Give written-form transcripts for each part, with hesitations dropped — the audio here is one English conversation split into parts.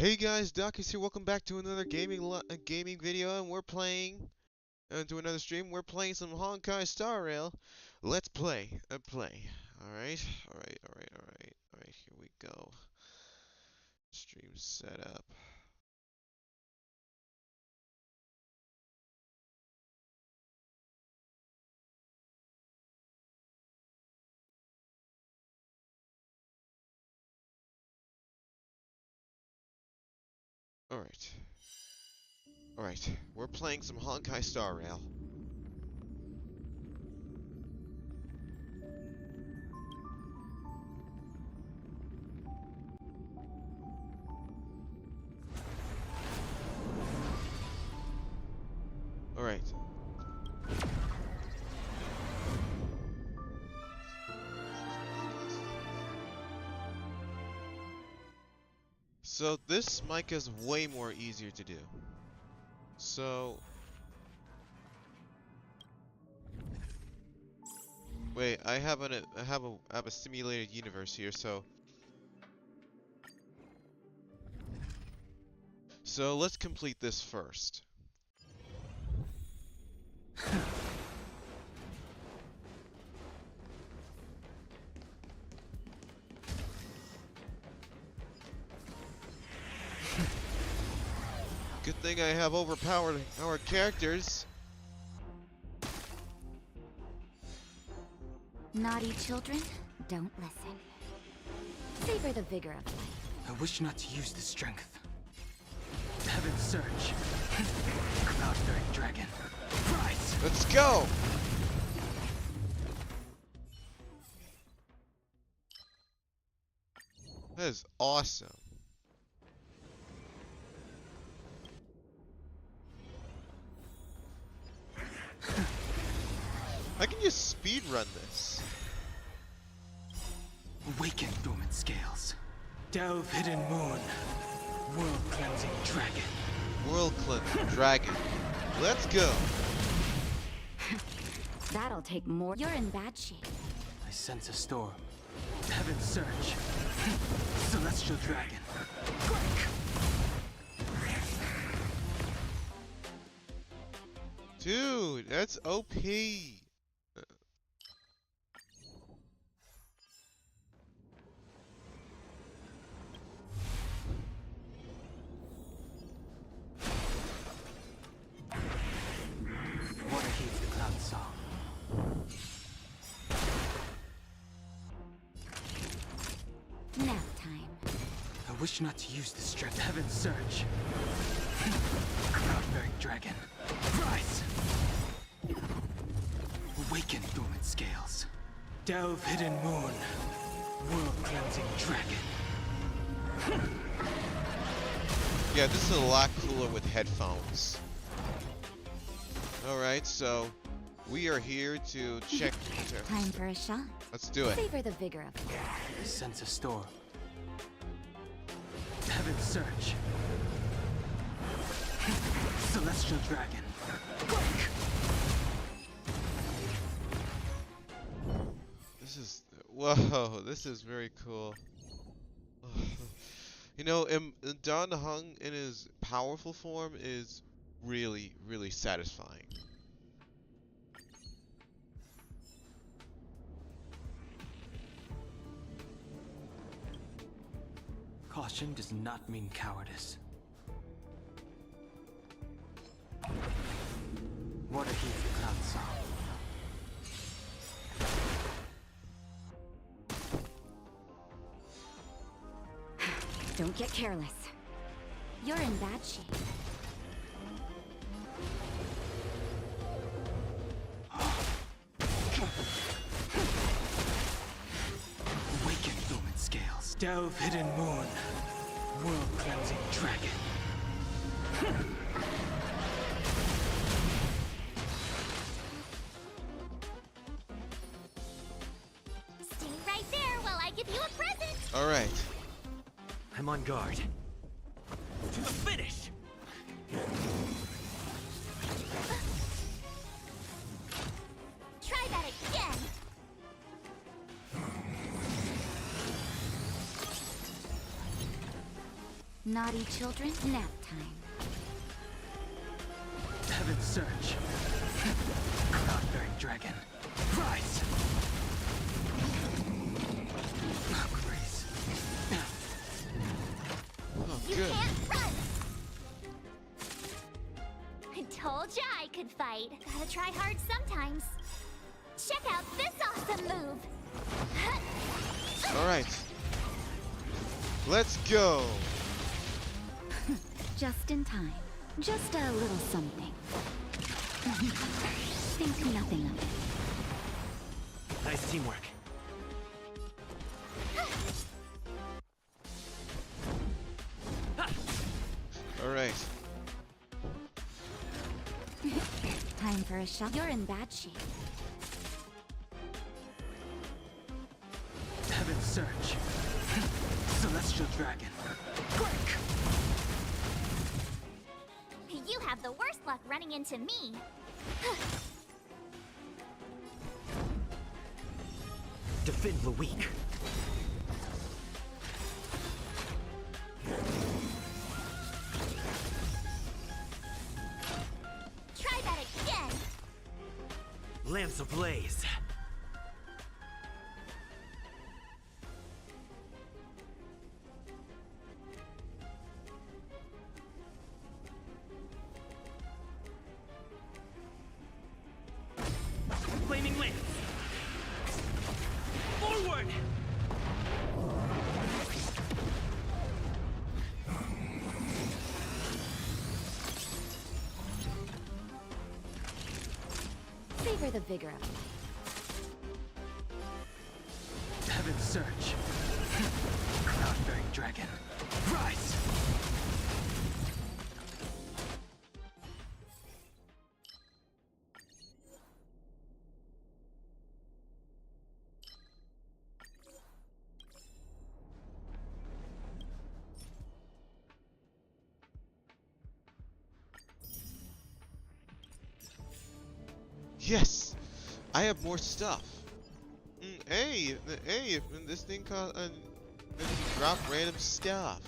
Hey guys, Doc is here. Welcome back to another gaming video, and we're playing to another stream. We're playing some Honkai Star Rail. Let's play. Play. All right. All right. All right. All right. All right. Here we go. Stream setup. All right. All right. We're playing some Honkai Star Rail. All right. So this mic is way more easier to do. So wait, I have a simulated universe here, so let's complete this first. Good thing I have overpowered our characters. Naughty children, don't listen. Savor the vigor of life. I wish not to use the strength. Heaven's Surge. Cloud-bearing dragon. Rise! Let's go! That is awesome. I can just speed run this. Awaken dormant scales. Delve hidden moon. World cleansing dragon. World cleansing dragon. Let's go. That'll take more. You're in bad shape. I sense a storm. Heaven's Surge. Celestial dragon. Quick! Dude, that's OP. Water heeds the cloud song. Nap time. I wish not to use the strength. Heaven's Surge. Cloud-bearing dragon. Rise! Awaken dormant scales. Delve hidden moon. World cleansing dragon. Yeah, this is a lot cooler with headphones. Alright, so we are here to check. Time for a shot. Let's do it. Savor the vigor of life. I sense a storm. Heaven's Surge. Celestial dragon. Quick! This is, whoa, this is very cool. You know, Don Hung in his powerful form is really, really satisfying. Caution does not mean cowardice. Water heeds the cloud song. Don't get careless. You're in bad shape. Awaken dormant scales. Delve hidden moon. World cleansing dragon. Stay right there while I give you a present! Alright. I'm on guard. To the finish! Try that again! Naughty children, nap time. Heaven's Surge. Cloud-bearing dragon. Rise! Oh, Grace. Oh, You good. can't run! I told ya I could fight. Gotta try hard sometimes. Check out this awesome move! Alright. Let's go! Just in time. Just a little something. Think nothing of it. Nice teamwork. Alright. Time for a shot. You're in bad shape. Heaven's Surge. Celestial dragon. Quick! You have the worst luck running into me. Defend the weak. Try that again! Lance ablaze. Flaming lance. Forward. Savor the vigor of life. Heaven's Surge. Cloud-bearing dragon. Rise! Yes! I have more stuff. Hey, this thing called drop random stuff.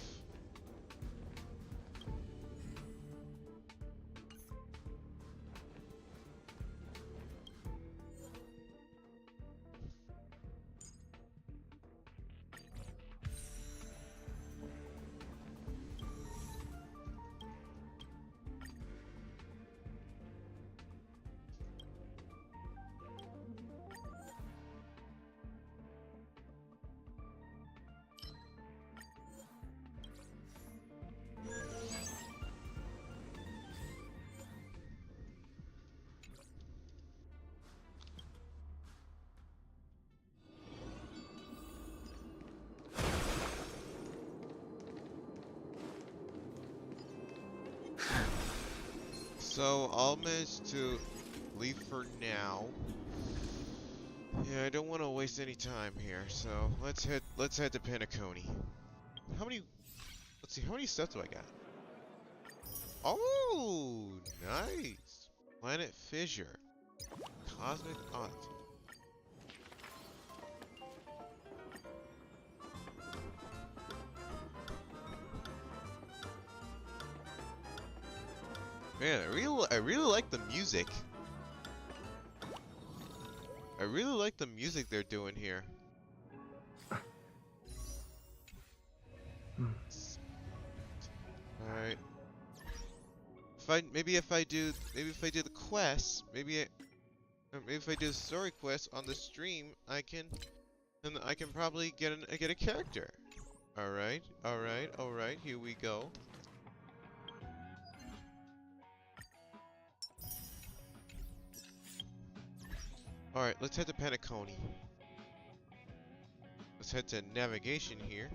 So I'll manage to leave for now. Yeah, I don't want to waste any time here. So let's head to Penacony. How many? Let's see. How many stuff do I got? Oh, nice. Planet Fissure. Cosmic Oddity. Man, I really like the music. I really like the music they're doing here. Alright. Maybe if I do the quests, maybe if I do the story quest on the stream, I can probably get a character. Alright, here we go. Alright, let's head to Penacony. Let's head to navigation here.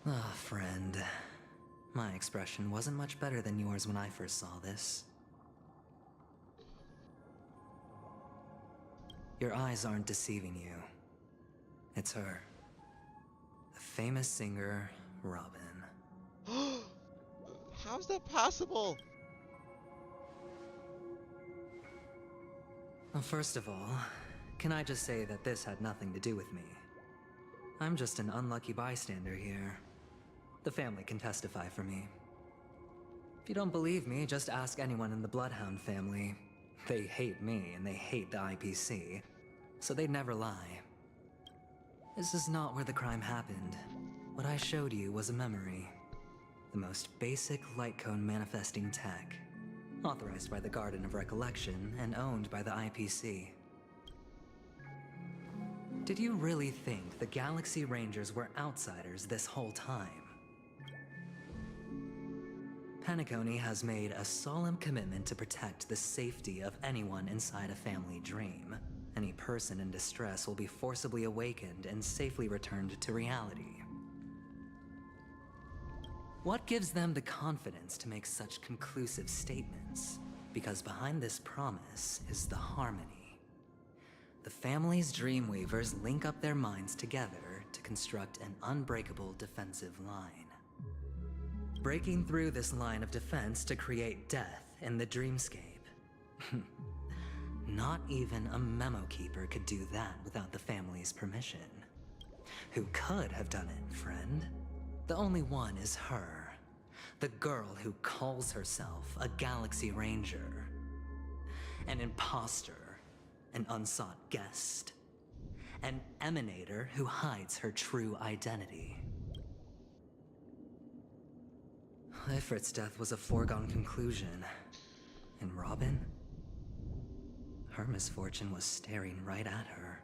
Ah, friend. My expression wasn't much better than yours when I first saw this. Your eyes aren't deceiving you. It's her. The famous singer, Robin. How's that possible? Well, first of all, can I just say that this had nothing to do with me? I'm just an unlucky bystander here. The family can testify for me. If you don't believe me, just ask anyone in the Bloodhound family. They hate me and they hate the IPC, so they'd never lie. This is not where the crime happened. What I showed you was a memory. The most basic light cone manifesting tech. Authorized by the Garden of Recollection and owned by the IPC. Did you really think the Galaxy Rangers were outsiders this whole time? Penacony has made a solemn commitment to protect the safety of anyone inside a family dream. Any person in distress will be forcibly awakened and safely returned to reality. What gives them the confidence to make such conclusive statements? Because behind this promise is the harmony. The family's Dreamweavers link up their minds together to construct an unbreakable defensive line. Breaking through this line of defense to create death in the dreamscape. Not even a memo keeper could do that without the family's permission. Who could have done it, friend? The only one is her. The girl who calls herself a Galaxy Ranger. An imposter. An unsought guest. An emanator who hides her true identity. Ifrit's death was a foregone conclusion. And Robin? Her misfortune was staring right at her.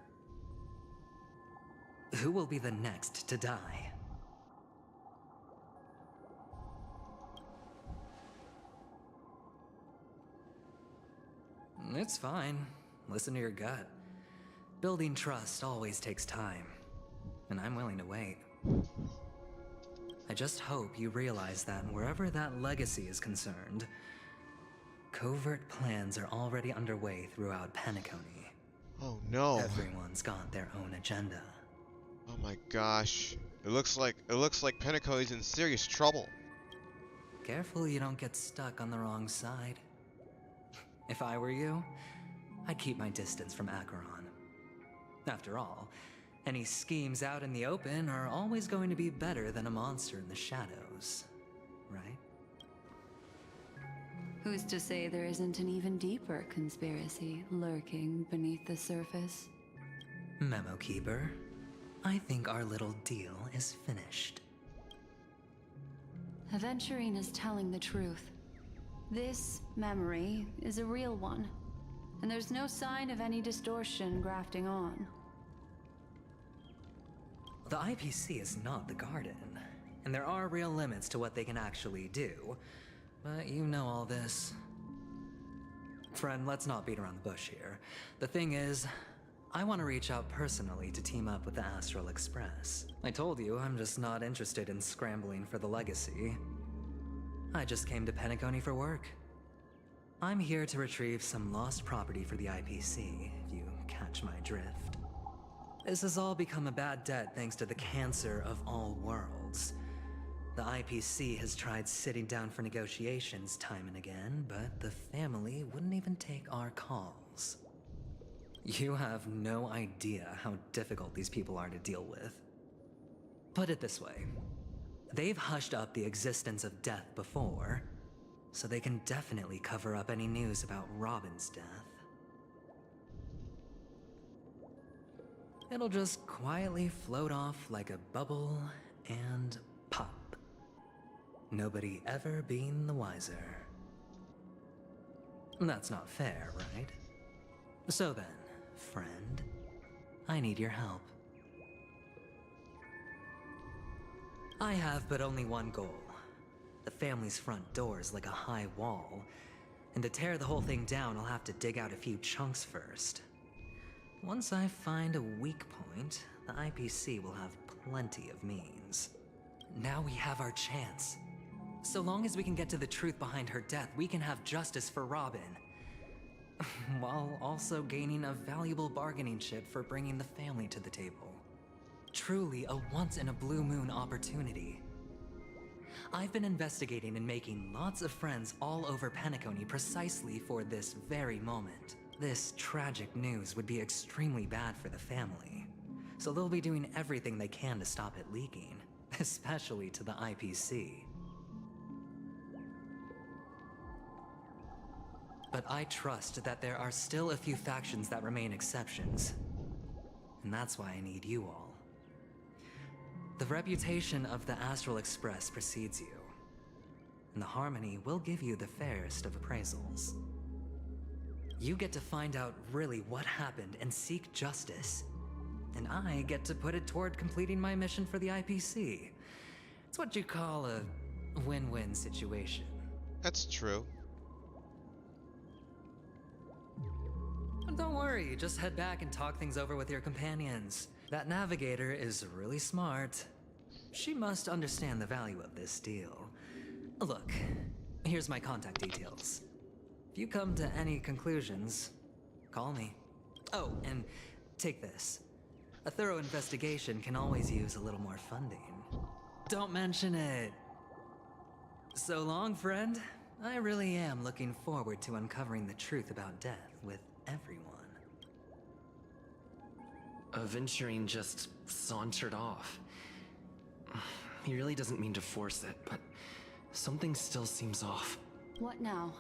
Who will be the next to die? It's fine. Listen to your gut. Building trust always takes time, and I'm willing to wait. I just hope you realize that wherever that legacy is concerned, covert plans are already underway throughout Penacony. Oh no. Everyone's got their own agenda. Oh my gosh. It looks like Penacony's in serious trouble. Careful you don't get stuck on the wrong side. If I were you, I'd keep my distance from Acheron. After all, any schemes out in the open are always going to be better than a monster in the shadows, right? Who's to say there isn't an even deeper conspiracy lurking beneath the surface? Memo Keeper, I think our little deal is finished. Aventurine is telling the truth. This memory is a real one, and there's no sign of any distortion grafting on. The IPC is not the Garden, and there are real limits to what they can actually do. But you know all this. Friend, let's not beat around the bush here. The thing is, I want to reach out personally to team up with the Astral Express. I told you I'm just not interested in scrambling for the legacy. I just came to Penacony for work. I'm here to retrieve some lost property for the IPC, if you catch my drift. This has all become a bad debt thanks to the cancer of all worlds. The IPC has tried sitting down for negotiations time and again, but the family wouldn't even take our calls. You have no idea how difficult these people are to deal with. Put it this way. They've hushed up the existence of death before, so they can definitely cover up any news about Robin's death. It'll just quietly float off like a bubble and pop. Nobody ever being the wiser. That's not fair, right? So then, friend, I need your help. I have but only one goal. The family's front door is like a high wall, and to tear the whole thing down, I'll have to dig out a few chunks first. Once I find a weak point, the IPC will have plenty of means. Now we have our chance. So long as we can get to the truth behind her death, we can have justice for Robin. while also gaining a valuable bargaining chip for bringing the family to the table. Truly a once-in-a-blue-moon opportunity. I've been investigating and making lots of friends all over Penacony precisely for this very moment. This tragic news would be extremely bad for the family, so they'll be doing everything they can to stop it leaking, especially to the IPC. But I trust that there are still a few factions that remain exceptions, and that's why I need you all. The reputation of the Astral Express precedes you, and the Harmony will give you the fairest of appraisals. You get to find out really what happened and seek justice, and I get to put it toward completing my mission for the IPC. It's what you call a win-win situation. That's true. But don't worry, just head back and talk things over with your companions. That navigator is really smart. She must understand the value of this deal. Look, here's my contact details. If you come to any conclusions, call me. Oh, and take this. A thorough investigation can always use a little more funding. Don't mention it. So long, friend. I really am looking forward to uncovering the truth about death with everyone. Aventurine just sauntered off. He really doesn't mean to force it, but something still seems off. What now?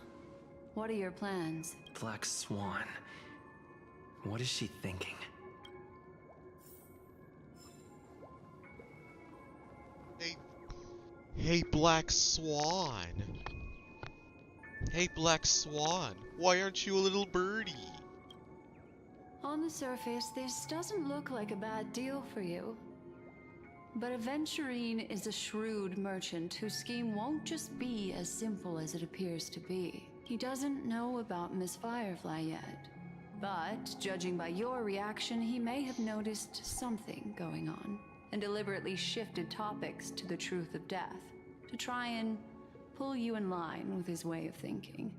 What are your plans? Black Swan. What is she thinking? Hey, Black Swan. Hey, Black Swan. Why aren't you a little birdie? On the surface, this doesn't look like a bad deal for you. But Aventurine is a shrewd merchant whose scheme won't just be as simple as it appears to be. He doesn't know about Miss Firefly yet. But, judging by your reaction, he may have noticed something going on, and deliberately shifted topics to the truth of death, to try and pull you in line with his way of thinking.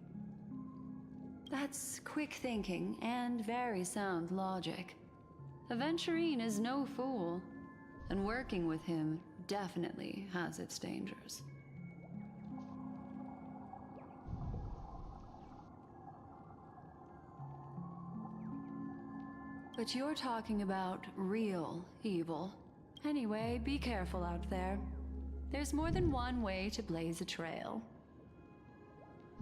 That's quick thinking and very sound logic. Aventurine is no fool, and working with him definitely has its dangers. But you're talking about real evil. Anyway, be careful out there. There's more than one way to blaze a trail.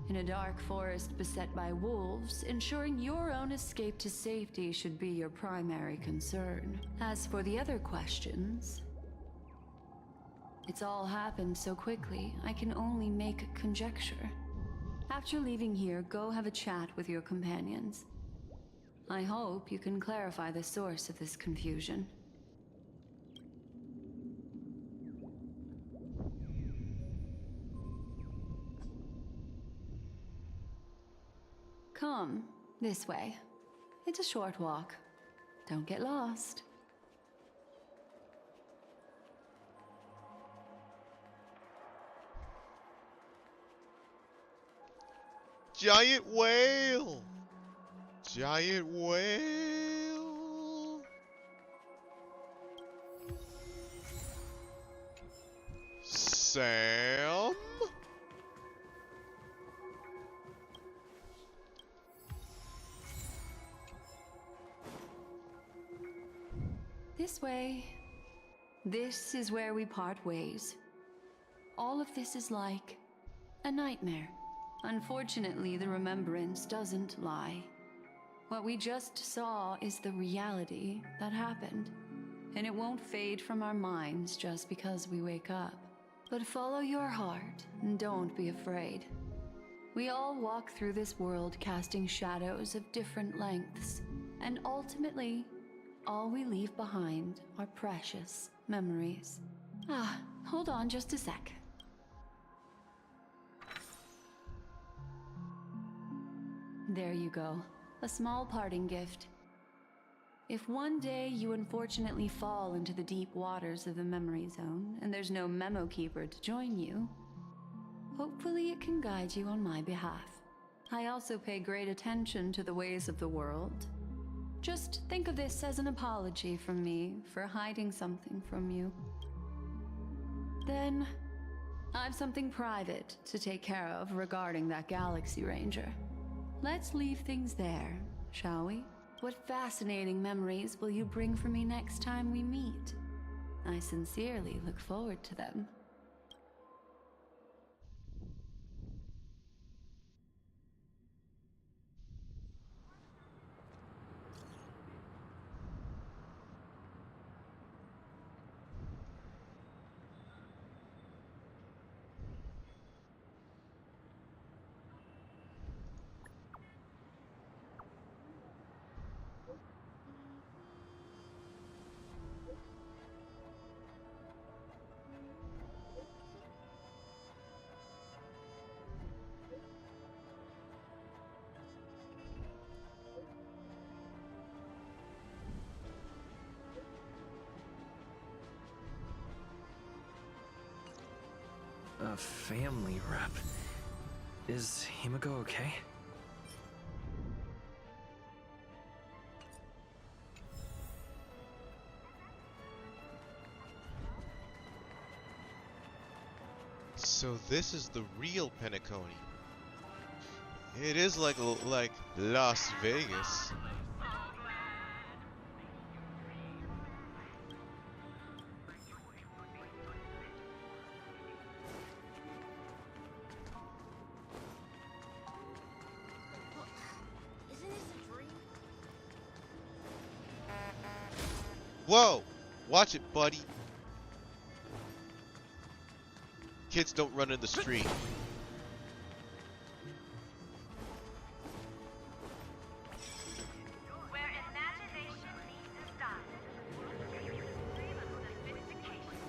In a dark forest beset by wolves, ensuring your own escape to safety should be your primary concern. As for the other questions, it's all happened so quickly, I can only make conjecture. After leaving here, go have a chat with your companions. I hope you can clarify the source of this confusion. Come, this way. It's a short walk. Don't get lost. Giant whale! Giant whale! Sam? This way. This is where we part ways. All of this is like a nightmare. Unfortunately, the remembrance doesn't lie. What we just saw is the reality that happened, and it won't fade from our minds just because we wake up. But follow your heart and don't be afraid. We all walk through this world casting shadows of different lengths, and ultimately, all we leave behind are precious memories. Hold on just a sec. There you go. A small parting gift. If one day you unfortunately fall into the deep waters of the memory zone and there's no memo keeper to join you, hopefully it can guide you on my behalf. I also pay great attention to the ways of the world. Just think of this as an apology from me for hiding something from you. Then, I've something private to take care of regarding that Galaxy Ranger. Let's leave things there, shall we? What fascinating memories will you bring for me next time we meet? I sincerely look forward to them. A family rep. Is Himiko okay? So this is the real penacony. It is like Las Vegas. Isn't this a dream? Whoa! Watch it, buddy. Kids don't run in the street. Where imagination meets style. Sophistication.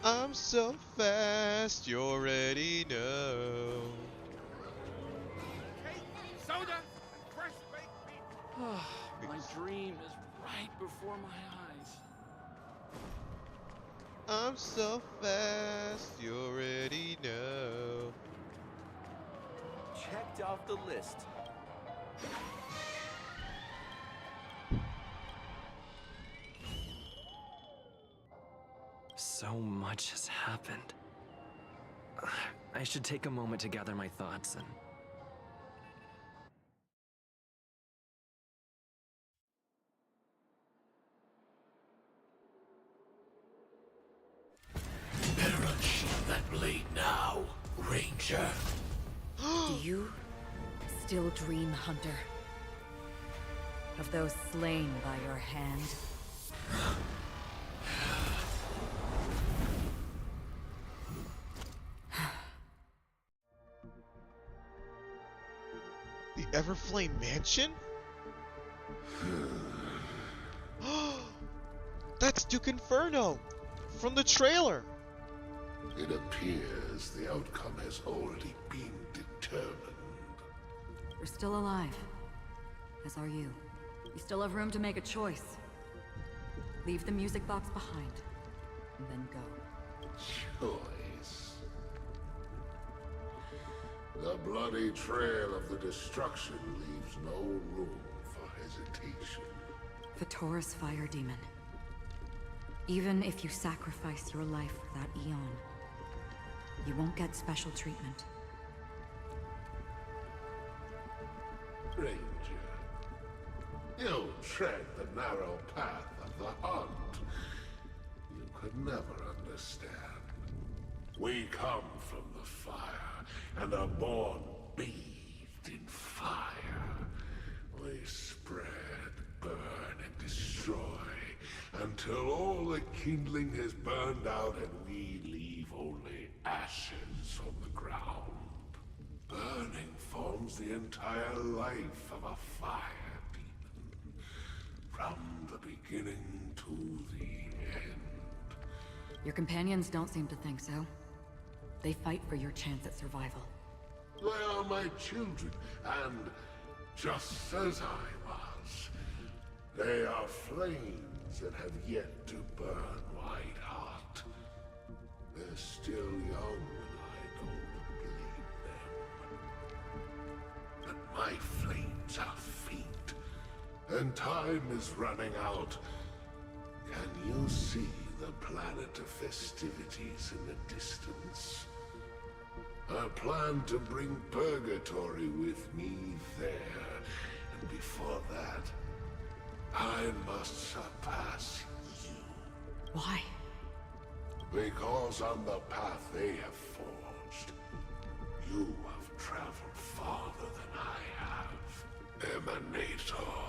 I'm so fast, you already know. Soda and fresh baked beef. My dream is right before my eyes. I'm so fast, you already know. Checked off the list. So much has happened. I should take a moment to gather my thoughts and... Better unsheath that blade now, Ranger. Do you still dream, Hunter? Of those slain by your hand? The Everflame Mansion? That's Duke Inferno from the trailer. It appears the outcome has already been determined. You're still alive. As are you. You still have room to make a choice. Leave the music box behind, and then go. Choice. The bloody trail of the destruction leaves no room for hesitation. Vatora's fire demon. Even if you sacrifice your life for that eon, you won't get special treatment. Ranger, you tread the narrow path of the hunt. You could never understand. We come from the fire, and are born bathed in fire. We spread, burn, and destroy, until all the kindling has burned out and we leave only ashes on the ground. Burning forms the entire life of a fire demon, from the beginning to the end. Your companions don't seem to think so. They fight for your chance at survival. They are my children, and just as I was, they are flames that have yet to burn white hot. They're still young, and I don't blame My flames are faint, and time is running out. Can you see the planet of festivities in the distance? I plan to bring Purgatory with me there, and before that, I must surpass you. Why? Because on the path they have forged, you have traveled farther than I have. Emanator.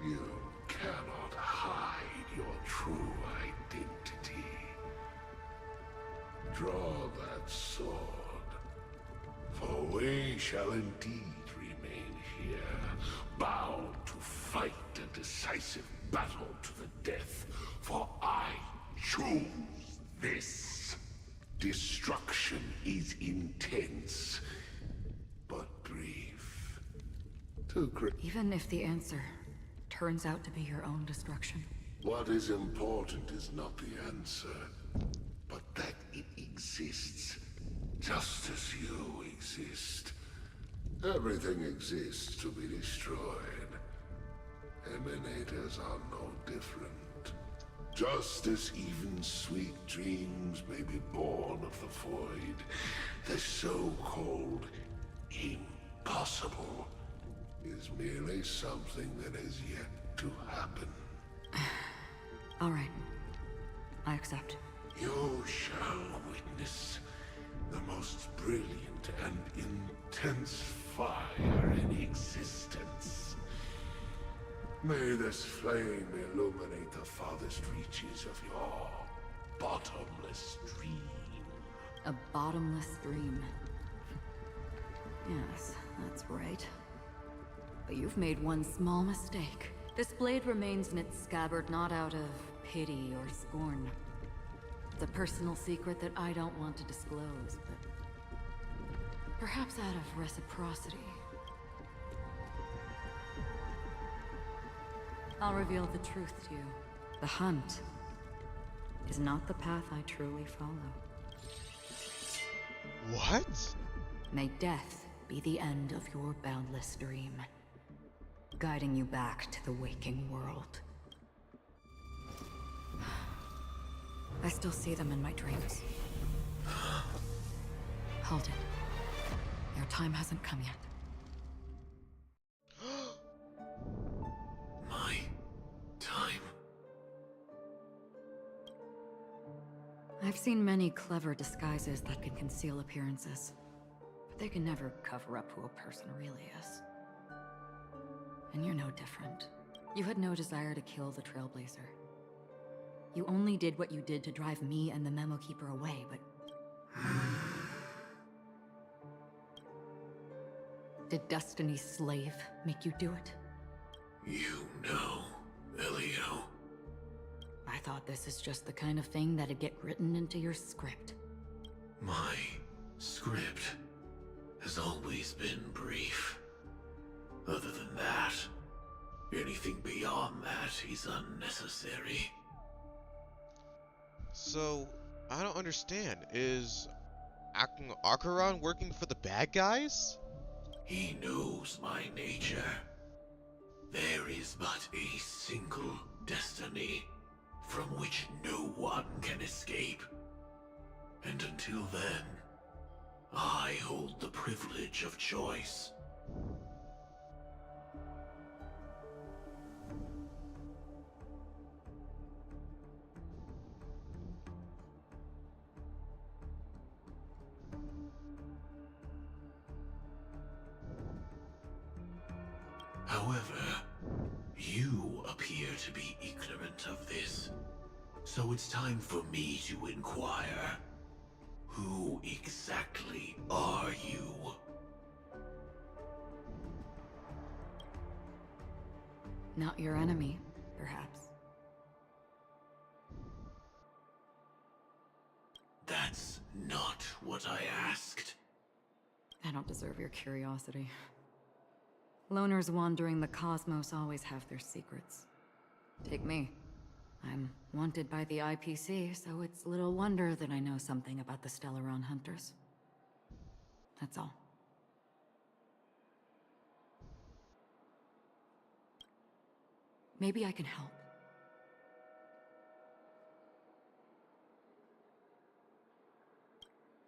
You cannot hide your true identity. Draw that sword, for we shall indeed remain here, bound to fight a decisive battle to the death, for I choose this. Destruction is intense, but brief. Too great. Even if the answer turns out to be your own destruction. What is important is not the answer, but that it exists, just as you exist. Everything exists to be destroyed. Emanators are no different. Just as even sweet dreams may be born of the void, the so-called impossible is merely something that has yet to happen. All right. I accept. You shall witness the most brilliant and intense fire in existence. May this flame illuminate the farthest reaches of your bottomless dream. A bottomless dream. Yes, that's right. But you've made one small mistake. This blade remains in its scabbard not out of pity or scorn. It's a personal secret that I don't want to disclose, but perhaps out of reciprocity. I'll reveal the truth to you. The hunt is not the path I truly follow. What? May death be the end of your boundless dream, guiding you back to the waking world. I still see them in my dreams. Hold it. Your time hasn't come yet. My time. I've seen many clever disguises that can conceal appearances, but they can never cover up who a person really is. And you're no different. You had no desire to kill the Trailblazer. You only did what you did to drive me and the Memo Keeper away, but... Did Destiny's slave make you do it? You know, Elio. I thought this is just the kind of thing that'd get written into your script. My script has always been brief. Other than that, anything beyond that is unnecessary. So, I don't understand. Is Acheron working for the bad guys? He knows my nature. There is but a single destiny from which no one can escape. And until then, I hold the privilege of choice. However, you appear to be ignorant of this, so it's time for me to inquire. Who exactly are you? Not your enemy, perhaps. That's not what I asked. I don't deserve your curiosity. Loners wandering the cosmos always have their secrets. Take me. I'm wanted by the IPC, so it's little wonder that I know something about the Stellaron Hunters. That's all. Maybe I can help.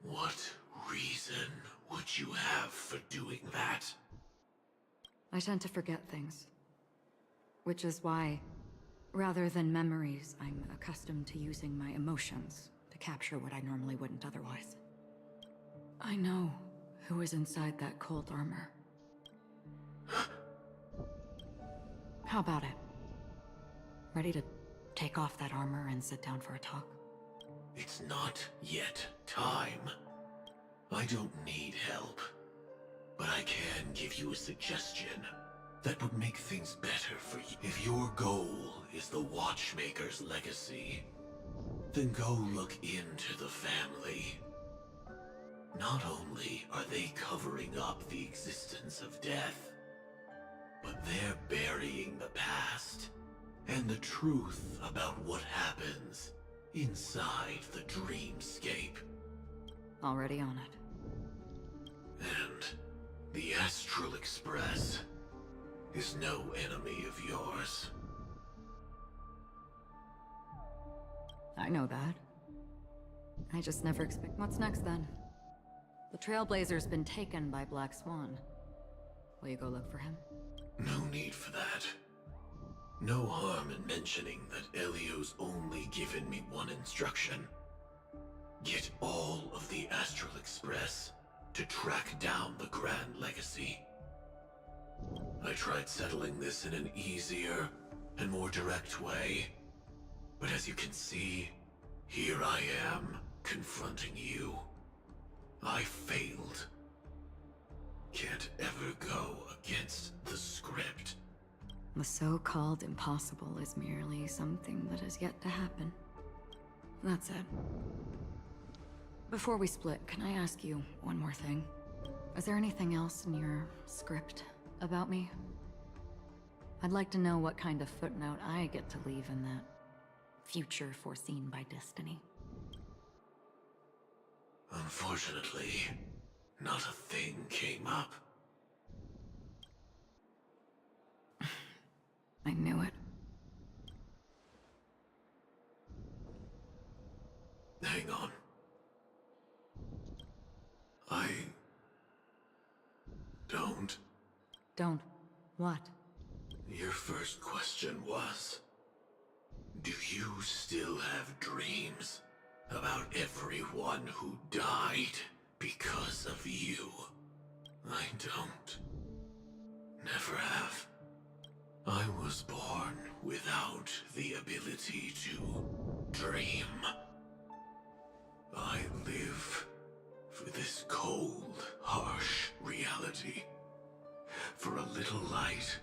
What reason would you have for doing that? I tend to forget things. Which is why, rather than memories, I'm accustomed to using my emotions to capture what I normally wouldn't otherwise. I know who is inside that cold armor. How about it? Ready to take off that armor and sit down for a talk? It's not yet time. I don't need help, but I can give you a suggestion that would make things better for you. If your goal is the Watchmaker's legacy, then go look into the family. Not only are they covering up the existence of death, but they're burying the past and the truth about what happens inside the dreamscape. Already on it. And the Astral Express is no enemy of yours. I know that. I just never expect what's next then. The Trailblazer's been taken by Black Swan. Will you go look for him? No need for that. No harm in mentioning that Elio's only given me one instruction. Get all of the Astral Express to track down the Grand Legacy. I tried settling this in an easier and more direct way, but as you can see, here I am, confronting you. I failed. Can't ever go against the script. The so-called impossible is merely something that has yet to happen. That's it. Before we split, can I ask you one more thing? Is there anything else in your script about me? I'd like to know what kind of footnote I get to leave in that future foreseen by destiny. Unfortunately, not a thing came up. I knew it. Hang on. I don't. Don't. What? Your first question was, do you still have dreams about everyone who died because of you? I don't. Never have. I was born without the ability to dream. I live for this cold, harsh reality. For a little light,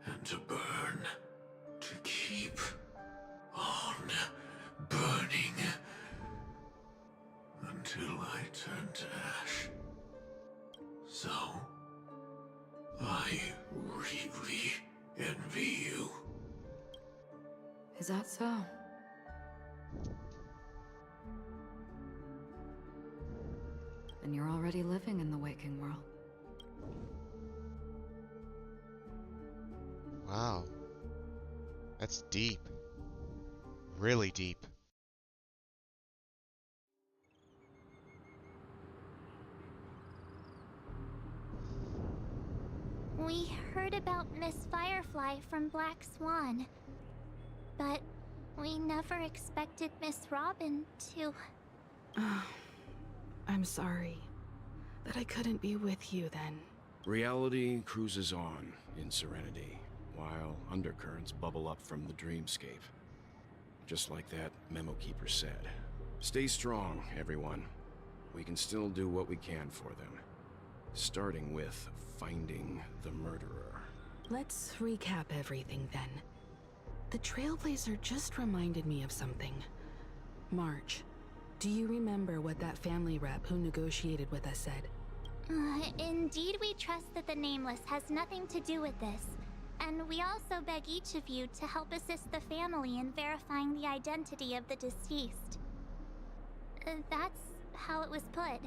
and to burn, to keep on burning, until I turn to ash. So, I really envy you. Is that so? Then you're already living in the waking world. Wow. That's deep. Really deep. We heard about Miss Firefly from Black Swan, but we never expected Miss Robin to... I'm sorry that I couldn't be with you then. Reality cruises on in serenity, while undercurrents bubble up from the dreamscape. Just like that memo keeper said. Stay strong, everyone. We can still do what we can for them. Starting with finding the murderer. Let's recap everything then. The Trailblazer just reminded me of something. March, do you remember what that family rep who negotiated with us said? Indeed, we trust that the Nameless has nothing to do with this. And we also beg each of you to help assist the family in verifying the identity of the deceased. That's how it was put,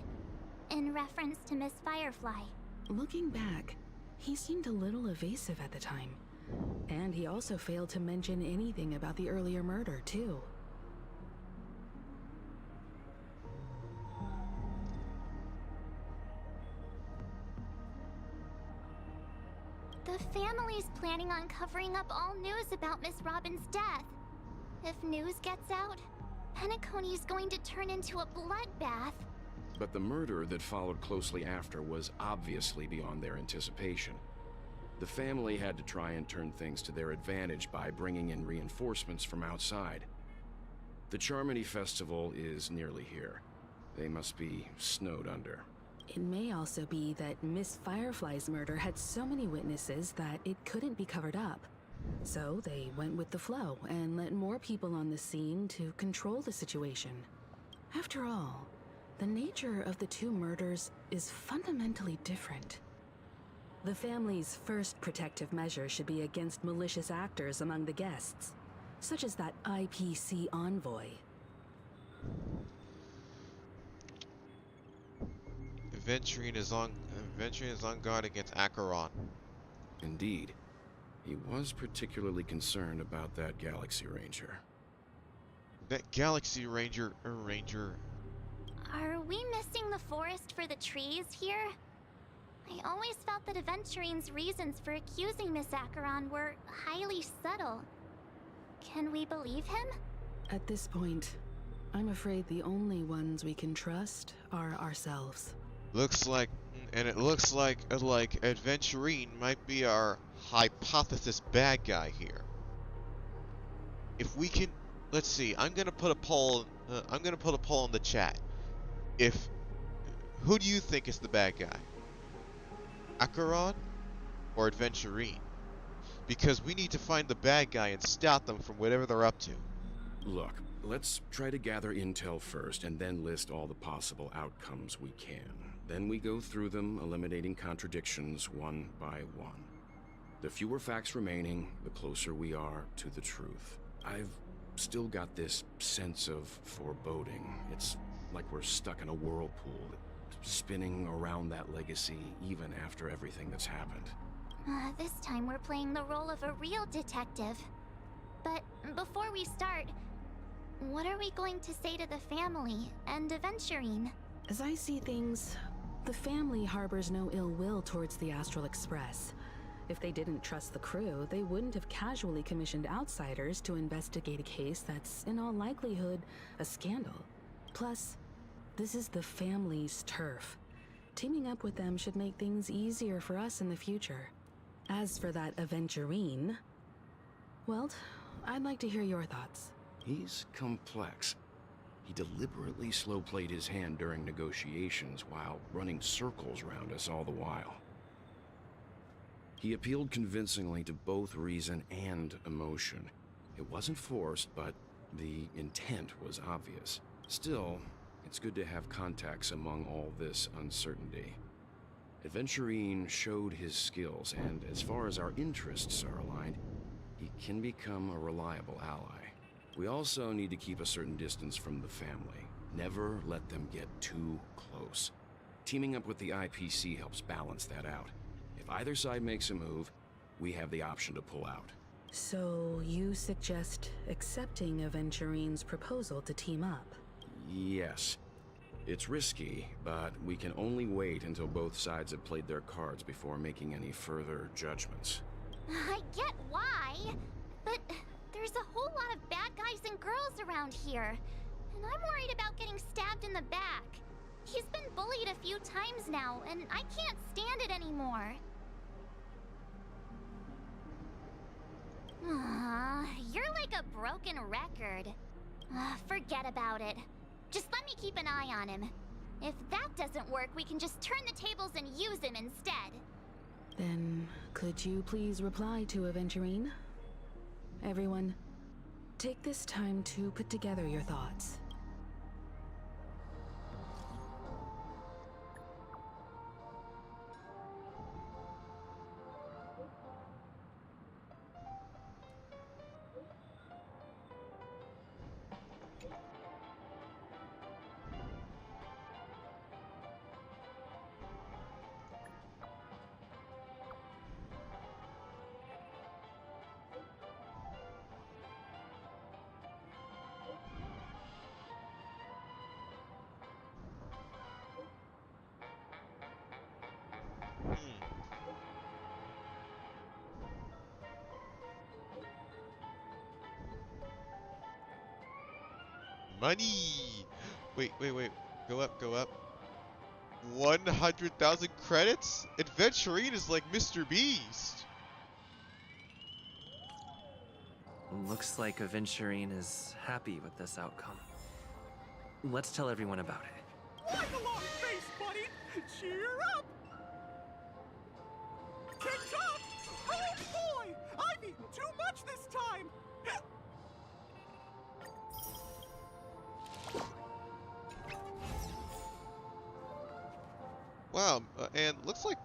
in reference to Miss Firefly. Looking back, he seemed a little evasive at the time. And he also failed to mention anything about the earlier murder, too. The family's planning on covering up all news about Miss Robin's death. If news gets out, Penacony's going to turn into a bloodbath. But the murder that followed closely after was obviously beyond their anticipation. The family had to try and turn things to their advantage by bringing in reinforcements from outside. The Charmony Festival is nearly here. They must be snowed under. It may also be that Miss Firefly's murder had so many witnesses that it couldn't be covered up. So they went with the flow and let more people on the scene to control the situation. After all, the nature of the two murders is fundamentally different. The family's first protective measure should be against malicious actors among the guests, such as that IPC envoy. Aventurine is on guard against Acheron. Indeed. He was particularly concerned about that Galaxy Ranger. That Galaxy Ranger. Are we missing the forest for the trees here? I always felt that Aventurine's reasons for accusing Miss Acheron were highly subtle. Can we believe him? At this point, I'm afraid the only ones we can trust are ourselves. Looks like, and it looks like Aventurine might be our hypothesis bad guy here. If we can, let's see. I'm gonna put a poll. In the chat. Who do you think is the bad guy? Acheron or Aventurine? Because we need to find the bad guy and stop them from whatever they're up to. Look, let's try to gather intel first and then list all the possible outcomes we can. Then we go through them, eliminating contradictions one by one. The fewer facts remaining, the closer we are to the truth. I've still got this sense of foreboding. It's like we're stuck in a whirlpool, spinning around that legacy even after everything that's happened. This time we're playing the role of a real detective. But before we start, what are we going to say to the family and Aventurine? As I see things, the family harbors no ill will towards the Astral Express. If they didn't trust the crew, they wouldn't have casually commissioned outsiders to investigate a case that's, in all likelihood, a scandal. Plus, this is the family's turf. Teaming up with them should make things easier for us in the future. As for that Aventurine, well, I'd like to hear your thoughts. He's complex. He deliberately slow-played his hand during negotiations while running circles around us all the while. He appealed convincingly to both reason and emotion. It wasn't forced, but the intent was obvious. Still, it's good to have contacts among all this uncertainty. Aventurine showed his skills, and as far as our interests are aligned, he can become a reliable ally. We also need to keep a certain distance from the family. Never let them get too close. Teaming up with the IPC helps balance that out. If either side makes a move, we have the option to pull out. So you suggest accepting Aventurine's proposal to team up? Yes. It's risky, but we can only wait until both sides have played their cards before making any further judgments. I get why, but there's a whole lot of bad guys and girls around here, and I'm worried about getting stabbed in the back. He's been bullied a few times now, and I can't stand it anymore. You're like a broken record. Forget about it. Just let me keep an eye on him. If that doesn't work, we can just turn the tables and use him instead. Then, could you please reply to Aventurine? Everyone, take this time to put together your thoughts. Money! Wait, wait, wait. Go up, go up. 100,000 credits? Adventurine is like Mr. Beast. Looks like Aventurine is happy with this outcome. Let's tell everyone about it. Like a long face, buddy! Cheer up! Tick-tock! Oh boy! I've eaten too much this time! Wow, and looks like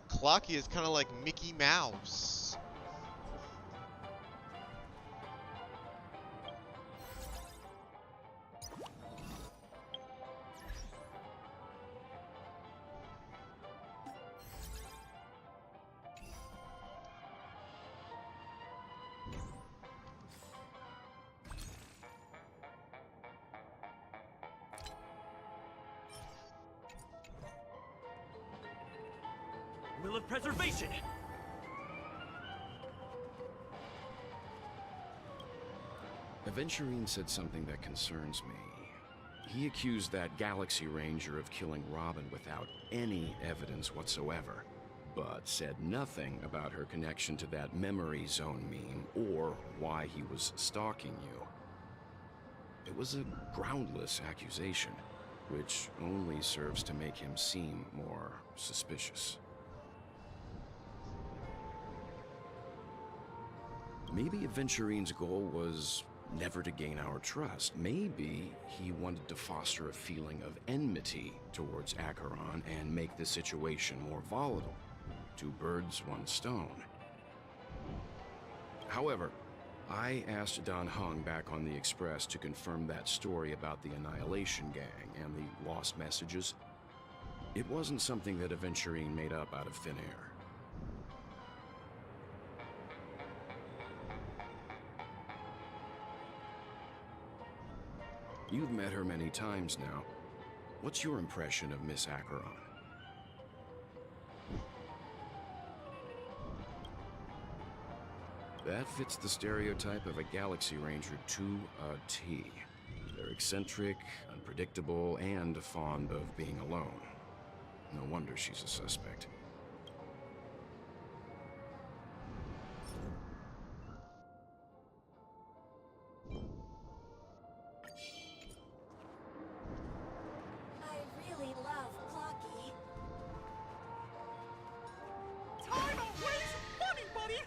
Clocky is kind of like Mickey Mouse. Will of preservation! Aventurine said something that concerns me. He accused that Galaxy Ranger of killing Robin without any evidence whatsoever, but said nothing about her connection to that memory zone meme or why he was stalking you. It was a groundless accusation, which only serves to make him seem more suspicious. Maybe Aventurine's goal was never to gain our trust. Maybe he wanted to foster a feeling of enmity towards Acheron and make the situation more volatile. Two birds, one stone. However, I asked Don Hung back on the Express to confirm that story about the Annihilation Gang and the lost messages. It wasn't something that Aventurine made up out of thin air. You've met her many times now. What's your impression of Miss Acheron? That fits the stereotype of a Galaxy Ranger to a T. They're eccentric, unpredictable, and fond of being alone. No wonder she's a suspect. I really love Clocky. Time outweighs money, buddy!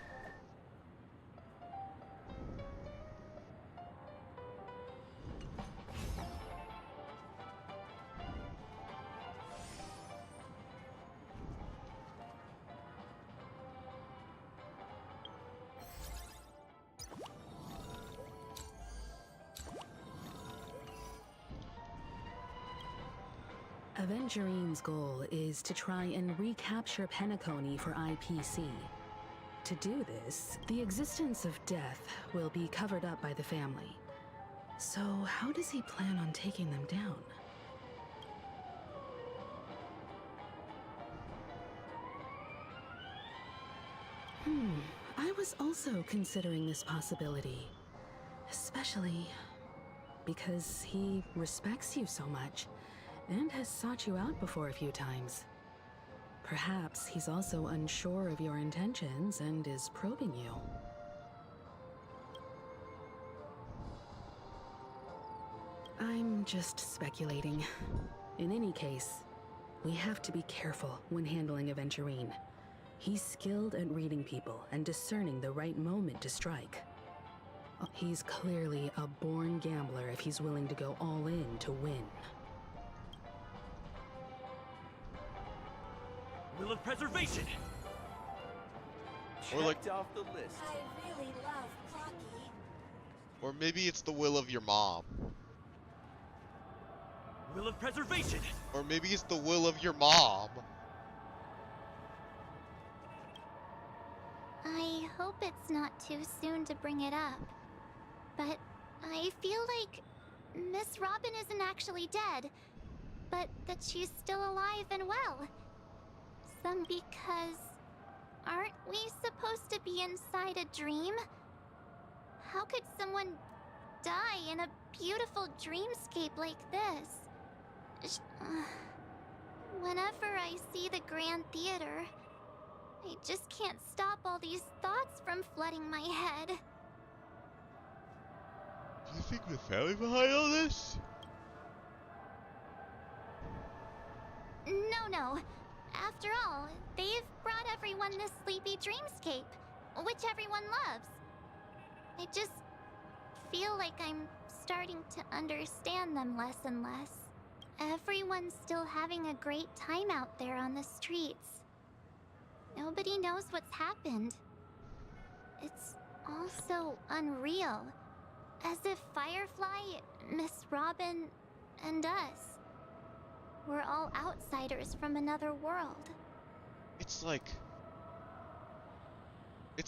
Aventurine's goal is to try and recapture penacony for IPC. To do this, the existence of death will be covered up by the family. So how does he plan on taking them down? I was also considering this possibility. Especially because he respects you so much and has sought you out before a few times. Perhaps he's also unsure of your intentions and is probing you. I'm just speculating. In any case, we have to be careful when handling Aventurine. He's skilled at reading people and discerning the right moment to strike. He's clearly a born gambler if he's willing to go all in to win. Will of preservation! Or like, Checked off the list. I really love Clocky. or maybe it's the will of your mom. Will of preservation! Or maybe it's the will of your mom. I hope it's not too soon to bring it up. But I feel like Miss Robin isn't actually dead, but that she's still alive and well. Some because aren't we supposed to be inside a dream? How could someone die in a beautiful dreamscape like this. Whenever I see the Grand Theater, I just can't stop all these thoughts from flooding my head. Do you think the family behind all this? No. After all, they've brought everyone this sleepy dreamscape, which everyone loves. I just feel like I'm starting to understand them less and less. Everyone's still having a great time out there on the streets. Nobody knows what's happened. It's all so unreal. As if Firefly, Miss Robin, and us we're all outsiders from another world. It's like we're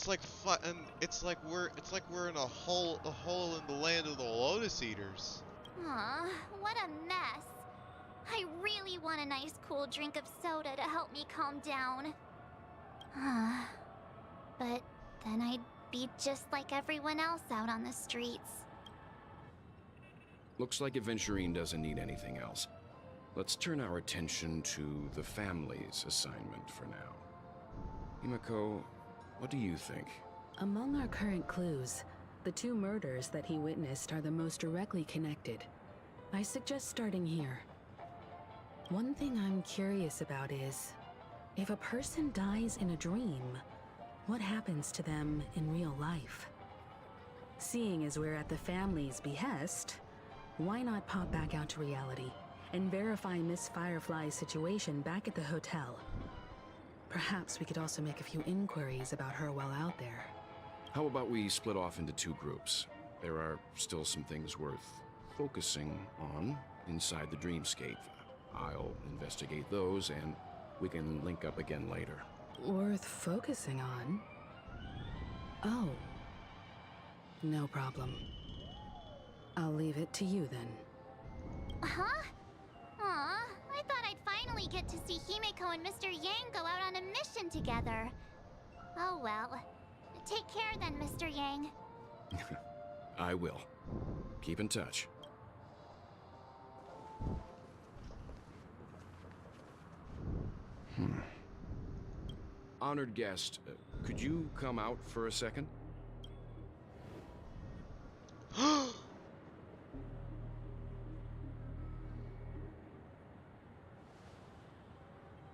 in a hole in the land of the Lotus Eaters. Aw, what a mess. I really want a nice cool drink of soda to help me calm down. But then I'd be just like everyone else out on the streets. Looks like Aventurine doesn't need anything else. Let's turn our attention to the family's assignment for now. Himiko, what do you think? Among our current clues, the 2 murders that he witnessed are the most directly connected. I suggest starting here. One thing I'm curious about is, if a person dies in a dream, what happens to them in real life? Seeing as we're at the family's behest, why not pop back out to reality and verify Miss Firefly's situation back at the hotel? Perhaps we could also make a few inquiries about her while out there. How about we split off into 2 groups? There are still some things worth focusing on inside the dreamscape. I'll investigate those, and we can link up again later. Worth focusing on? Oh. No problem. I'll leave it to you then. Huh? Aw, I thought I'd finally get to see Himiko and Mr. Yang go out on a mission together. Oh well. Take care then, Mr. Yang. I will. Keep in touch. Honored guest, could you come out for a second?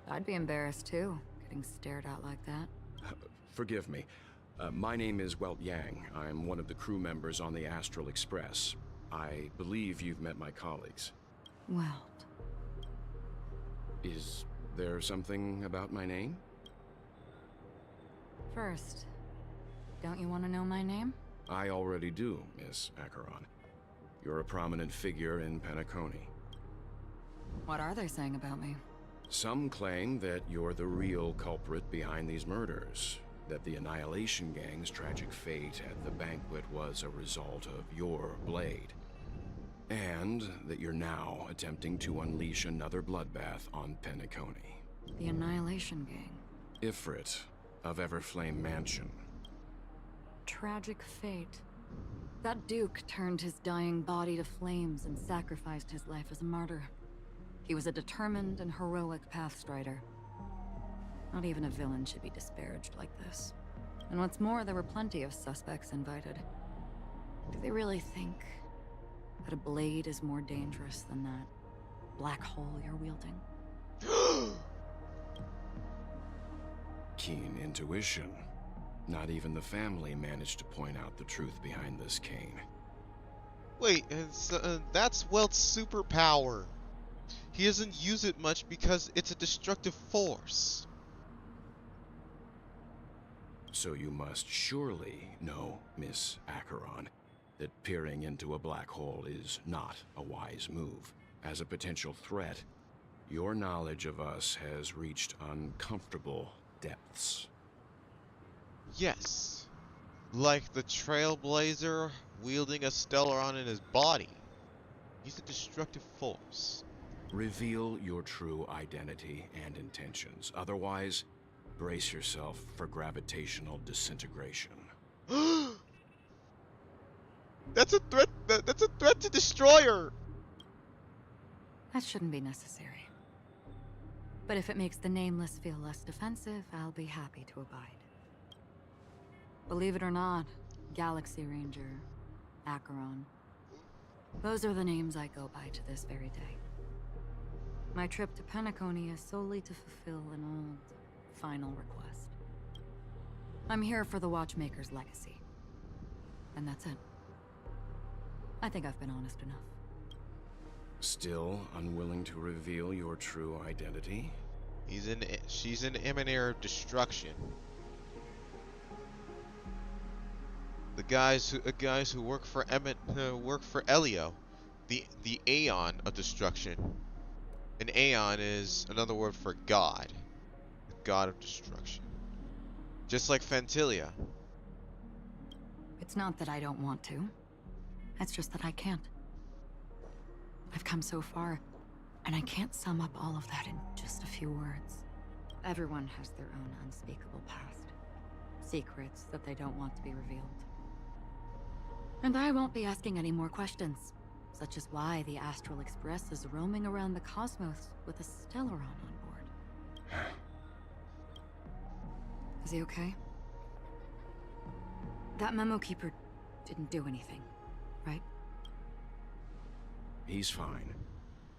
I'd be embarrassed too, getting stared at like that. Forgive me. My name is Welt Yang. I'm one of the crew members on the Astral Express. I believe you've met my colleagues. Welt. Is there something about my name? First, don't you want to know my name? I already do, Miss Acheron. You're a prominent figure in Penacony. What are they saying about me? Some claim that you're the real culprit behind these murders, that the Annihilation Gang's tragic fate at the banquet was a result of your blade, and that you're now attempting to unleash another bloodbath on Penacony. The Annihilation Gang. Ifrit of Everflame Mansion. Tragic fate. That Duke turned his dying body to flames and sacrificed his life as a martyr. He was a determined and heroic pathstrider. Not even a villain should be disparaged like this. And what's more, there were plenty of suspects invited. Do they really think that a blade is more dangerous than that black hole you're wielding? Keen intuition. Not even the family managed to point out the truth behind this cane. Wait, that's Welt's superpower. He doesn't use it much because it's a destructive force. So you must surely know, Miss Acheron, that peering into a black hole is not a wise move. As a potential threat, your knowledge of us has reached uncomfortable depths. Yes. Like the Trailblazer wielding a Stellaron in his body. He's a destructive force. Reveal your true identity and intentions. Otherwise, brace yourself for gravitational disintegration. That's a threat. That's a threat to destroy her. That shouldn't be necessary. But if it makes the Nameless feel less defensive, I'll be happy to abide. Believe it or not, Galaxy Ranger, Acheron. Those are the names I go by to this very day. My trip to Penacony is solely to fulfill an old, final request. I'm here for the Watchmaker's legacy. And that's it. I think I've been honest enough. Still unwilling to reveal your true identity? She's an emanator of destruction. The guys who work for Elio, the Aeon of destruction. An Aeon is another word for God, the god of destruction. Just like Fantilia. It's not that I don't want to. It's just that I can't. I've come so far, and I can't sum up all of that in just a few words. Everyone has their own unspeakable past. Secrets that they don't want to be revealed. And I won't be asking any more questions, such as why the Astral Express is roaming around the cosmos with a Stellaron on board. Is he okay? That memo keeper didn't do anything, right? He's fine.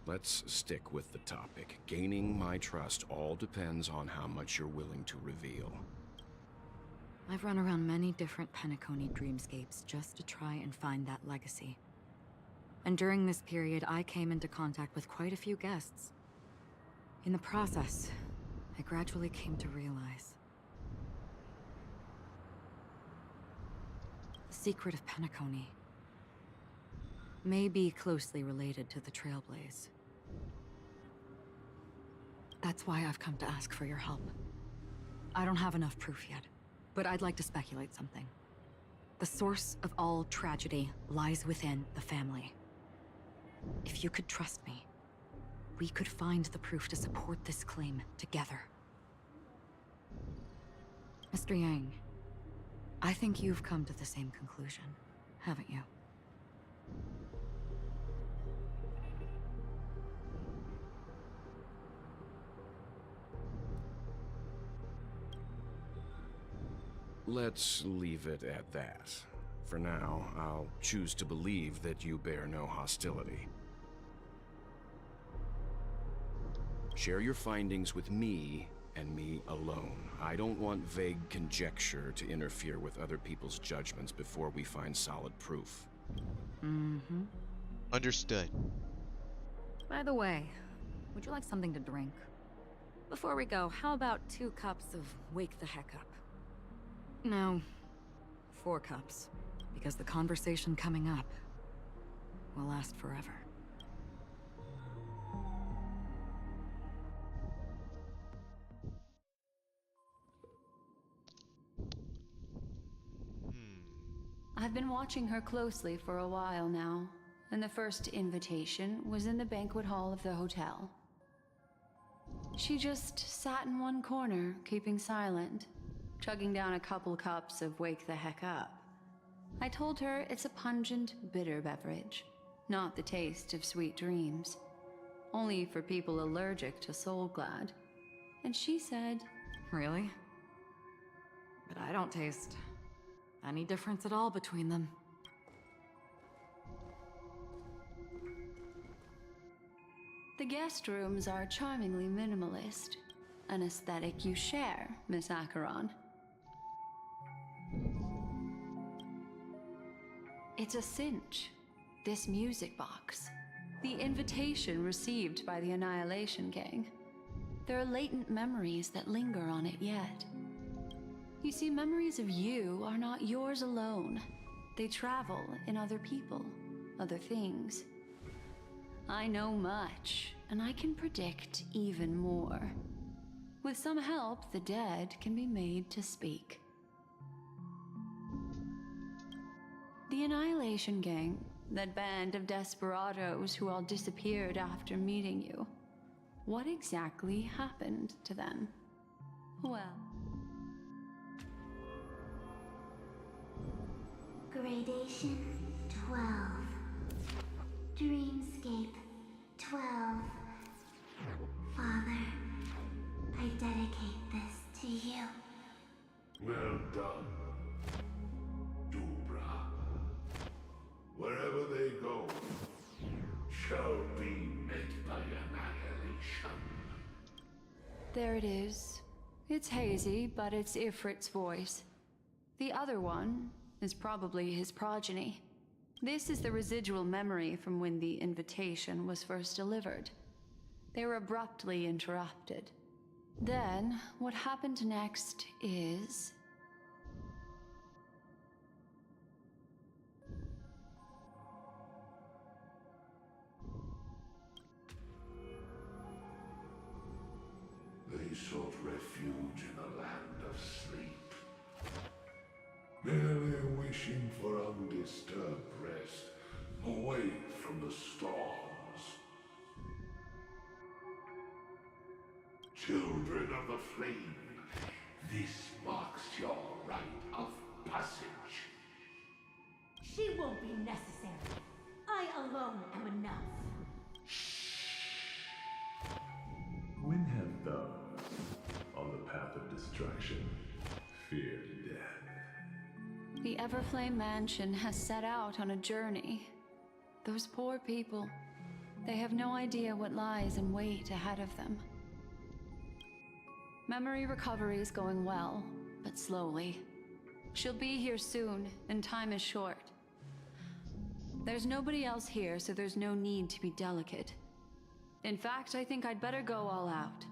Let's stick with the topic. Gaining my trust all depends on how much you're willing to reveal. I've run around many different Penacony dreamscapes just to try and find that legacy. And during this period, I came into contact with quite a few guests. In the process, I gradually came to realize the secret of Penacony may be closely related to the Trailblaze. That's why I've come to ask for your help. I don't have enough proof yet, but I'd like to speculate something. The source of all tragedy lies within the family. If you could trust me, we could find the proof to support this claim together. Mr. Yang, I think you've come to the same conclusion, haven't you? Let's leave it at that. For now, I'll choose to believe that you bear no hostility. Share your findings with me, and me alone. I don't want vague conjecture to interfere with other people's judgments before we find solid proof. Mm-hmm. Understood. By the way, would you like something to drink? Before we go, how about 2 cups of Wake the Heck Up? No, 4 cups, because the conversation coming up will last forever. I've been watching her closely for a while now, and the first invitation was in the banquet hall of the hotel. She just sat in one corner, keeping silent, chugging down a couple cups of Wake the Heck Up. I told her it's a pungent, bitter beverage, not the taste of sweet dreams, only for people allergic to Soul Glad. And she said, Really? But I don't taste any difference at all between them. the guest rooms are charmingly minimalist, an aesthetic you share, Miss Acheron. It's a cinch, this music box. The invitation received by the Annihilation Gang. There are latent memories that linger on it yet. You see, memories of you are not yours alone. They travel in other people, other things. I know much, and I can predict even more. With some help, the dead can be made to speak. The Annihilation Gang, that band of desperados who all disappeared after meeting you. What exactly happened to them? Well... Gradation 12. Dreamscape 12. Father, I dedicate this to you. Well done, Dubra. Wherever they go, shall be met by annihilation. There it is. It's hazy, but it's Ifrit's voice. The other one is probably his progeny. This is the residual memory from when the invitation was first delivered. They were abruptly interrupted. Then, what happened next is... They sought refuge in a land of sleep, merely wishing for undisturbed rest, away from the storms. Children of the flame, this marks your rite of passage. She won't be necessary. I alone am enough. When have those on the path of destruction feared death? The Everflame Mansion has set out on a journey. Those poor people, they have no idea what lies in wait ahead of them. Memory recovery is going well, but slowly. She'll be here soon, and time is short. There's nobody else here, so there's no need to be delicate. In fact, I think I'd better go all out.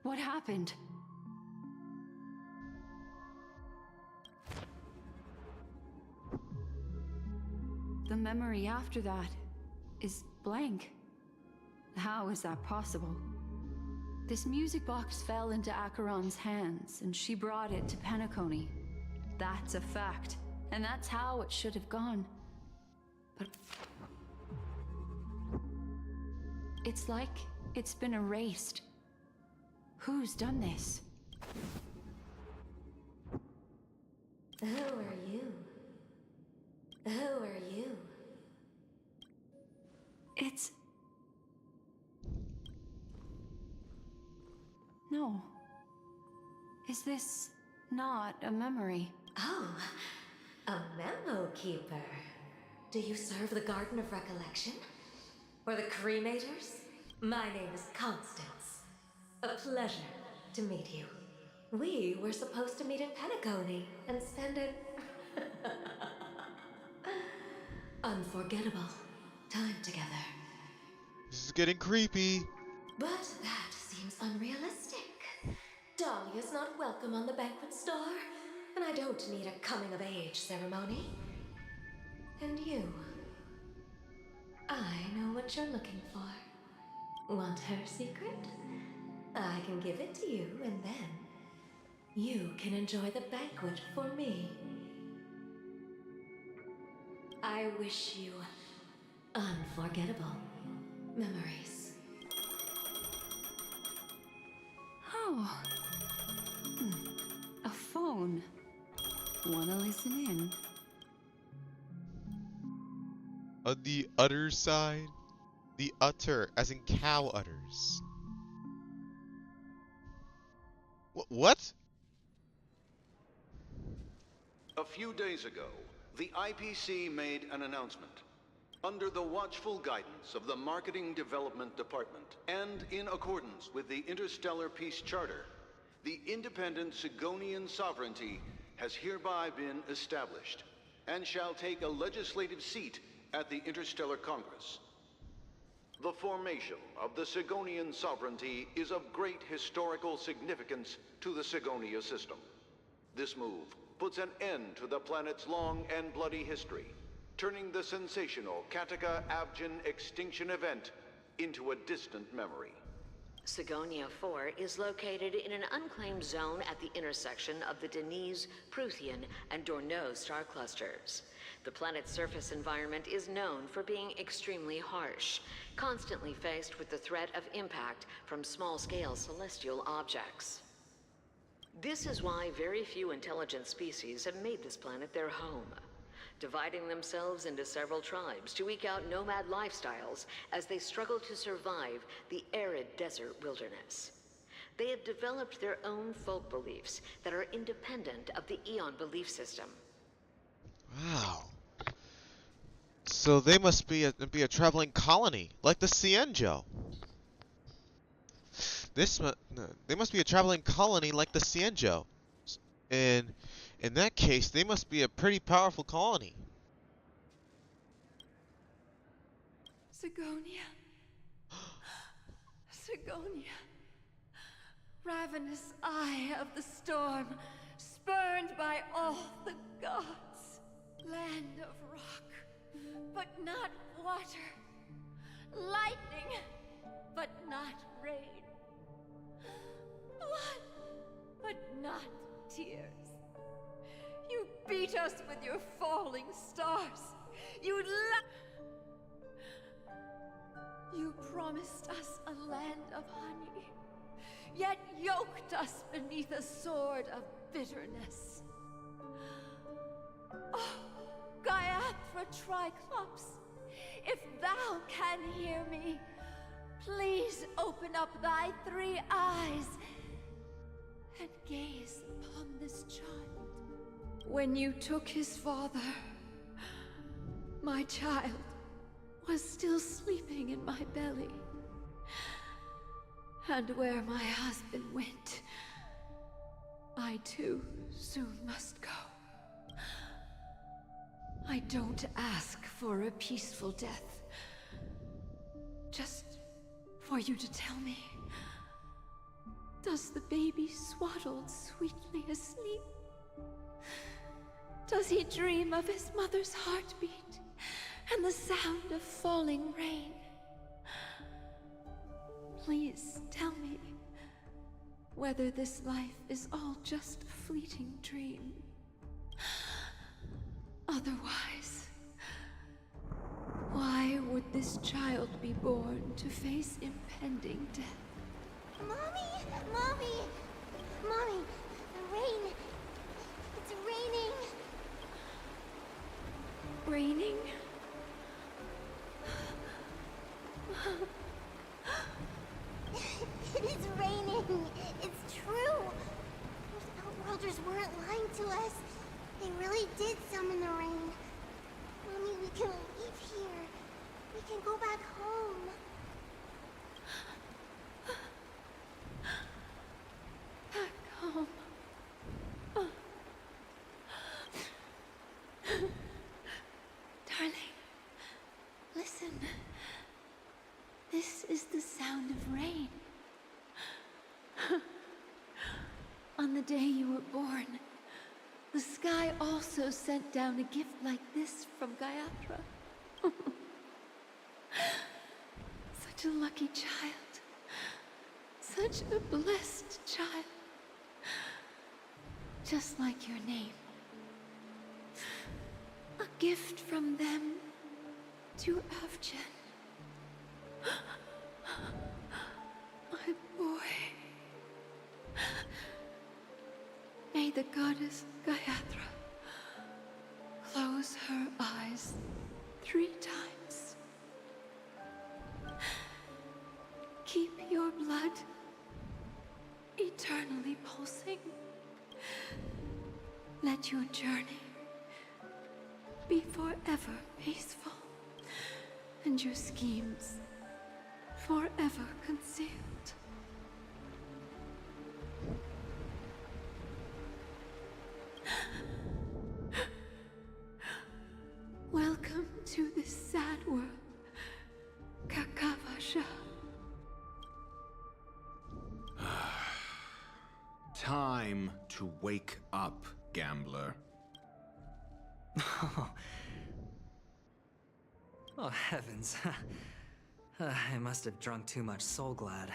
What happened? The memory after that is blank. How is that possible? This music box fell into Acheron's hands, and she brought it to Penacony. That's a fact, and that's how it should have gone. But... it's like it's been erased. Who's done this? Who are you? Who are you? It's... no. Is this not a memory? Oh, a memo keeper. Do you serve the Garden of Recollection? Or the Cremators? My name is Constance. A pleasure to meet you. We were supposed to meet in Penacony and spend an unforgettable time together. This is getting creepy. But that seems unrealistic. Dahlia's not welcome on the banquet star, and I don't need a coming-of-age ceremony. And you? I know what you're looking for. Want her secret? I can give it to you, and then you can enjoy the banquet for me. I wish you unforgettable memories. Oh. A phone. Wanna listen in? On the utter side? The utter, as in cow udders. What? A few days ago, the IPC made an announcement. Under the watchful guidance of the Marketing Development Department, and in accordance with the Interstellar Peace Charter, the independent Sigonian sovereignty has hereby been established, and shall take a legislative seat at the Interstellar Congress. The formation of the Sigonian sovereignty is of great historical significance to the Sigonia system. This move puts an end to the planet's long and bloody history, turning the sensational Kataka-Abjin extinction event into a distant memory. Sigonia 4 is located in an unclaimed zone at the intersection of the Denise, Prothean, and Dorneau star clusters. The planet's surface environment is known for being extremely harsh, constantly faced with the threat of impact from small-scale celestial objects. This is why very few intelligent species have made this planet their home, dividing themselves into several tribes to eke out nomad lifestyles as they struggle to survive the arid desert wilderness. They have developed their own folk beliefs that are independent of the Eon belief system. Wow. So they must be a traveling colony, like the Cienjo. No, they must be a traveling colony like the Cienjo. And in that case, they must be a pretty powerful colony. Sigonia. Sigonia. Ravenous eye of the storm, spurned by all the gods. Land of rock, but not water. Lightning, but not rain. Blood, but not tears. You beat us with your falling stars. You promised us a land of honey, yet yoked us beneath a sword of bitterness. Oh, Gaiathra Triclops, if thou can hear me, please open up thy 3 eyes and gaze upon this child. When you took his father, my child was still sleeping in my belly. And where my husband went, I too soon must go. I don't ask for a peaceful death. Just for you to tell me, does the baby swaddled sweetly asleep? Does he dream of his mother's heartbeat and the sound of falling rain? Please tell me whether this life is all just a fleeting dream. Otherwise, why would this child be born to face impending death? Mommy! Mommy! Mommy! The rain! It's raining! Raining? It is raining! It's true! Those outworlders weren't lying to us. They really did summon the rain. Mommy, we can leave here. We can go back home. Back home. Darling, listen. This is the sound of rain. On the day you were born, the sky also sent down a gift like this from Gaiathra. Such a lucky child. Such a blessed child. Just like your name. A gift from them to Avgen. My boy. May the goddess Gaiathra close her eyes 3 times. Keep your blood eternally pulsing. Let your journey be forever peaceful, and your schemes forever concealed. Welcome to this sad world, Kakavasha. Time to wake up, gambler. Oh, heavens. I must have drunk too much Soul Glad.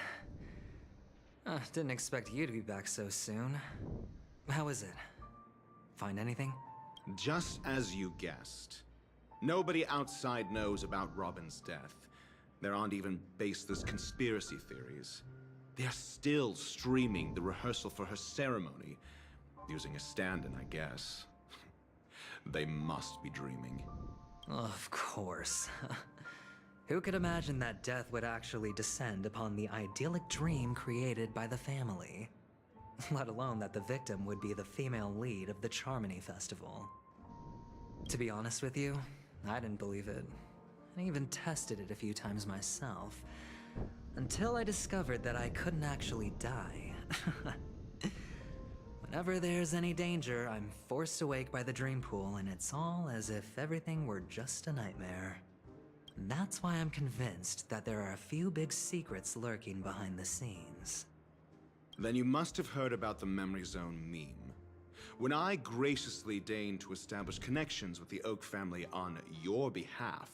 Didn't expect you to be back so soon. How is it? Find anything? Just as you guessed. Nobody outside knows about Robin's death. There aren't even baseless conspiracy theories. They're still streaming the rehearsal for her ceremony, using a stand-in, I guess. They must be dreaming. Of course. Who could imagine that death would actually descend upon the idyllic dream created by the family? Let alone that the victim would be the female lead of the Charmony Festival. To be honest with you, I didn't believe it. I even tested it a few times myself, until I discovered that I couldn't actually die. Whenever there's any danger, I'm forced awake by the dream pool, and it's all as if everything were just a nightmare. That's why I'm convinced that there are a few big secrets lurking behind the scenes. Then you must have heard about the Memory Zone meme. When I graciously deigned to establish connections with the Oak family on your behalf,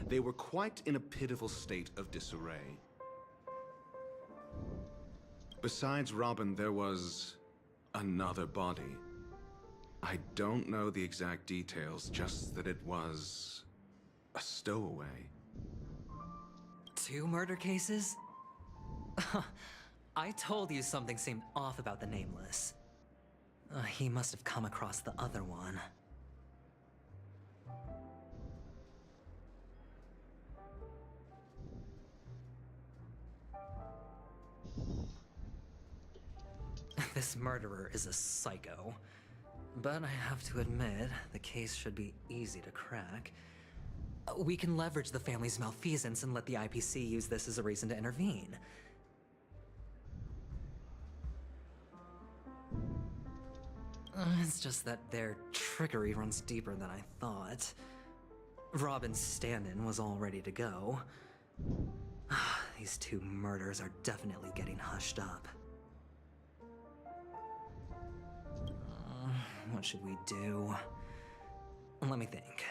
they were quite in a pitiful state of disarray. Besides Robin, there was another body. I don't know the exact details, just that it was a stowaway. 2 murder cases? I told you something seemed off about the Nameless. He must have come across the other one. This murderer is a psycho. But I have to admit, the case should be easy to crack. We can leverage the family's malfeasance and let the IPC use this as a reason to intervene. It's just that their trickery runs deeper than I thought. Robin's stand-in was all ready to go. These 2 murders are definitely getting hushed up. What should we do? Let me think.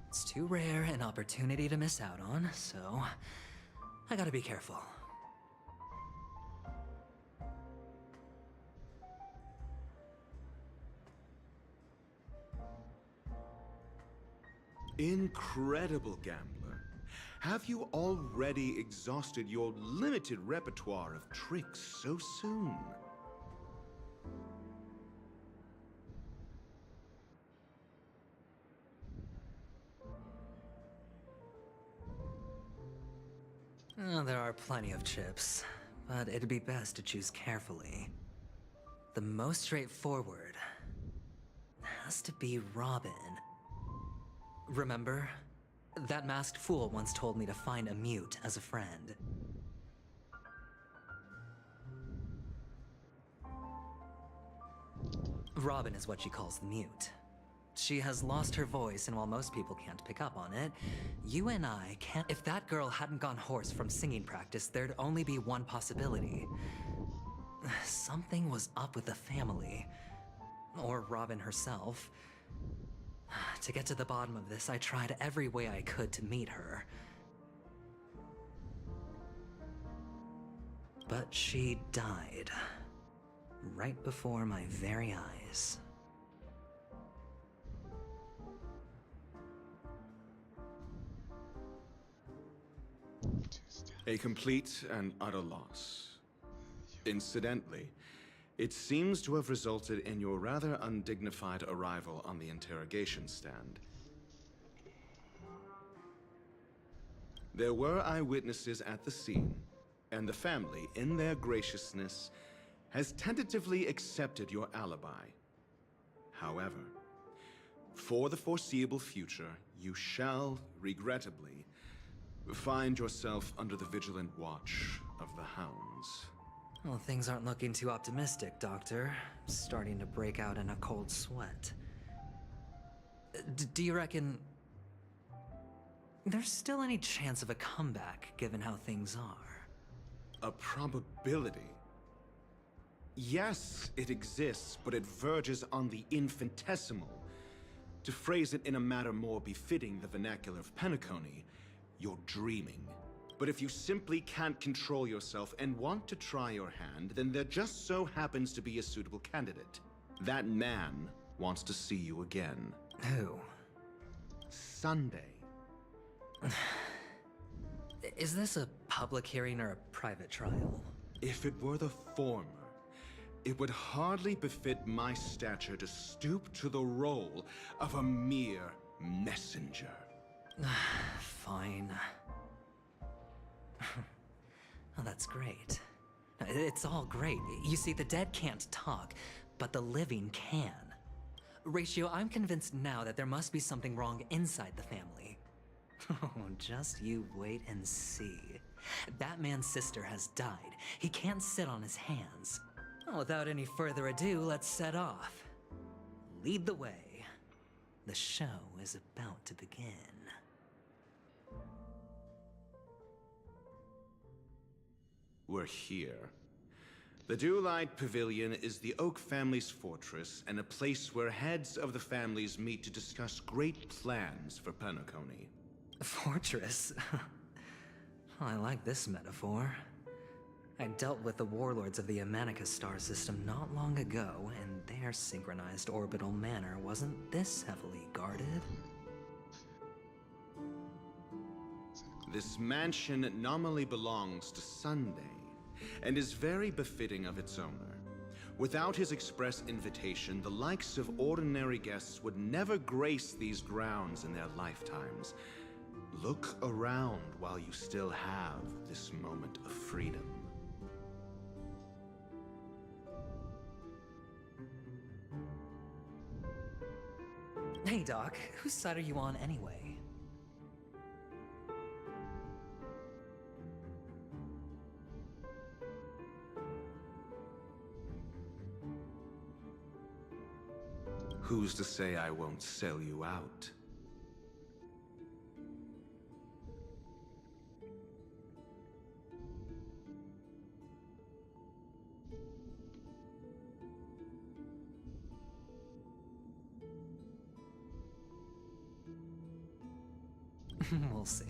It's too rare an opportunity to miss out on, so I gotta be careful. Incredible, Gambler. Have you already exhausted your limited repertoire of tricks so soon? There are plenty of chips, but it'd be best to choose carefully. The most straightforward has to be Robin. Remember? That masked fool once told me to find a mute as a friend. Robin is what she calls the mute. She has lost her voice, and while most people can't pick up on it, you and I can't. If that girl hadn't gone hoarse from singing practice, there'd only be one possibility. Something was up with the family. Or Robin herself. To get to the bottom of this, I tried every way I could to meet her. But she died. Right before my very eyes. A complete and utter loss. Incidentally, it seems to have resulted in your rather undignified arrival on the interrogation stand. There were eyewitnesses at the scene, and the family, in their graciousness, has tentatively accepted your alibi. However, for the foreseeable future, you shall, regrettably, find yourself under the vigilant watch of the Hounds. Well, things aren't looking too optimistic, Doctor. Starting to break out in a cold sweat. Do you reckon there's still any chance of a comeback, given how things are? A probability? Yes, it exists, but it verges on the infinitesimal. To phrase it in a manner more befitting the vernacular of penacony, you're dreaming. But if you simply can't control yourself and want to try your hand, then there just so happens to be a suitable candidate. That man wants to see you again. Who? Sunday. Is this a public hearing or a private trial? If it were the former, it would hardly befit my stature to stoop to the role of a mere messenger. Fine. Oh, that's great. It's all great. You see, the dead can't talk, but the living can. Ratio, I'm convinced now that there must be something wrong inside the family. Oh, just you wait and see. That man's sister has died. He can't sit on his hands. Well, without any further ado, let's set off. Lead the way. The show is about to begin. We're here. The Dewlight Pavilion is the Oak family's fortress and a place where heads of the families meet to discuss great plans for penacony. Fortress? I like this metaphor. I dealt with the warlords of the Honkai Star system not long ago, and their synchronized orbital manor wasn't this heavily guarded. This mansion nominally belongs to Sunday, and is very befitting of its owner. Without his express invitation, the likes of ordinary guests would never grace these grounds in their lifetimes. Look around while you still have this moment of freedom. Hey, Doc, whose side are you on anyway? Who's to say I won't sell you out? We'll see.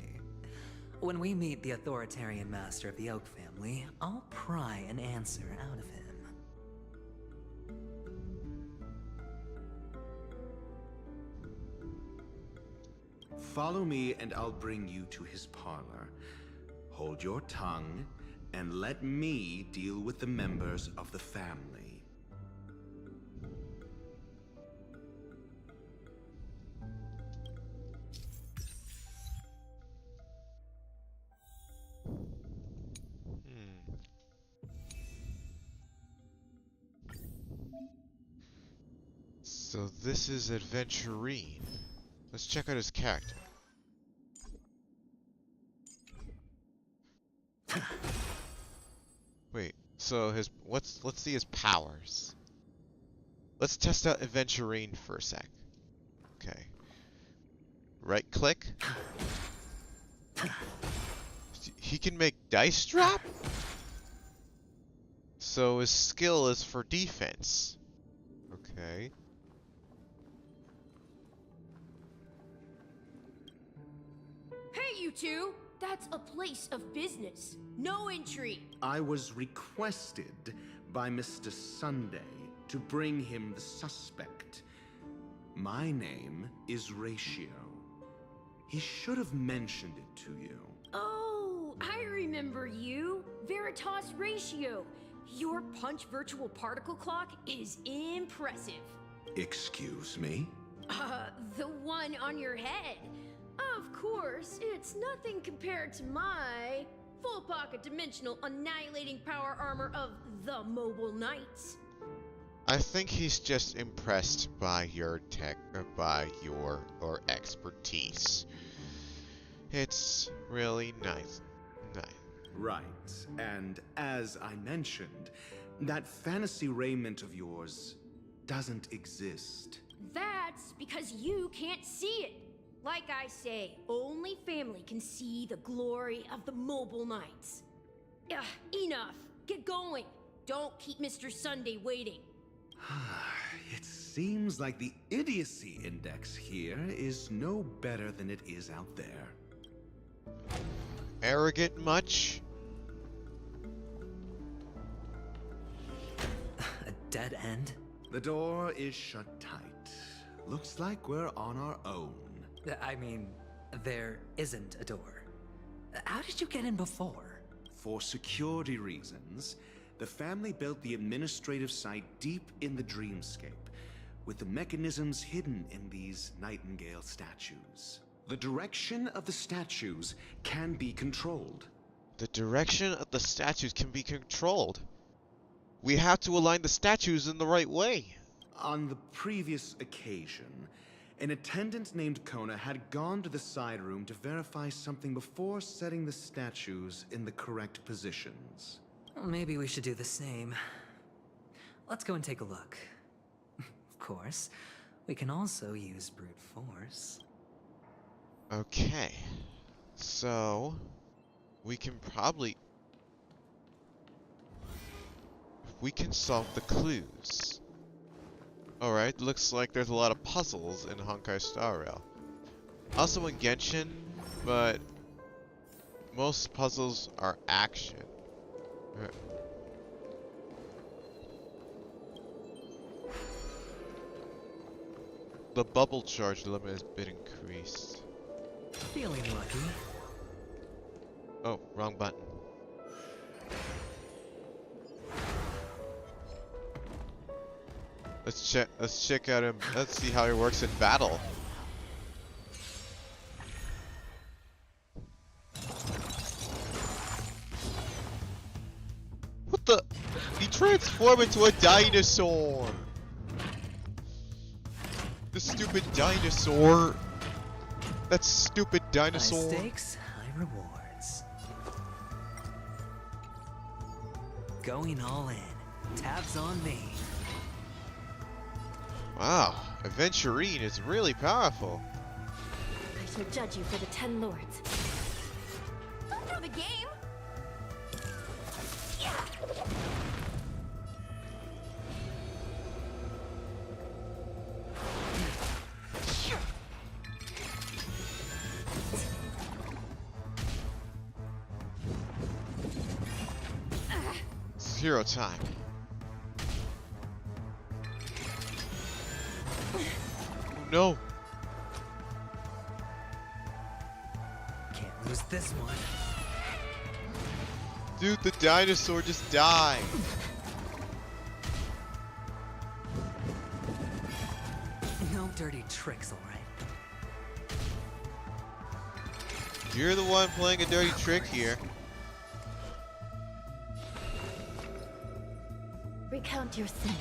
When we meet the authoritarian master of the Oak family, I'll pry an answer out of him. Follow me and I'll bring you to his parlor. Hold your tongue and let me deal with the members of the family. So this is Adventurine. Let's check out his character. Wait, so let's see his powers. Let's test out Adventurine for a sec. Okay. Right click. He can make dice drop? So his skill is for defense. Okay. Hey, you two! That's a place of business. No entry. I was requested by Mr. Sunday to bring him the suspect. My name is Ratio. He should have mentioned it to you. Oh, I remember you. Veritas Ratio. Your punch virtual particle clock is impressive. Excuse me? The one on your head. Of course, it's nothing compared to my full pocket dimensional annihilating power armor of the Mobile Knights. I think he's just impressed by your tech, or by your expertise. It's really nice. Right, and as I mentioned, that fantasy raiment of yours doesn't exist. That's because you can't see it. Like I say, only family can see the glory of the Mobile Knights. Ugh, enough. Get going. Don't keep Mr. Sunday waiting. It seems like the idiocy index here is no better than it is out there. Arrogant much? A dead end? The door is shut tight. Looks like we're on our own. I mean, there isn't a door. How did you get in before? For security reasons, the family built the administrative site deep in the dreamscape, with the mechanisms hidden in these nightingale statues. The direction of the statues can be controlled. The direction of the statues can be controlled. We have to align the statues in the right way. On the previous occasion, an attendant named Kona had gone to the side room to verify something before setting the statues in the correct positions. Well, maybe we should do the same. Let's go and take a look. Of course, we can also use brute force. Okay. So, we can probably... we can solve the clues. Alright, looks like there's a lot of puzzles in Honkai Star Rail. Also in Genshin, but most puzzles are action. The bubble charge limit has been increased. Feeling lucky. Oh, wrong button. Let's check out him. Let's see how he works in battle. What the? He transformed into a dinosaur. The stupid dinosaur. That stupid dinosaur. High stakes, high rewards. Going all in. Tabs on me. Wow, Aventurine is really powerful. I shall judge you for the 10 lords. Don't throw the game! It's hero time. No. Can't lose this one. Dude, the dinosaur just died. No dirty tricks, alright? You're the one playing a dirty trick here. Recount your sins.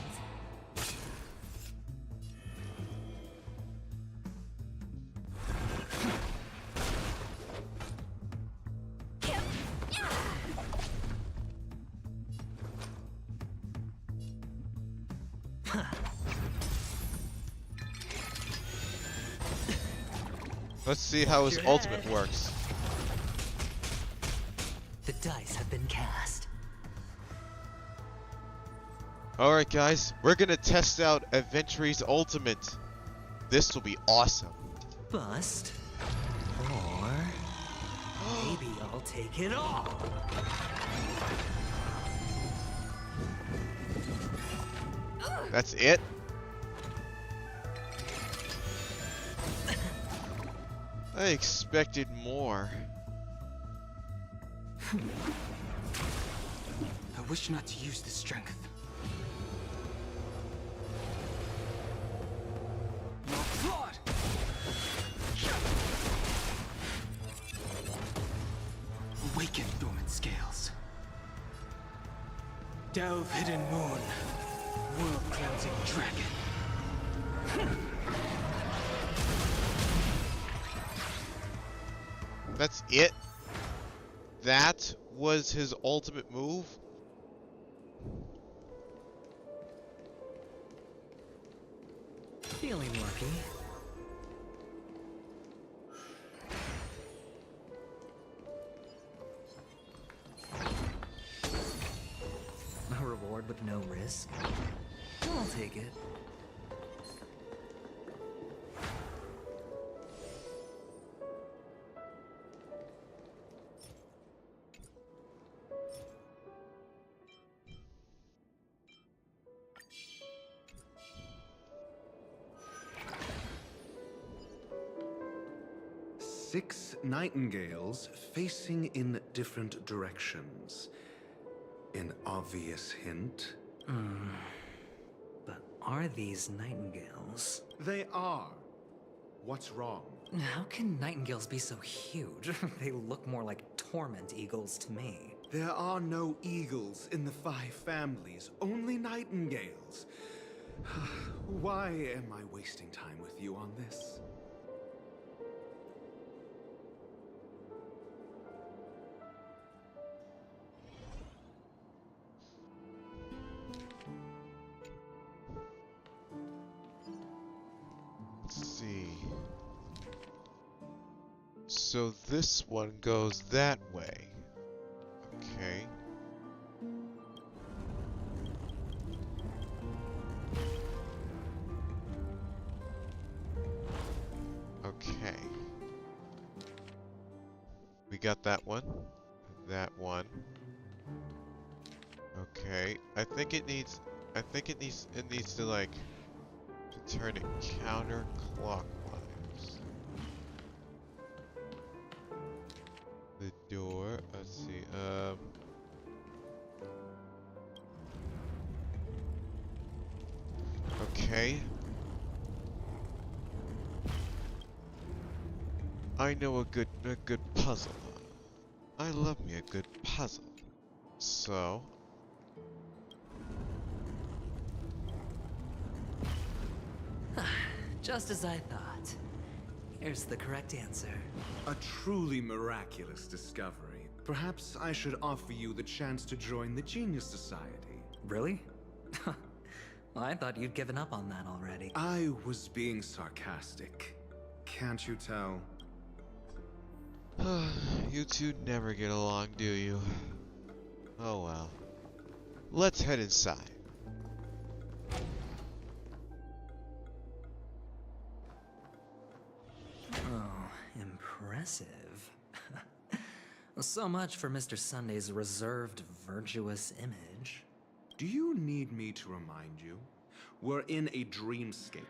Let's see how his ultimate works. The dice have been cast. Alright guys, we're gonna test out Aventuri's ultimate. This will be awesome. Bust. Or... maybe I'll take it all. That's it? I expected more. I wish not to use this strength. Your blood! Awaken dormant scales. Delve hidden moon. World cleansing dragon. That's it? That was his ultimate move? Feeling lucky. A reward with no risk. I'll take it. 6 nightingales facing in different directions. An obvious hint? But are these nightingales? They are. What's wrong? How can nightingales be so huge? They look more like torment eagles to me. There are no eagles in the 5 families, only nightingales. Why am I wasting time with you on this? Let's see. So this one goes that way. Okay. Okay. We got that one. That one. Okay. I think it needs to like to turn it counterclockwise. The door, let's see, okay. I know a good puzzle. I love me a good puzzle. So Just as I thought. Here's the correct answer. A truly miraculous discovery. Perhaps I should offer you the chance to join the Genius Society. Really? Well, I thought you'd given up on that already. I was being sarcastic. Can't you tell? you two never get along, do you? Oh well. Let's head inside. Oh, impressive. So much for Mr. Sunday's reserved, virtuous image. Do you need me to remind you? We're in a dreamscape.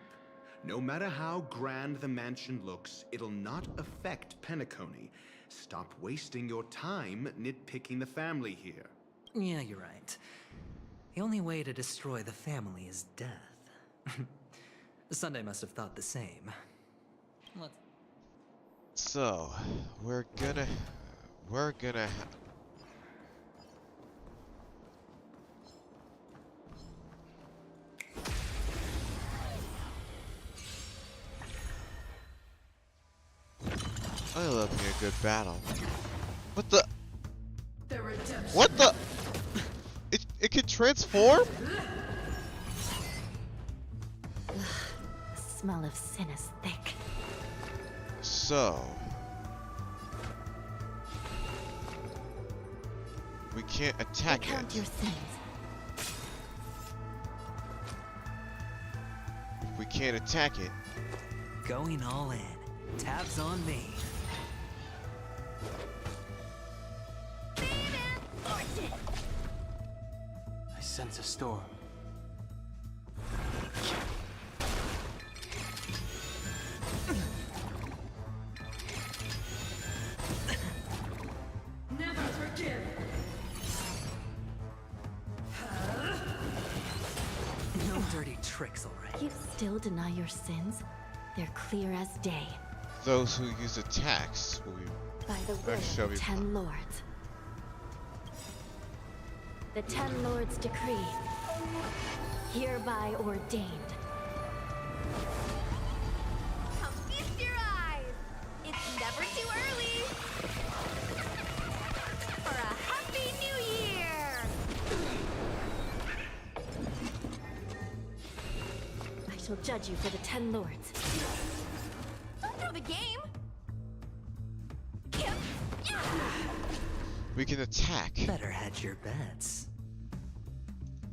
No matter how grand the mansion looks, it'll not affect penacony. Stop wasting your time nitpicking the family here. Yeah, you're right. The only way to destroy the family is death. Sunday must have thought the same. So, we're gonna I love me a good battle. What the? What the? It can transform? The smell of sin is thick. So we can't attack Count it. your sins. If we can't attack it, Going all in. Tabs on me. I sense a storm. Never forgive. No dirty tricks, alright. You still deny your sins? They're clear as day. those who use attacks will be By the will of the 10 lords. The 10 lords decree, hereby ordained. Come feast your eyes! It's never too early! For a happy new year! I shall judge you for the 10 lords. Don't throw the game! We can attack. Better hedge your bets.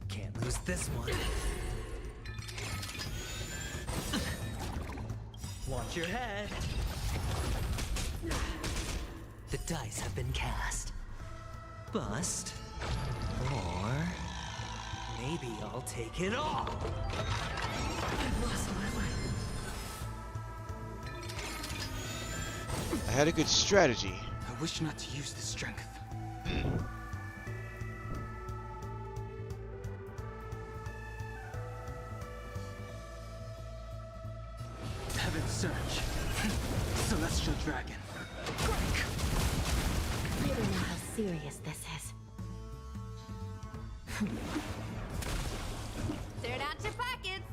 Can't lose this one. Watch your head. The dice have been cast. Bust. Or maybe I'll take it all. I've lost my way. I had a good strategy. I wish not to use this strength. Heaven Surge. Celestial Dragon. I don't know how serious this is. Turn out your pockets!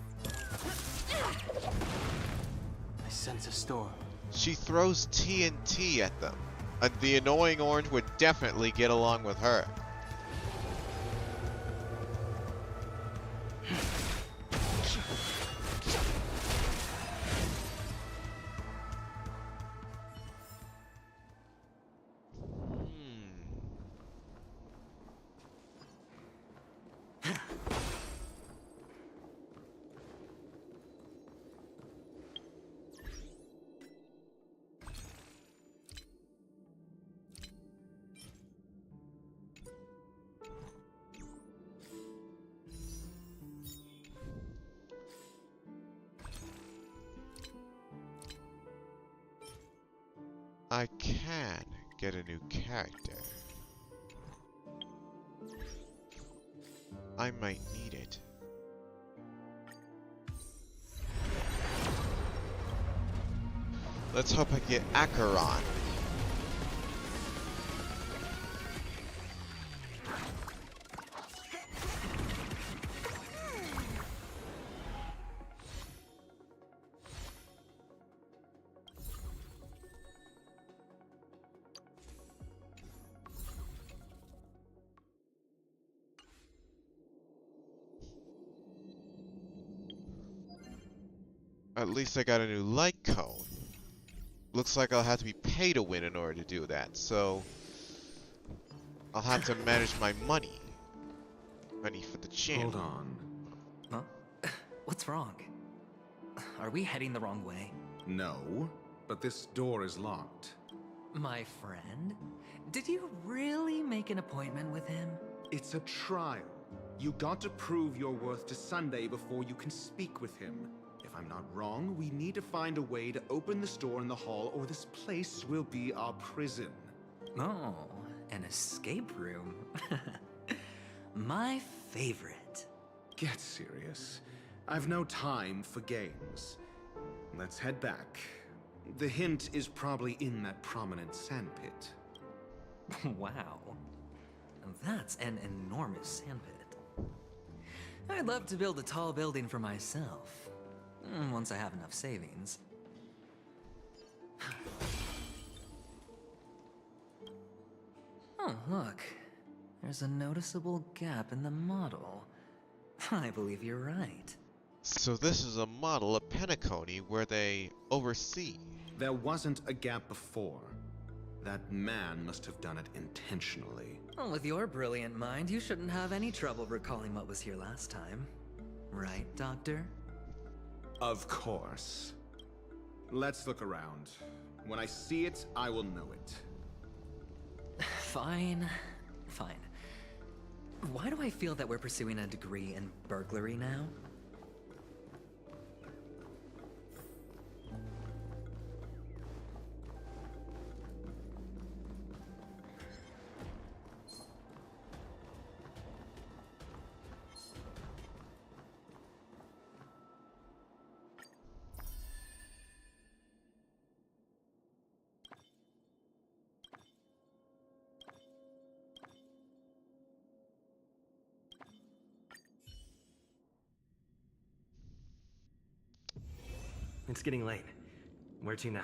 I sense a storm. She throws TNT at them. The annoying orange would definitely get along with her. I can get a new character. I might need it. Let's hope I get Acheron. At least I got a new light cone. Looks like I'll have to be pay to win in order to do that, so I'll have to manage my money. Money for the channel. Hold on. Huh? What's wrong? Are we heading the wrong way? No, but this door is locked. My friend? Did you really make an appointment with him? It's a trial. You got to prove your worth to Sunday before you can speak with him. If I'm not wrong, we need to find a way to open this door in the hall, or this place will be our prison. Oh, an escape room. My favorite. Get serious. I've no time for games. Let's head back. The hint is probably in that prominent sandpit. Wow. That's an enormous sandpit. I'd love to build a tall building for myself. Once I have enough savings. Oh, look. There's a noticeable gap in the model. I believe you're right. So this is a model of penacony where they oversee. There wasn't a gap before. That man must have done it intentionally. Well, with your brilliant mind, you shouldn't have any trouble recalling what was here last time. Right, Doctor? Of course. Let's look around. When I see it, I will know it. Fine. Fine. Why do I feel that we're pursuing a degree in burglary now? It's getting late. Where to now?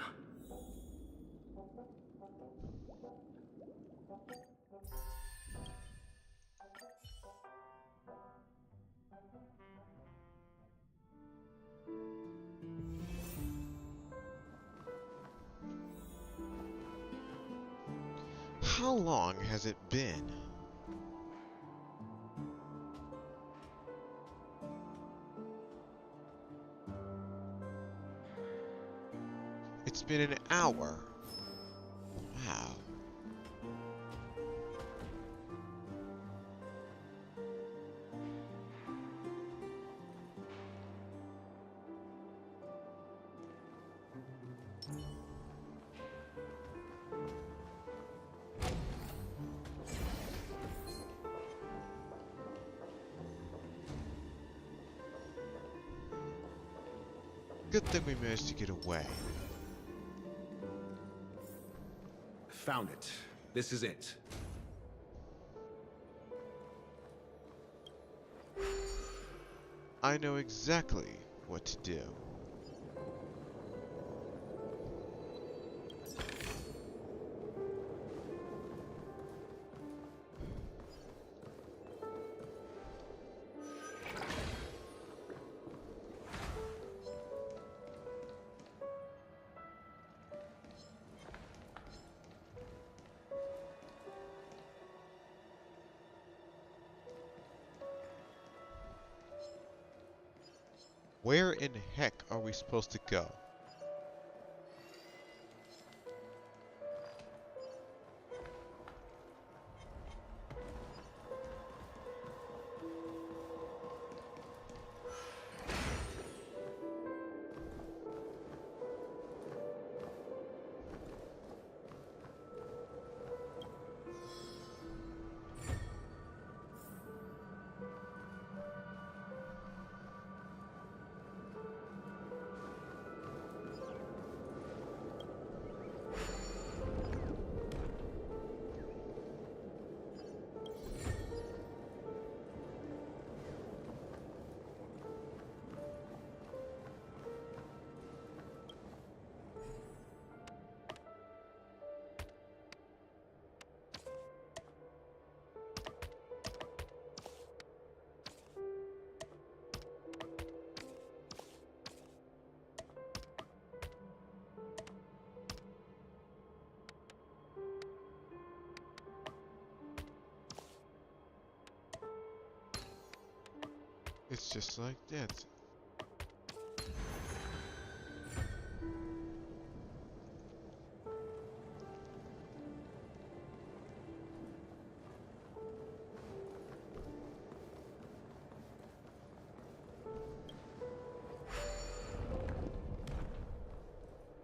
How long has it been? It's been an hour. Wow. good thing we managed to get away. Found it. This is it. I know exactly what to do. Where in heck are we supposed to go? It's just like that.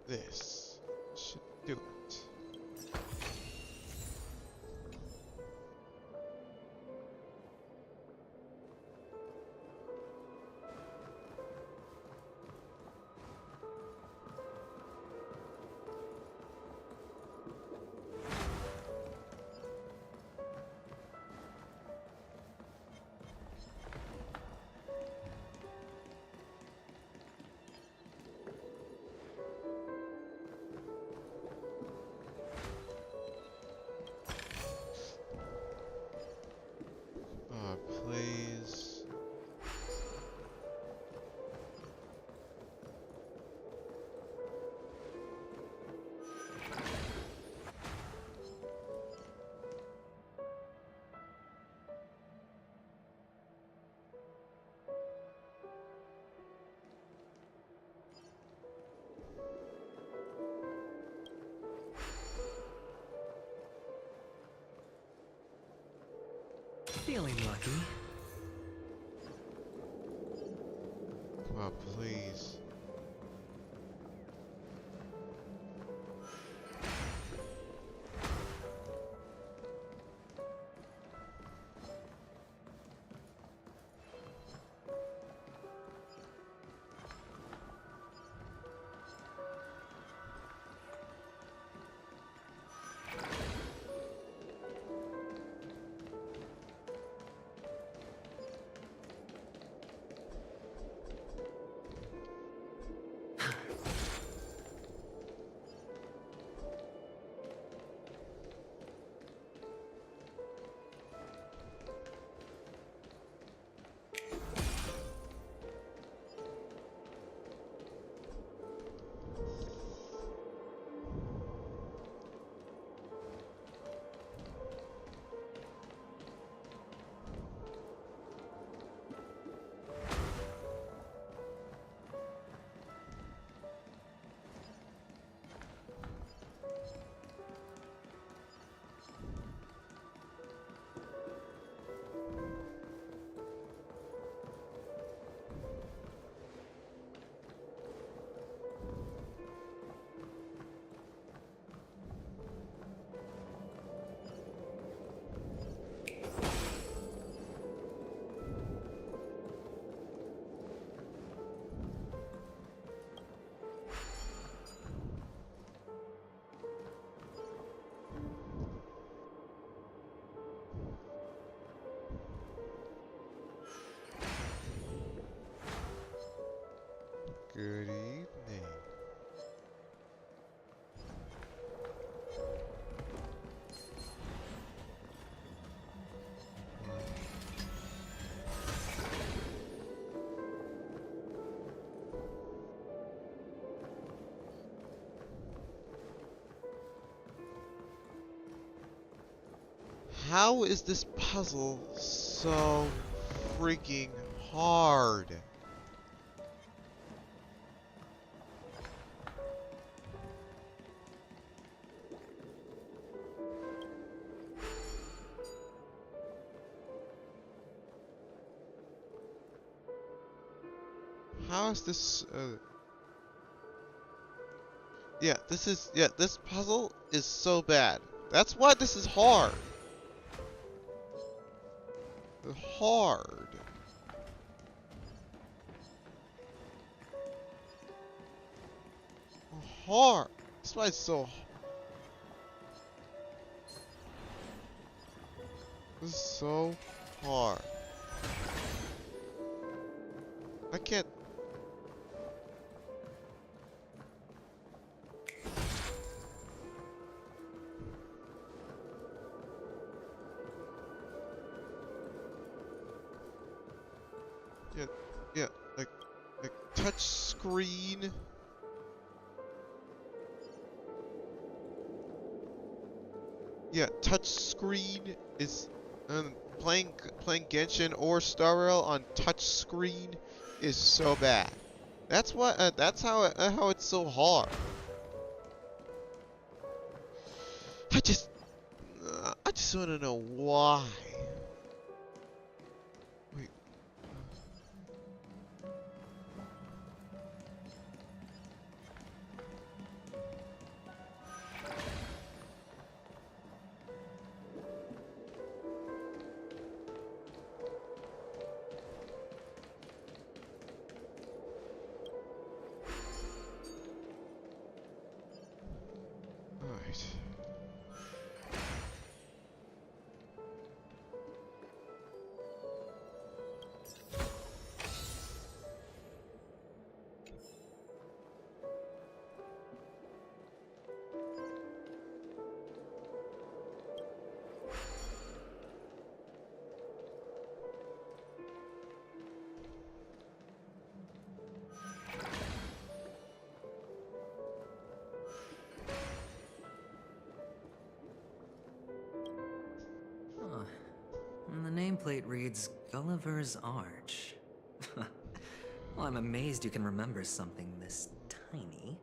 This should do it. Please. Feeling lucky. Oh, please. How is this puzzle so freaking hard? How is this, yeah, this puzzle is so bad. That's why this is hard. Hard. Hard. That's why it's so. This is so hard. I can't. Yeah, yeah, like touch screen. Yeah, touch screen is playing Genshin or Star Rail on touch screen is so bad. That's what. That's how it's so hard. I just want to know why. Wait. Alright. Huh. And the nameplate reads Gulliver's Arch. Well, I'm amazed you can remember something this tiny.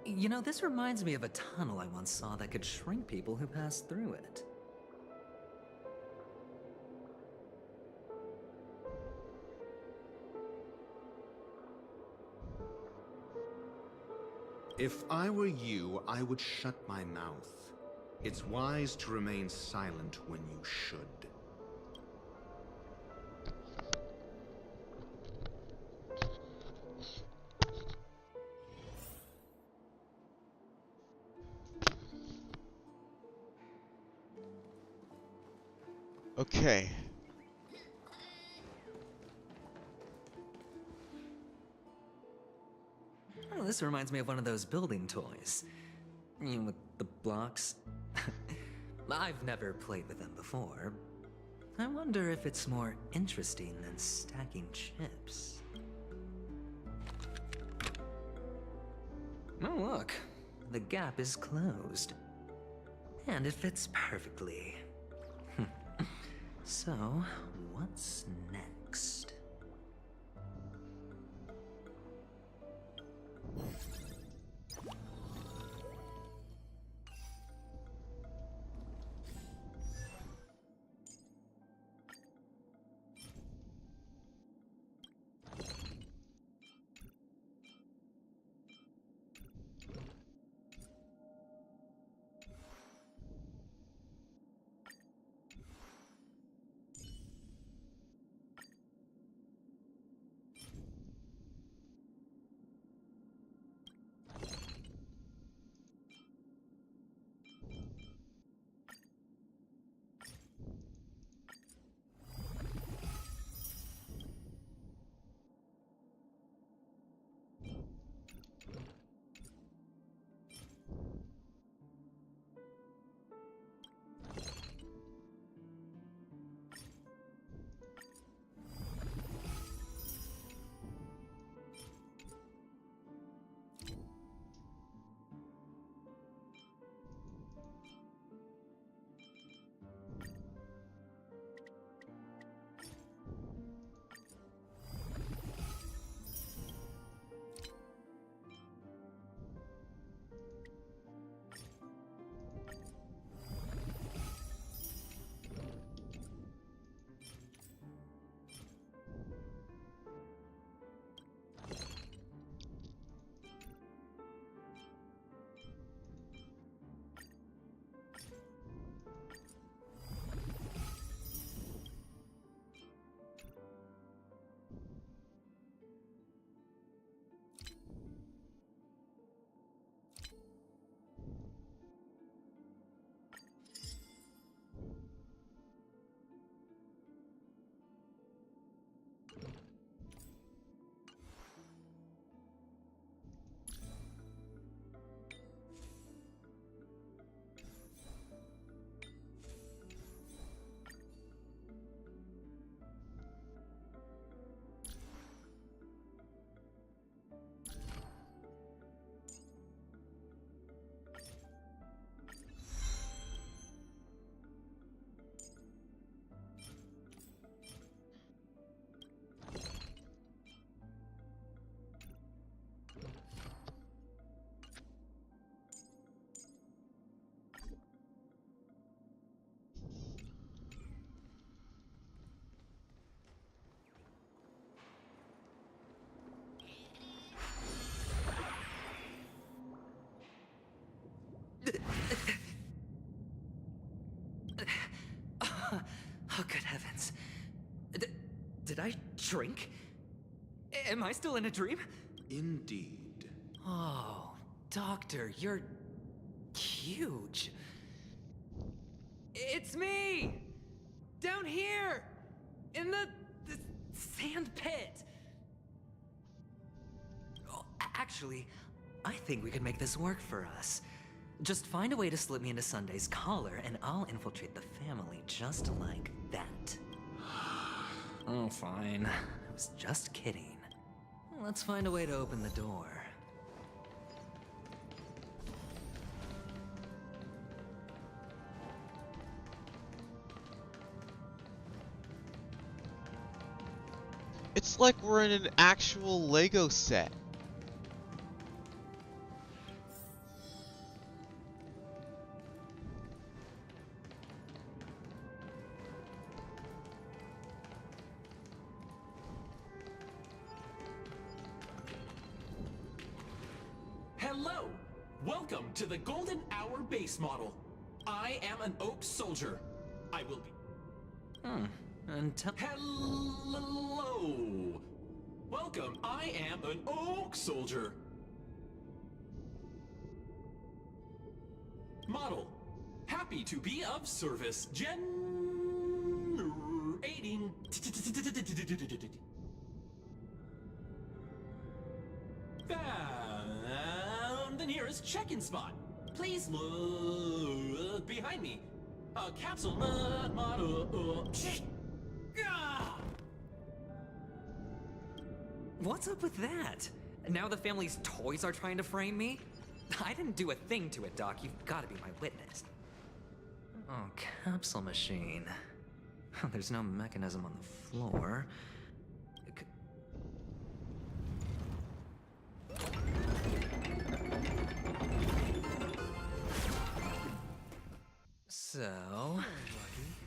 You know, this reminds me of a tunnel I once saw that could shrink people who passed through it. If I were you, I would shut my mouth. It's wise to remain silent when you should. Okay. Oh, this reminds me of one of those building toys. You know, with the blocks. I've never played with them before. I wonder if it's more interesting than stacking chips. Oh, look. The gap is closed. And it fits perfectly. So, what's next? shrink? Am I still in a dream? Indeed. Oh, Doctor, you're huge. It's me! Down here! In the sand pit! Oh, actually, I think we could make this work for us. Just find a way to slip me into Sunday's collar, and I'll infiltrate the family just like that. Oh, fine. I was just kidding. Let's find a way to open the door. It's like we're in an actual Lego set. Hello! Welcome to the Golden Hour base model. I am an Oak Soldier. I will be... Hello! Welcome, I am an Oak Soldier. Model. Happy to be of service. Generating... Found the nearest check-in spot. Please look behind me. A capsule model. What's up with that? Now the family's toys are trying to frame me? I didn't do a thing to it, Doc. You've got to be my witness. Oh, capsule machine. There's no mechanism on the floor. So,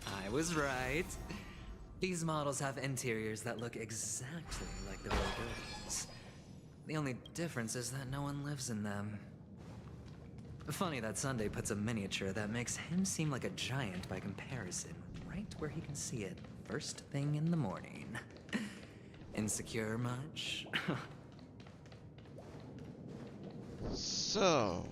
I was right. These models have interiors that look exactly like the real buildings. The only difference is that no one lives in them. Funny that Sunday puts a miniature that makes him seem like a giant by comparison, right where he can see it first thing in the morning. Insecure much? So...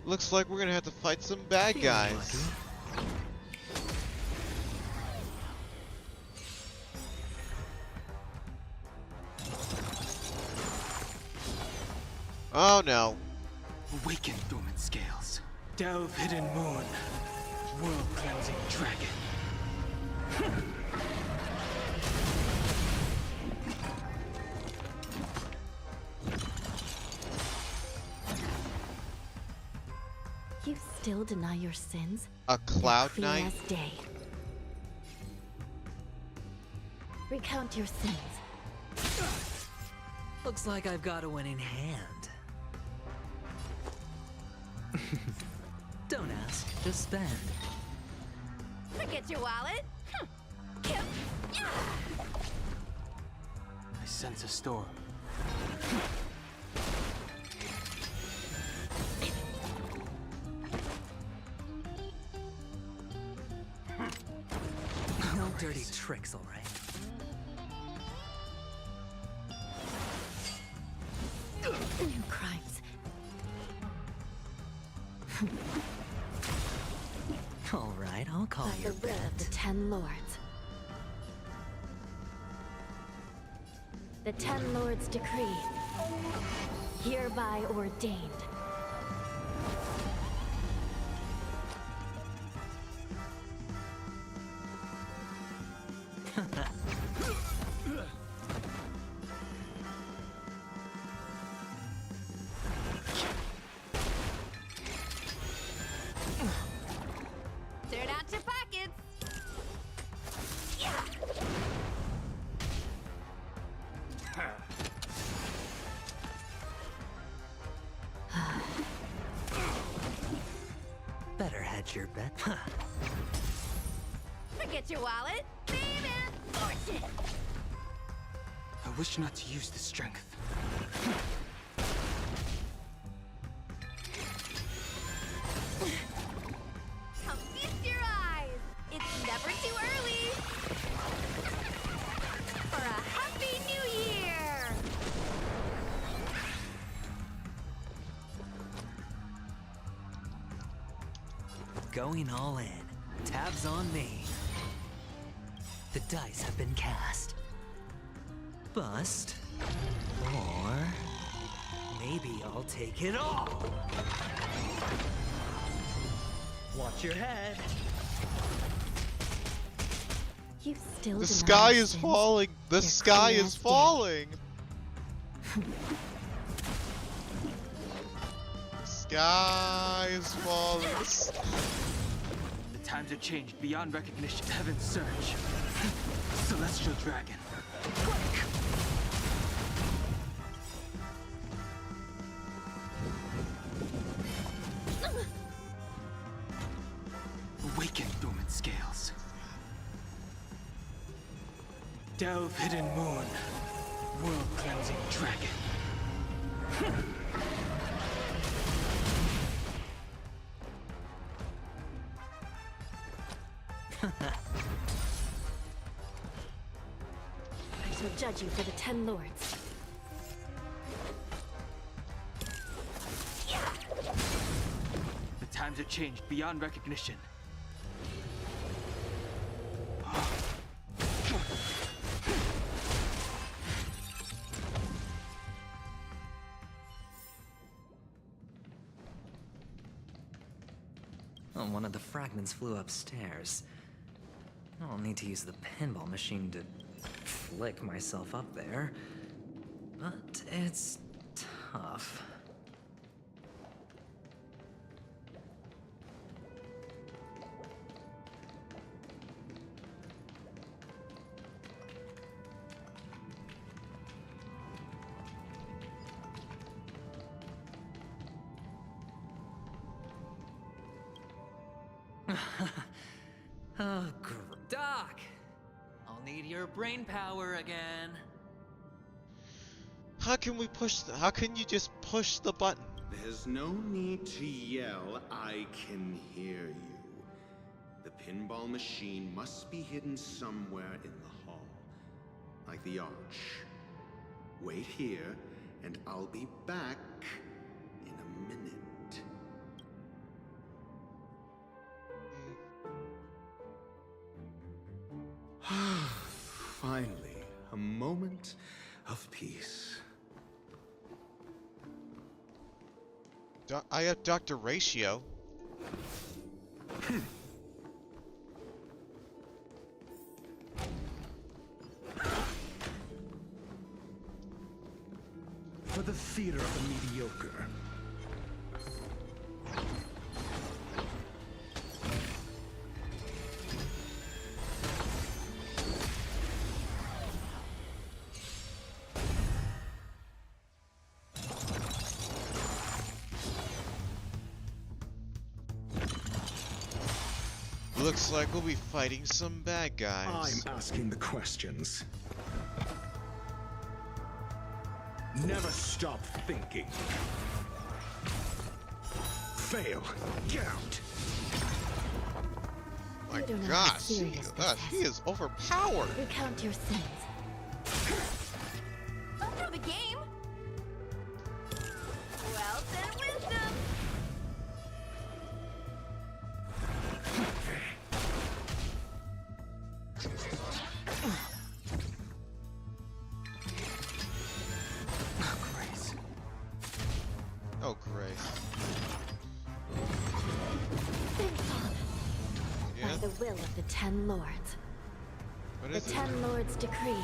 looks like we're gonna have to fight some bad guys. Oh no. Awaken dormant scales. Delve hidden moon. World cleansing dragon. You still deny your sins? A cloud Clear knight? as day. Recount your sins. Looks like I've got a winning hand. Don't ask, just spend. Forget your wallet. I sense a storm. No dirty tricks, all right? New crimes. All right, I'll call By your the will bet. of the 10 lords. The 10 lords decree. Hereby ordained. Dirt out your pockets. Better hedge your bet. Forget your wallet. Fame and fortune. I wish not to use the strength. going all in. Tabs on me. The dice have been cast. Bust. Or maybe I'll take it all. Watch your head. You still The deny sky your is sins? falling. The They're sky clear is as day. falling. Sky is falling. The times are changed beyond recognition. Heaven's surge. Celestial dragon. Awaken dormant scales. Delve hidden moon. World cleansing dragon. I shall judge you for the 10 lords. The times are changed beyond recognition. Oh, one of the fragments flew upstairs. I'll need to use the pinball machine to flick myself up there. But it's tough. Oh, Doc! I'll need your brain power again. How can we push how can you just push the button? There's no need to yell, I can hear you. The pinball machine must be hidden somewhere in the hall. Like the arch. Wait here, and I'll be back in a minute. Finally, a moment of peace. I have Dr. Ratio. For the theater of the mediocre. Looks like we'll be fighting some bad guys. I'm asking the questions. Never stop thinking. Fail. Get out. My You don't know gosh, how serious this he is overpowered. Recount your sins. Don't throw the game. Well, then wisdom. Oh, Grace. Yeah? By the will of the 10 lords. What The is it? 10 lords decree.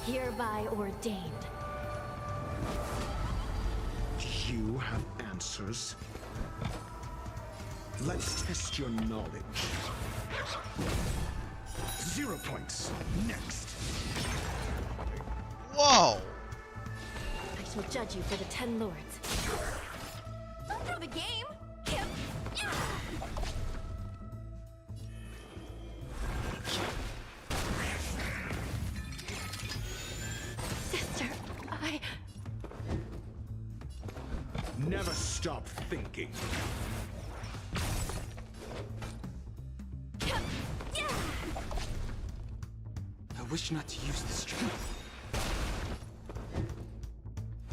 Hereby ordained. You have answers. Let's test your knowledge. 0 points. Next. Whoa! I shall judge you for the 10 lords. Don't throw the game. Sister, I... Never stop thinking. I wish not to use this strength.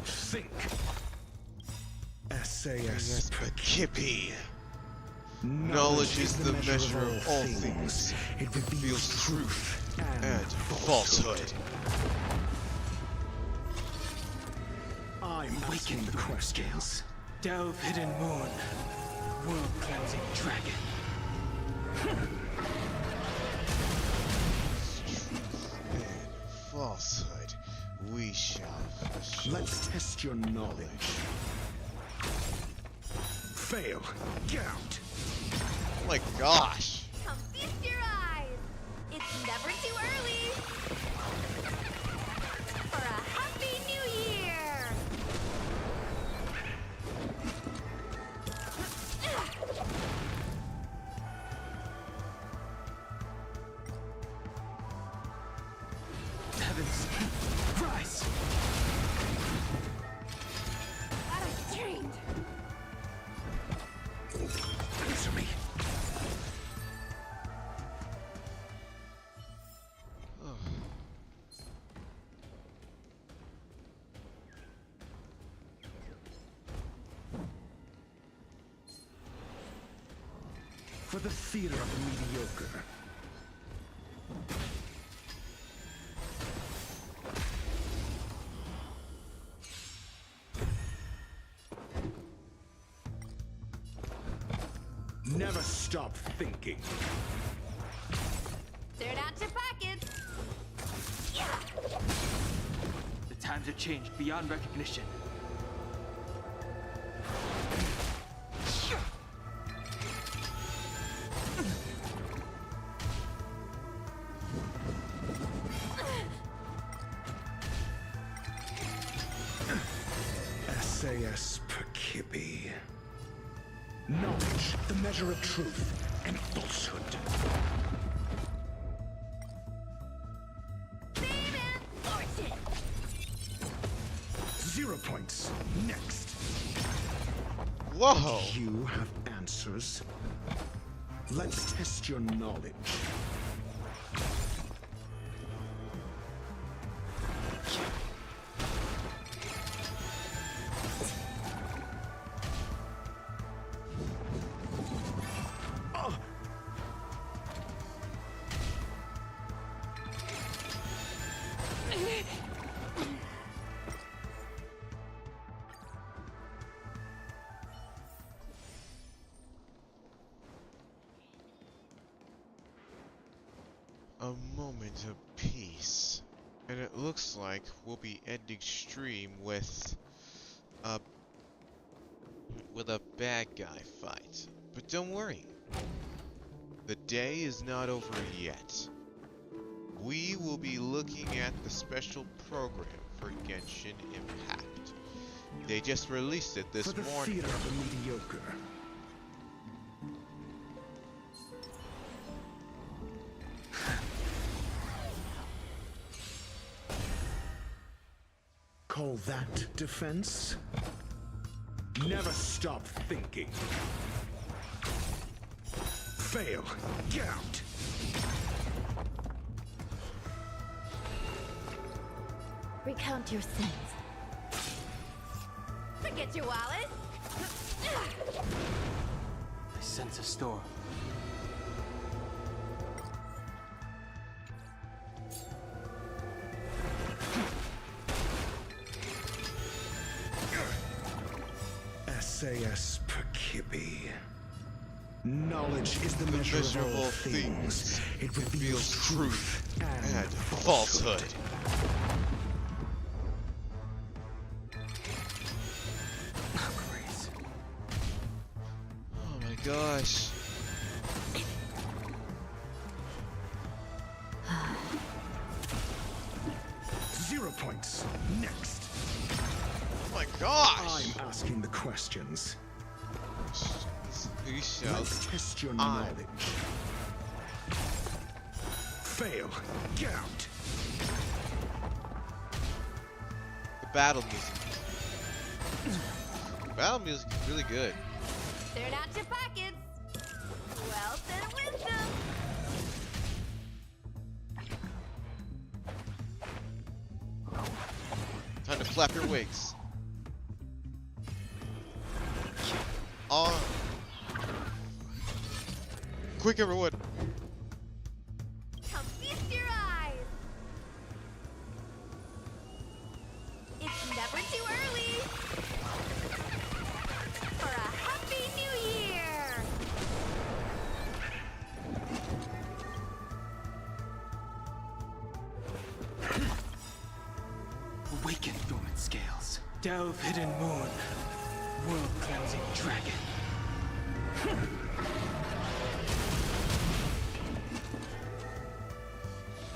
Think. SAS Kippy. Knowledge is the measure of all things. It reveals truth and falsehood. I'm asking the questions. Delve hidden moon. World cleansing dragon. Falsehood. We shall. Let's test your knowledge. Fail. Get out. Oh my gosh. Come feast your eyes. It's never too early. For a happy new year. Heavens, rise! That I trained. Answer me. For the theater of the mediocre. Never stop thinking. Turn out your pockets. Yeah. The times have changed beyond recognition. SAS per Kippy. Knowledge, the measure of truth and falsehood. Fame and fortune. 0 points. Next. Whoa. You have answers. Let's test your knowledge. A moment of peace. And it looks like we'll be ending stream with a bad guy fight. But don't worry. The day is not over yet. We will be looking at the special program for Genshin Impact. They just released it this morning. For the theater of the mediocre. Call that defense? Never stop thinking. Fail. Get out. Recount your sins. Forget your wallet. I sense a storm. SAS per Kippy. Knowledge is the measure of all things. It reveals truth and falsehood. Oh my gosh. Zero points. Next. Oh my gosh. I'm asking the questions. Who shall Let's test your knowledge. Fail. Get out. The battle music. The battle music is really good. Turn out your pockets. Wealth and wisdom. Time to flap your wings. quick, everyone! Come feast your eyes! It's never too early for a Happy New Year! Awaken dormant scales. Delve hidden moon. World cleansing dragon.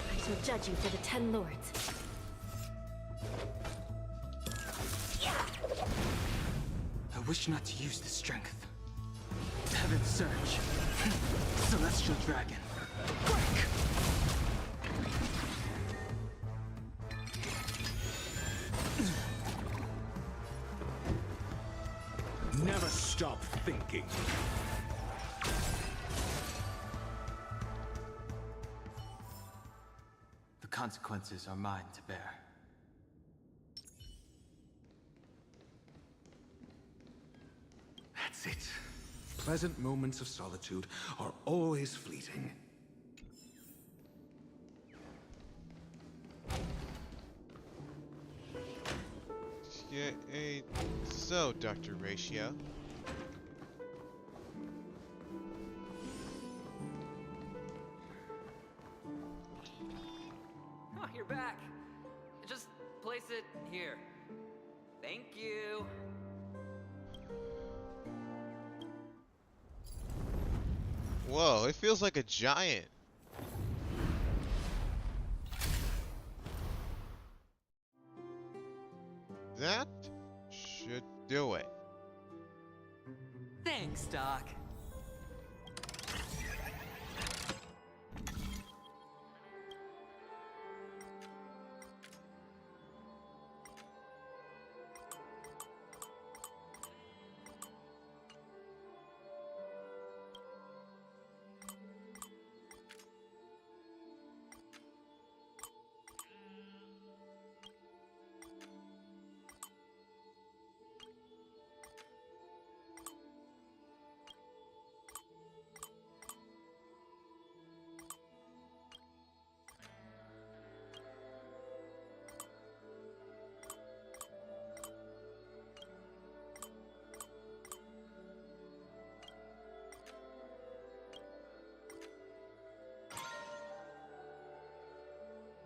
I shall judge you for the 10 lords. I wish not to use the strength. Heaven surge. Celestial dragon. Break! Never stop thinking. The consequences are mine to bear. That's it. Pleasant moments of solitude are always fleeting. Yeah, so, Dr. Ratio. Oh, you're back. Just place it here. Thank you. Whoa, it feels like a giant. That should do it. Thanks, Doc.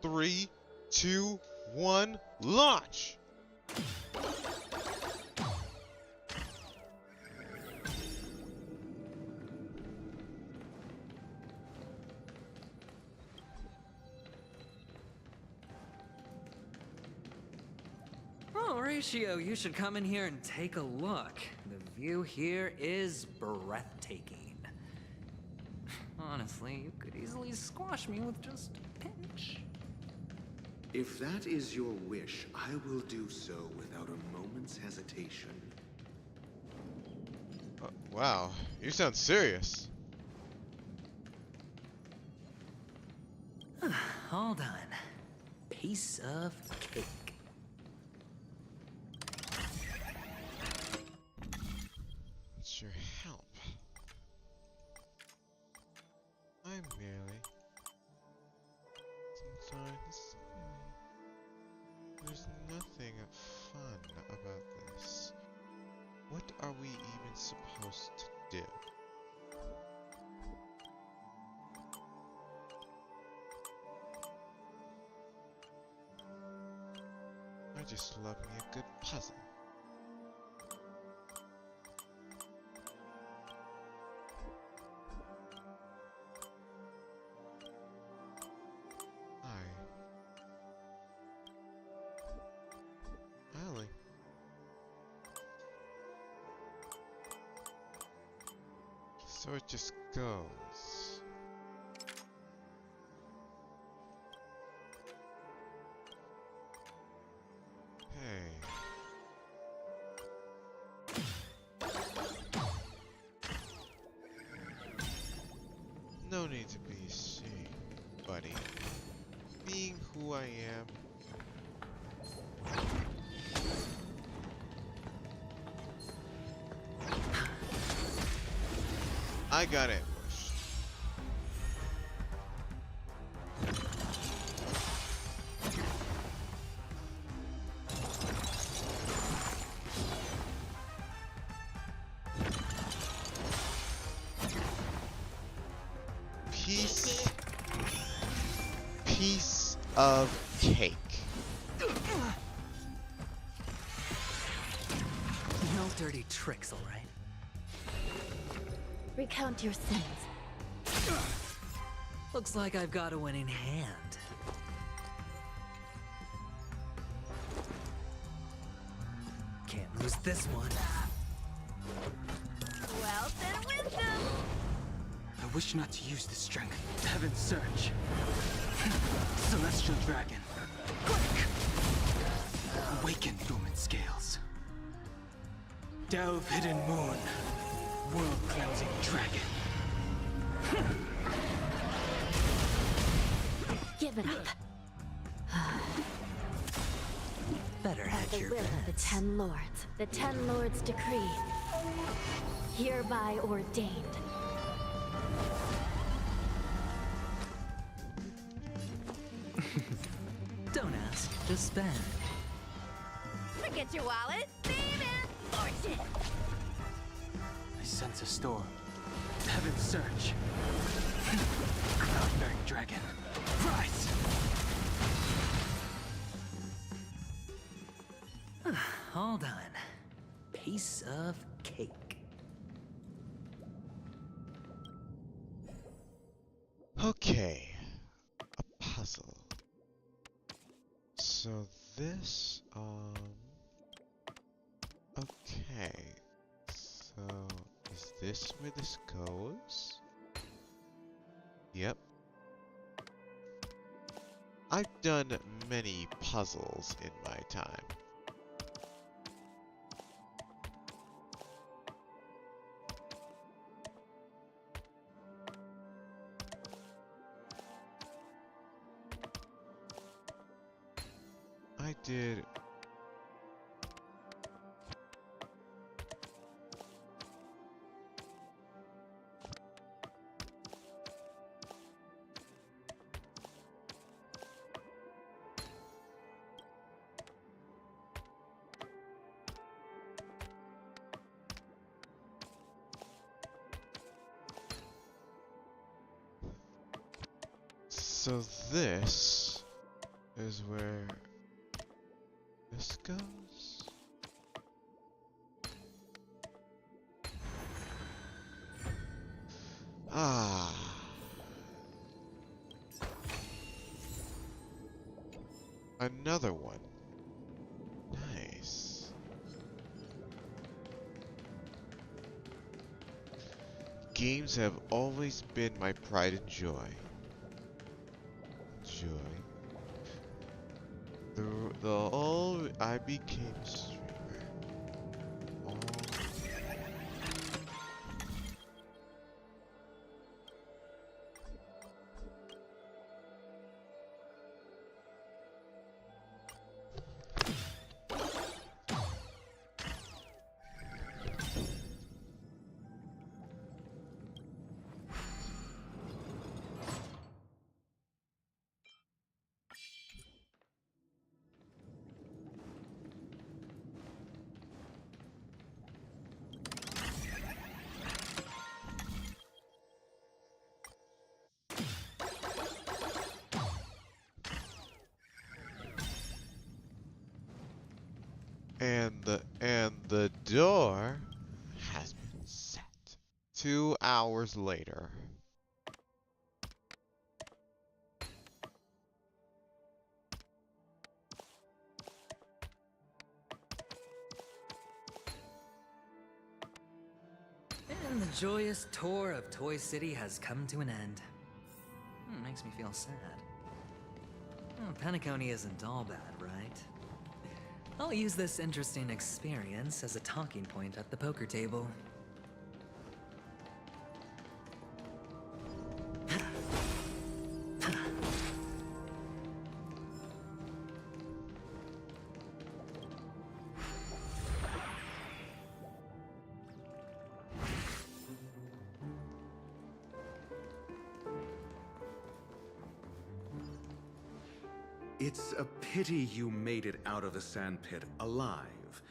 Three, two, one, launch! Oh, Ratio, you should come in here and take a look. The view here is breathtaking. Honestly, you could easily squash me with just a pinch. If that is your wish, I will do so without a moment's hesitation. Wow, you sound serious. All done. Piece of cake. What's your help? I'm merely... Sometimes... There's nothing fun about this. What are we even supposed to do? I just love me a good puzzle. Allie. So it just goes. Hey. No need to be ashamed, buddy. Being who I am. I got ambushed. piece of cake. No dirty tricks, all right? Recount your sins. Looks like I've got a winning hand. Can't lose this one. Well, then wisdom! I wish not to use this strength. Heaven's Surge. Celestial Dragon. Quick! Awaken dormant scales. Delve hidden moon. World cleansing dragon. Give it up. Better At hedge the your will of the bets. 10 Lords, the 10 Lords decree. Hereby ordained. Don't ask, just spend. Forget your wallet, baby! Fortune! I sense a storm. Heaven's Surge. Cloud-bearing dragon. Rise! All done. Piece of cake. Okay, a puzzle. So this, okay. So, is this where this goes? Yep. I've done many puzzles in my time. I did. So this is where this goes. Ah. Another one. Nice. Games have always been my pride and joy. I became a streamer. All and the door has been set. 2 hours later. And the joyous tour of Toy City has come to an end. Makes me feel sad. Oh, penacony isn't all bad, right? I'll use this interesting experience as a talking point at the poker table. It's a pity you made it out of the sandpit alive.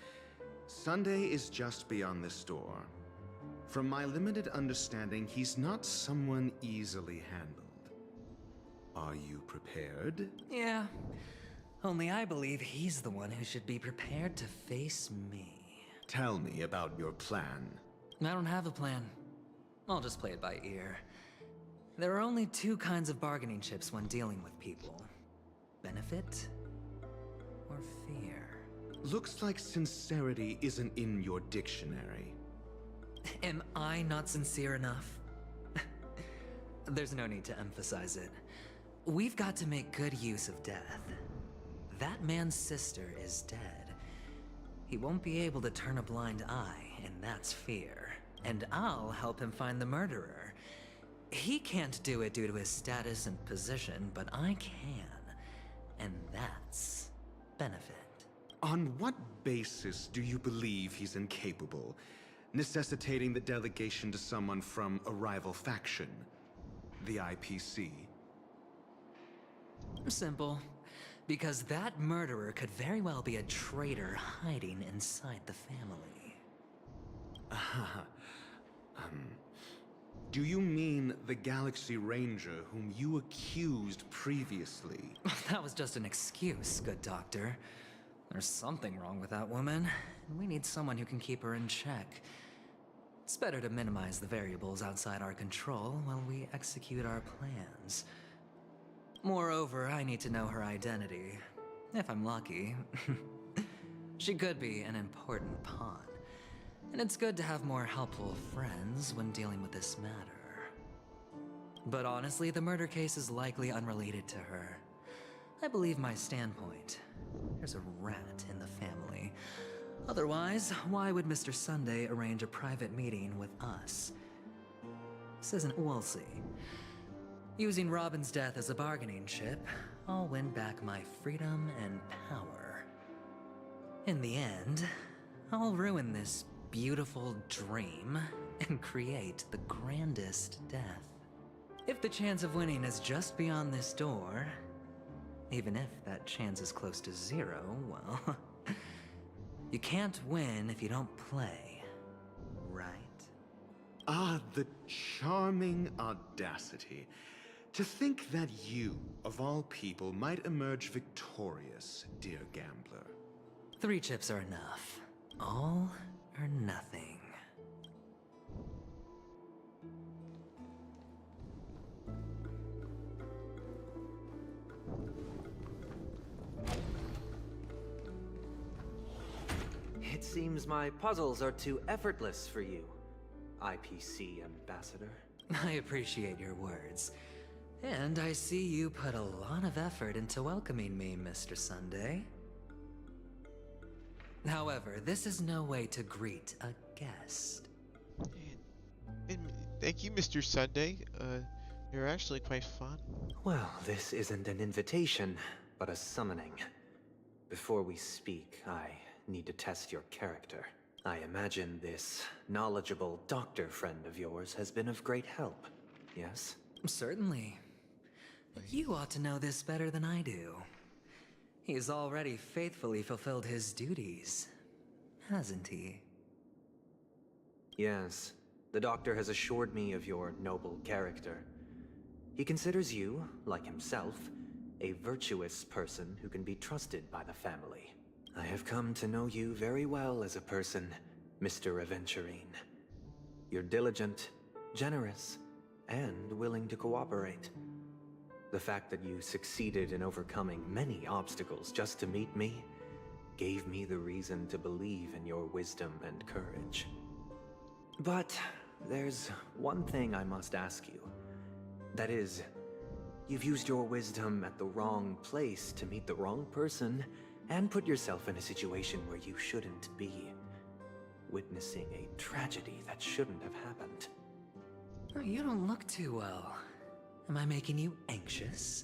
Sunday is just beyond this door. From my limited understanding, he's not someone easily handled. Are you prepared? Yeah. Only I believe he's the one who should be prepared to face me. Tell me about your plan. I don't have a plan. I'll just play it by ear. There are only two kinds of bargaining chips when dealing with people. Benefit or fear. Looks like sincerity isn't in your dictionary. Am I not sincere enough? There's no need to emphasize it. We've got to make good use of death. That man's sister is dead. He won't be able to turn a blind eye, and that's fear. And I'll help him find the murderer. He can't do it due to his status and position, but I can. And that's benefit. On what basis do you believe he's incapable, necessitating the delegation to someone from a rival faction? The IPC? Simple. Because that murderer could very well be a traitor hiding inside the family. Do you mean the Galaxy Ranger whom you accused previously? That was just an excuse, good doctor. There's something wrong with that woman, and we need someone who can keep her in check. It's better to minimize the variables outside our control while we execute our plans. Moreover, I need to know her identity. If I'm lucky. She could be an important pawn. And it's good to have more helpful friends when dealing with this matter. But honestly, the murder case is likely unrelated to her. I believe my standpoint. There's a rat in the family. Otherwise, why would Mr. Sunday arrange a private meeting with us? This isn't Woolsey. Using Robin's death as a bargaining chip, I'll win back my freedom and power. In the end, I'll ruin this beautiful dream and create the grandest death. If the chance of winning is just beyond this door, even if that chance is close to zero, well, you can't win if you don't play, right? Ah, the charming audacity. To think that you, of all people, might emerge victorious, dear gambler. 3 chips are enough. All or nothing. It seems my puzzles are too effortless for you, IPC Ambassador. I appreciate your words. And I see you put a lot of effort into welcoming me, Mr. Sunday. However, this is no way to greet a guest. And thank you, Mr. Sunday. You're actually quite fun. Well, this isn't an invitation, but a summoning. Before we speak, I need to test your character. I imagine this knowledgeable doctor friend of yours has been of great help, yes? Certainly. You ought to know this better than I do. He's already faithfully fulfilled his duties, hasn't he? Yes. The doctor has assured me of your noble character. He considers you, like himself, a virtuous person who can be trusted by the family. I have come to know you very well as a person, Mr. Aventurine. You're diligent, generous, and willing to cooperate. The fact that you succeeded in overcoming many obstacles just to meet me gave me the reason to believe in your wisdom and courage. But there's one thing I must ask you. That is, you've used your wisdom at the wrong place to meet the wrong person and put yourself in a situation where you shouldn't be, witnessing a tragedy that shouldn't have happened. You don't look too well. Am I making you anxious?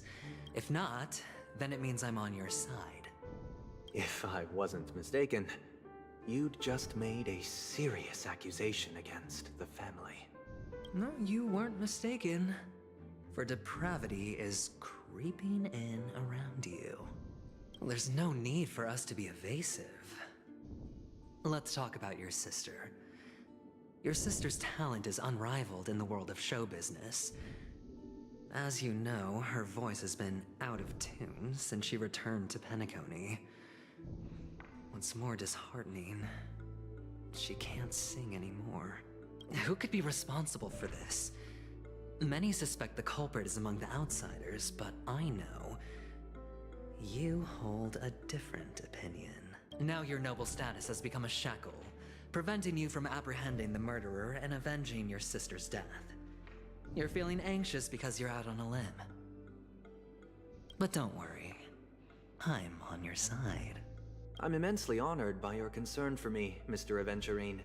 If not, then it means I'm on your side. If I wasn't mistaken, you'd just made a serious accusation against the family. No, you weren't mistaken. For depravity is creeping in around you. There's no need for us to be evasive. Let's talk about your sister. Your sister's talent is unrivaled in the world of show business. As you know, her voice has been out of tune since she returned to Penacony. What's more disheartening, she can't sing anymore. Who could be responsible for this? Many suspect the culprit is among the outsiders, but I know you hold a different opinion. Now your noble status has become a shackle, preventing you from apprehending the murderer and avenging your sister's death. You're feeling anxious because you're out on a limb. But don't worry, I'm on your side. I'm immensely honored by your concern for me, Mr. Aventurine.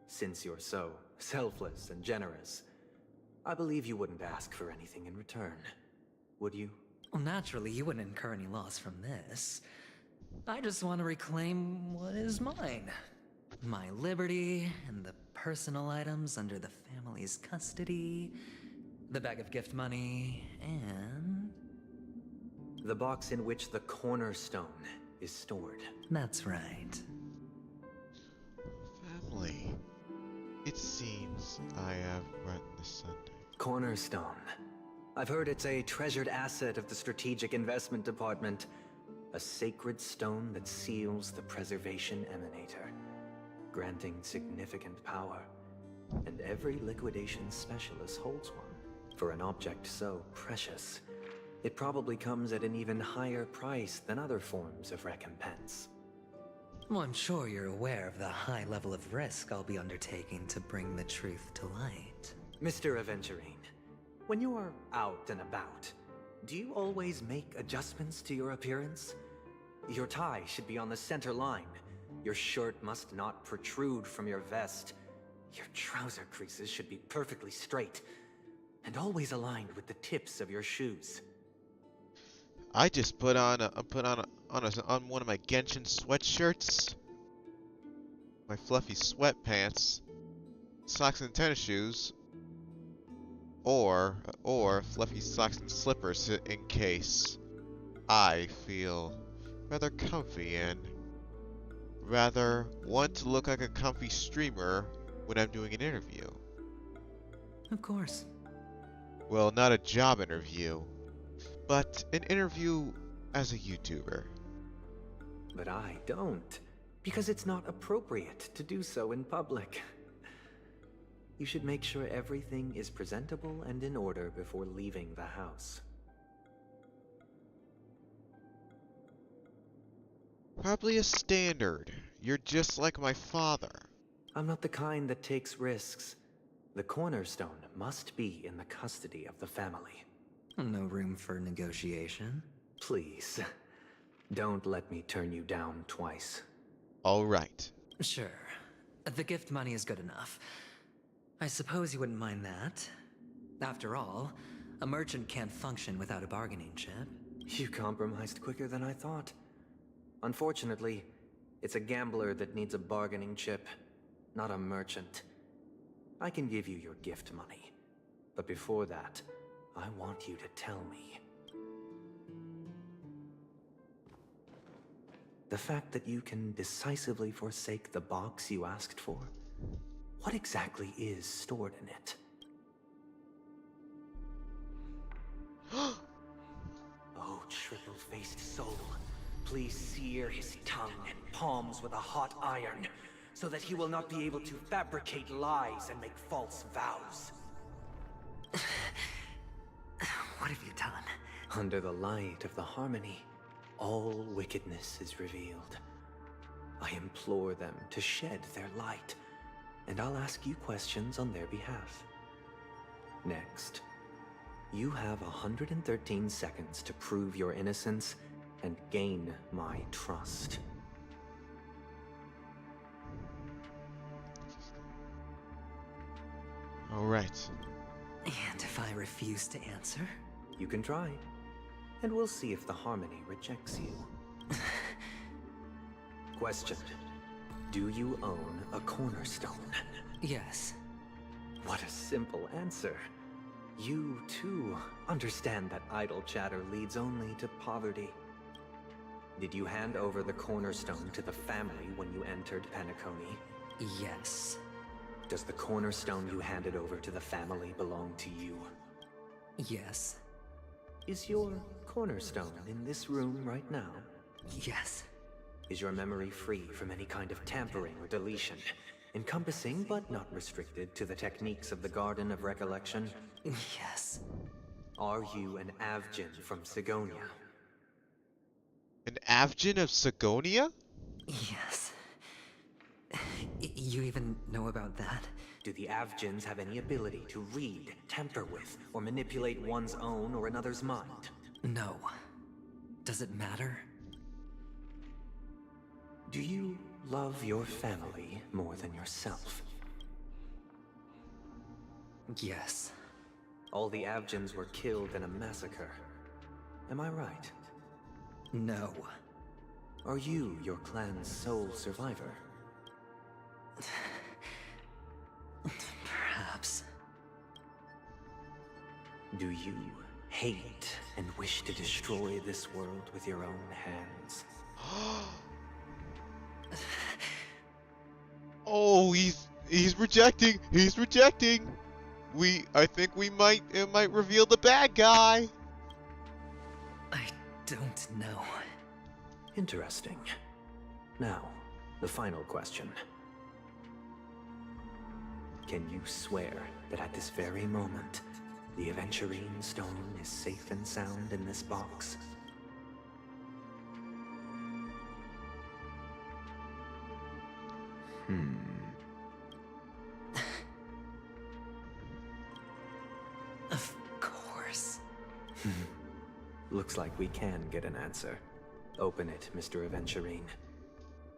Since you're so selfless and generous, I believe you wouldn't ask for anything in return, would you? Well, naturally, you wouldn't incur any loss from this. I just want to reclaim what is mine. My liberty and the personal items under the family's custody, the bag of gift money, and... the box in which the cornerstone is stored. That's right. Family. It seems I have read this Sunday. Cornerstone. I've heard it's a treasured asset of the Strategic Investment Department. A sacred stone that seals the Preservation Emanator, granting significant power. And every liquidation specialist holds one. For an object so precious, it probably comes at an even higher price than other forms of recompense. Well, I'm sure you're aware of the high level of risk I'll be undertaking to bring the truth to light. Mr. Aventurine, when you're out and about, do you always make adjustments to your appearance? Your tie should be on the center line. Your shirt must not protrude from your vest. Your trouser creases should be perfectly straight and always aligned with the tips of your shoes. I just put on one of my Genshin sweatshirts, my fluffy sweatpants, socks and tennis shoes, or fluffy socks and slippers in case I feel rather comfy and rather want to look like a comfy streamer when I'm doing an interview. Of course. Well, not a job interview, but an interview as a YouTuber. But I don't, because it's not appropriate to do so in public. You should make sure everything is presentable and in order before leaving the house. Probably a standard. You're just like my father. I'm not the kind that takes risks. The cornerstone must be in the custody of the family. No room for negotiation. Please, don't let me turn you down twice. All right. Sure. The gift money is good enough. I suppose you wouldn't mind that. After all, a merchant can't function without a bargaining chip. You compromised quicker than I thought. Unfortunately, it's a gambler that needs a bargaining chip, not a merchant. I can give you your gift money, but before that, I want you to tell me. The fact that you can decisively forsake the box you asked for, what exactly is stored in it? Oh, triple-faced soul, please sear his tongue and palms with a hot iron, so that he will not be able to fabricate lies and make false vows. What have you done? Under the light of the harmony, all wickedness is revealed. I implore them to shed their light, and I'll ask you questions on their behalf. Next, you have 113 seconds to prove your innocence and gain my trust. All right. And if I refuse to answer? You can try, and we'll see if the harmony rejects you. Question. Do you own a cornerstone? Yes. What a simple answer. You, too, understand that idle chatter leads only to poverty. Did you hand over the cornerstone to the family when you entered Penacony? Yes. Does the cornerstone you handed over to the family belong to you? Yes. Is your cornerstone in this room right now? Yes. Is your memory free from any kind of tampering or deletion, encompassing but not restricted to the techniques of the Garden of Recollection? Yes. Are you an Avgin from Sigonia? An Avgin of Sigonia? Yes. You even know about that? Do the Avgins have any ability to read, tamper with, or manipulate one's own or another's mind? No. Does it matter? Do you love your family more than yourself? Yes. All the Avgins were killed in a massacre. Am I right? No. Are you your clan's sole survivor? Perhaps. Do you hate and wish to destroy this world with your own hands? Oh, he's rejecting. He's rejecting. I think it might reveal the bad guy. I don't know. Interesting. Now, the final question. Can you swear that at this very moment, the Aventurine Stone is safe and sound in this box? Of course. Looks like we can get an answer. Open it, Mr. Aventurine.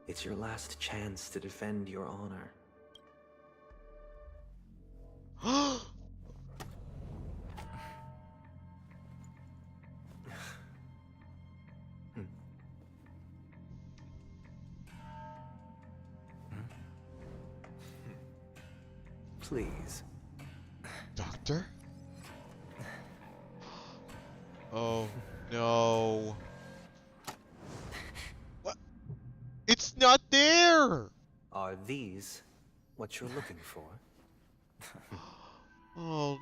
It's your last chance to defend your honor. Please. Doctor? Oh, no. What? It's not there! Are these what you're looking for? Oh,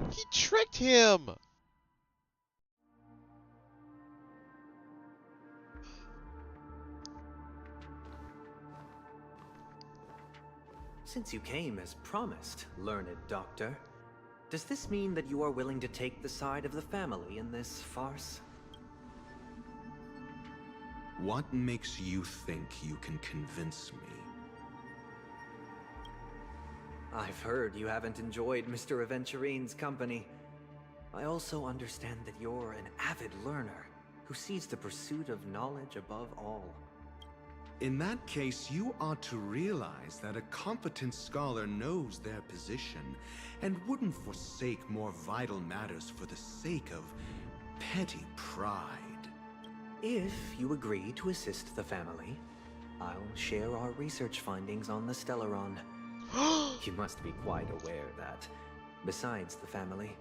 he tricked him! Since you came as promised, learned doctor, does this mean that you are willing to take the side of the family in this farce? What makes you think you can convince me? I've heard you haven't enjoyed Mr. Aventurine's company. I also understand that you're an avid learner who sees the pursuit of knowledge above all. In that case, you ought to realize that a competent scholar knows their position and wouldn't forsake more vital matters for the sake of petty pride. If you agree to assist the family, I'll share our research findings on the Stellaron. You must be quite aware that, besides the family,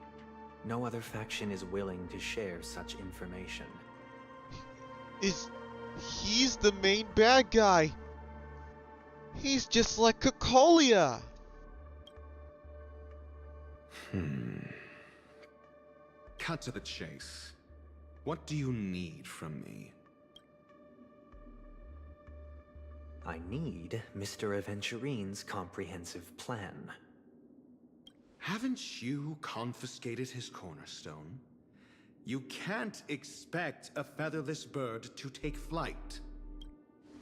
no other faction is willing to share such information. He's the main bad guy. He's just like Cocolia. Cut to the chase. What do you need from me? I need Mr. Aventurine's comprehensive plan. Haven't you confiscated his cornerstone? You can't expect a featherless bird to take flight.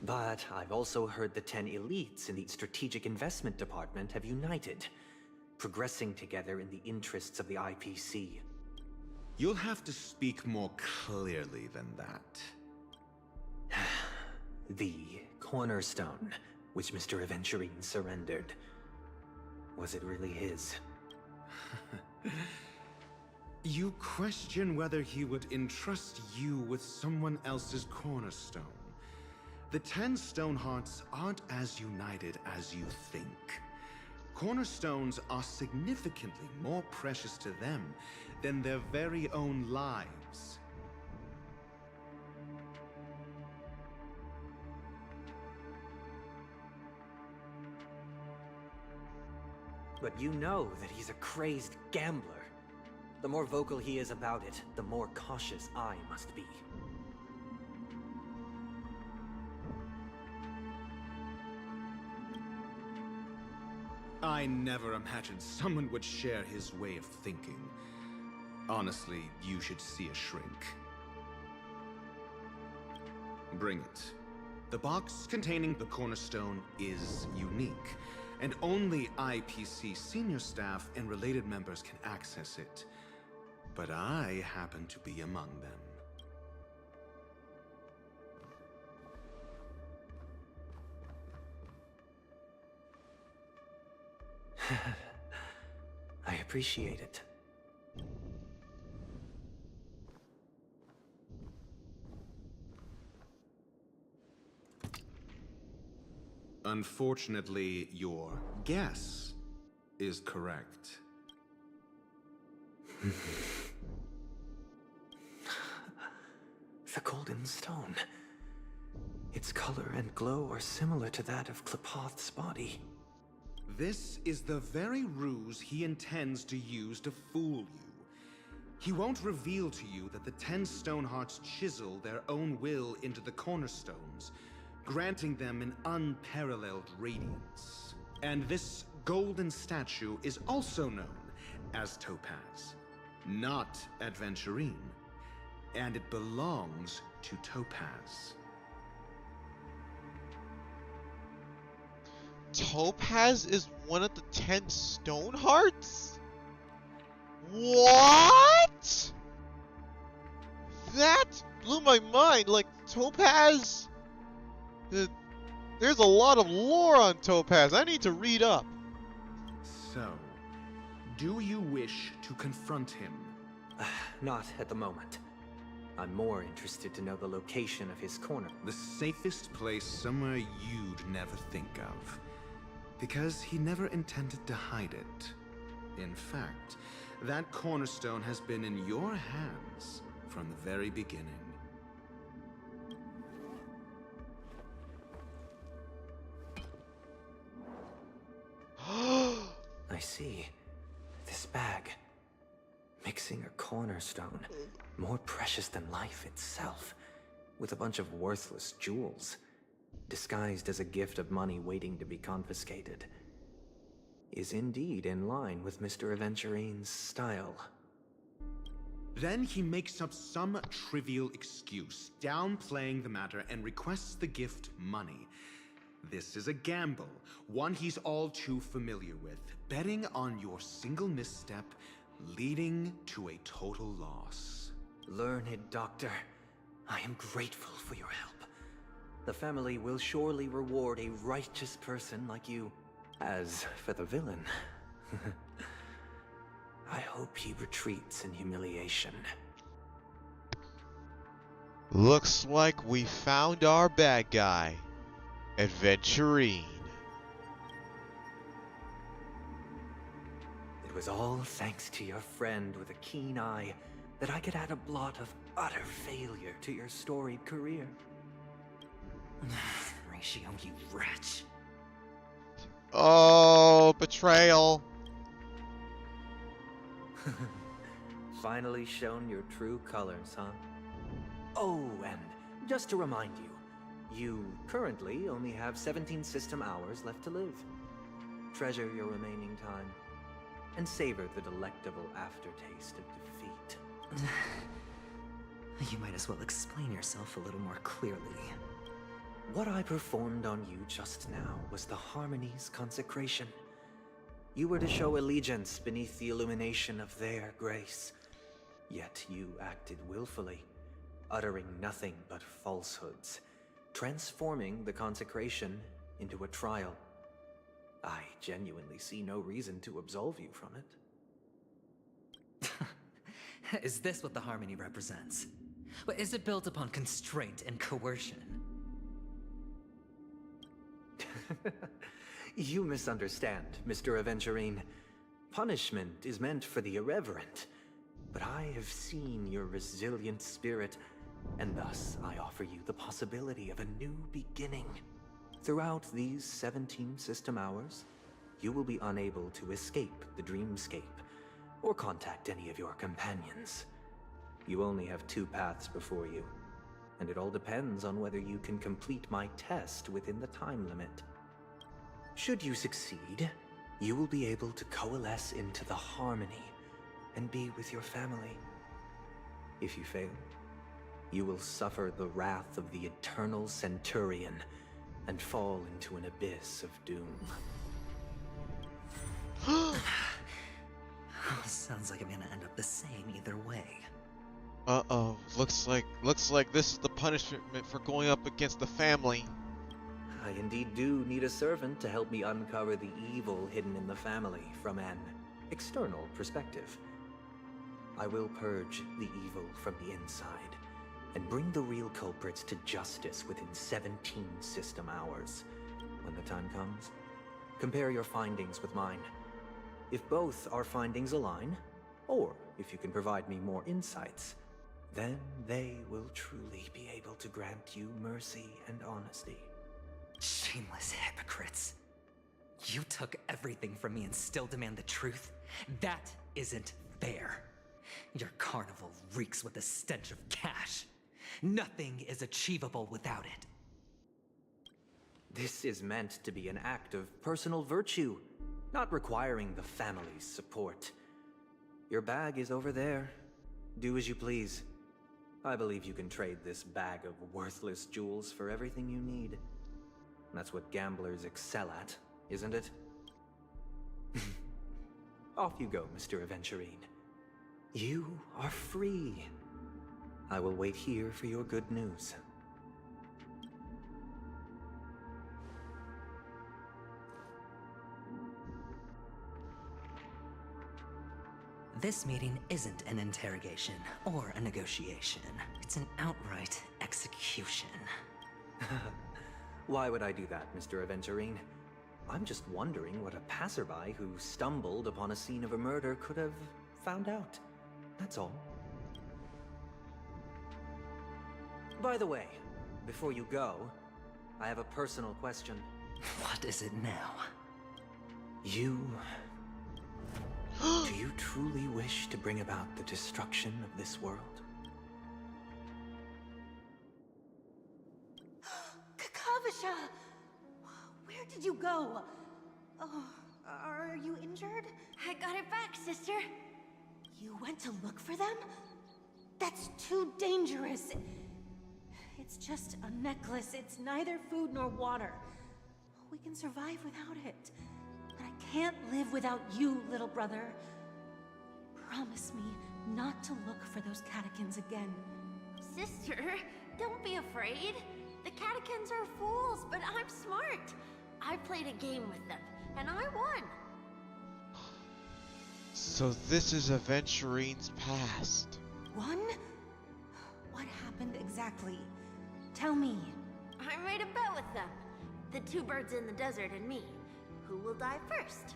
But I've also heard the 10 elites in the Strategic Investment Department have united, progressing together in the interests of the IPC. You'll have to speak more clearly than that. The cornerstone, which Mr. Aventurine surrendered. Was it really his? You question whether he would entrust you with someone else's cornerstone. The 10 Stonehearts aren't as united as you think. Cornerstones are significantly more precious to them than their very own lives. But you know that he's a crazed gambler. The more vocal he is about it, the more cautious I must be. I never imagined someone would share his way of thinking. Honestly, you should see a shrink. Bring it. The box containing the cornerstone is unique, and only IPC senior staff and related members can access it. But I happen to be among them. I appreciate it. Unfortunately, your guess is correct. The golden stone. Its color and glow are similar to that of Klepoth's body. This is the very ruse he intends to use to fool you. He won't reveal to you that the 10 Stonehearts chisel their own will into the cornerstones, granting them an unparalleled radiance. And this golden statue is also known as Topaz, not Adventurine, and it belongs to Topaz. Topaz is one of the 10 Stonehearts? What? That blew my mind. Like, Topaz... There's a lot of lore on Topaz. I need to read up. So, do you wish to confront him? Not at the moment. I'm more interested to know the location of his corner. The safest place somewhere you'd never think of. Because he never intended to hide it. In fact, that cornerstone has been in your hands from the very beginning. I see. This bag. Mixing a cornerstone. More precious than life itself. With a bunch of worthless jewels. Disguised as a gift of money waiting to be confiscated. Is indeed in line with Mr. Aventurine's style. Then he makes up some trivial excuse, downplaying the matter and requests the gift money. This is a gamble, one he's all too familiar with, betting on your single misstep, leading to a total loss. Learned doctor, I am grateful for your help. The family will surely reward a righteous person like you. As for the villain, I hope he retreats in humiliation. Looks like we found our bad guy. Adventurine. It was all thanks to your friend with a keen eye that I could add a blot of utter failure to your storied career. Ratio, you wretch. Oh, betrayal. Finally shown your true colors, huh? Oh, and just to remind you, you currently only have 17 system hours left to live. Treasure your remaining time, and savor the delectable aftertaste of defeat. You might as well explain yourself a little more clearly. What I performed on you just now was the Harmony's consecration. You were to show allegiance beneath the illumination of their grace. Yet you acted willfully, uttering nothing but falsehoods, transforming the consecration into a trial. I genuinely see no reason to absolve you from it. Is this what the Harmony represents? But is it built upon constraint and coercion? You misunderstand, Mr. Aventurine. Punishment is meant for the irreverent. But I have seen your resilient spirit, and thus I offer you the possibility of a new beginning. Throughout these 17 system hours, you will be unable to escape the dreamscape, or contact any of your companions. You only have 2 paths before you, and it all depends on whether you can complete my test within the time limit. Should you succeed, you will be able to coalesce into the harmony and be with your family. If you fail, you will suffer the wrath of the eternal Centurion and fall into an abyss of doom. Sounds like I'm gonna end up the same either way. Uh-oh. Looks like this is the punishment for going up against the family. I indeed do need a servant to help me uncover the evil hidden in the family from an external perspective. I will purge the evil from the inside and bring the real culprits to justice within 17 system hours. When the time comes, compare your findings with mine. If both our findings align, or if you can provide me more insights, then they will truly be able to grant you mercy and honesty. Shameless hypocrites. You took everything from me and still demand the truth? That isn't fair. Your carnival reeks with the stench of cash. Nothing is achievable without it. This is meant to be an act of personal virtue, not requiring the family's support. Your bag is over there. Do as you please. I believe you can trade this bag of worthless jewels for everything you need. That's what gamblers excel at, isn't it? Off you go, Mr. Aventurine. You are free. I will wait here for your good news. This meeting isn't an interrogation or a negotiation. It's an outright execution. Why would I do that, Mr. Aventurine? I'm just wondering what a passerby who stumbled upon a scene of a murder could have found out. That's all. By the way, before you go, I have a personal question. What is it now? Do you truly wish to bring about the destruction of this world? Kakavasha! Where did you go? Oh, are you injured? I got it back, sister. You went to look for them? That's too dangerous. It's just a necklace. It's neither food nor water. We can survive without it. But I can't live without you, little brother. Promise me not to look for those catechins again. Sister, don't be afraid. The catechins are fools, but I'm smart. I played a game with them, and I won. So this is Aventurine's past. Won? What happened exactly? Tell me. I made a bet with them. The 2 birds in the desert and me. Who will die first?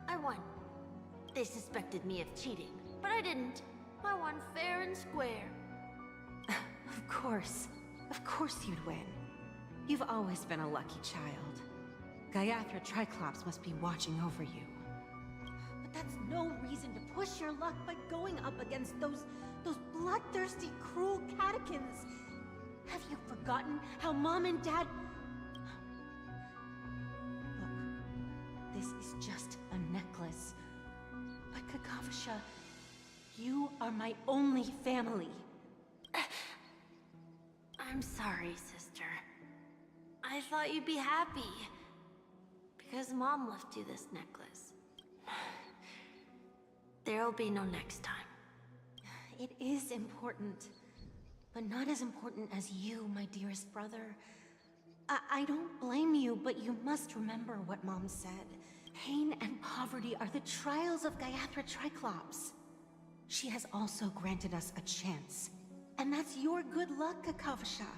I won. They suspected me of cheating, but I didn't. I won fair and square. Of course. Of course you'd win. You've always been a lucky child. Gaiathra Triclops must be watching over you. But that's no reason to push your luck by going up against those bloodthirsty, cruel catechins. Have you forgotten how Mom and Dad... Look, this is just a necklace. But Kakavasha, you are my only family. I'm sorry, sister. I thought you'd be happy. Because Mom left you this necklace. There'll be no next time. It is important. But not as important as you, my dearest brother. I don't blame you, but you must remember what Mom said. Pain and poverty are the trials of Gaiathra Triclops. She has also granted us a chance. And that's your good luck, Kakavasha.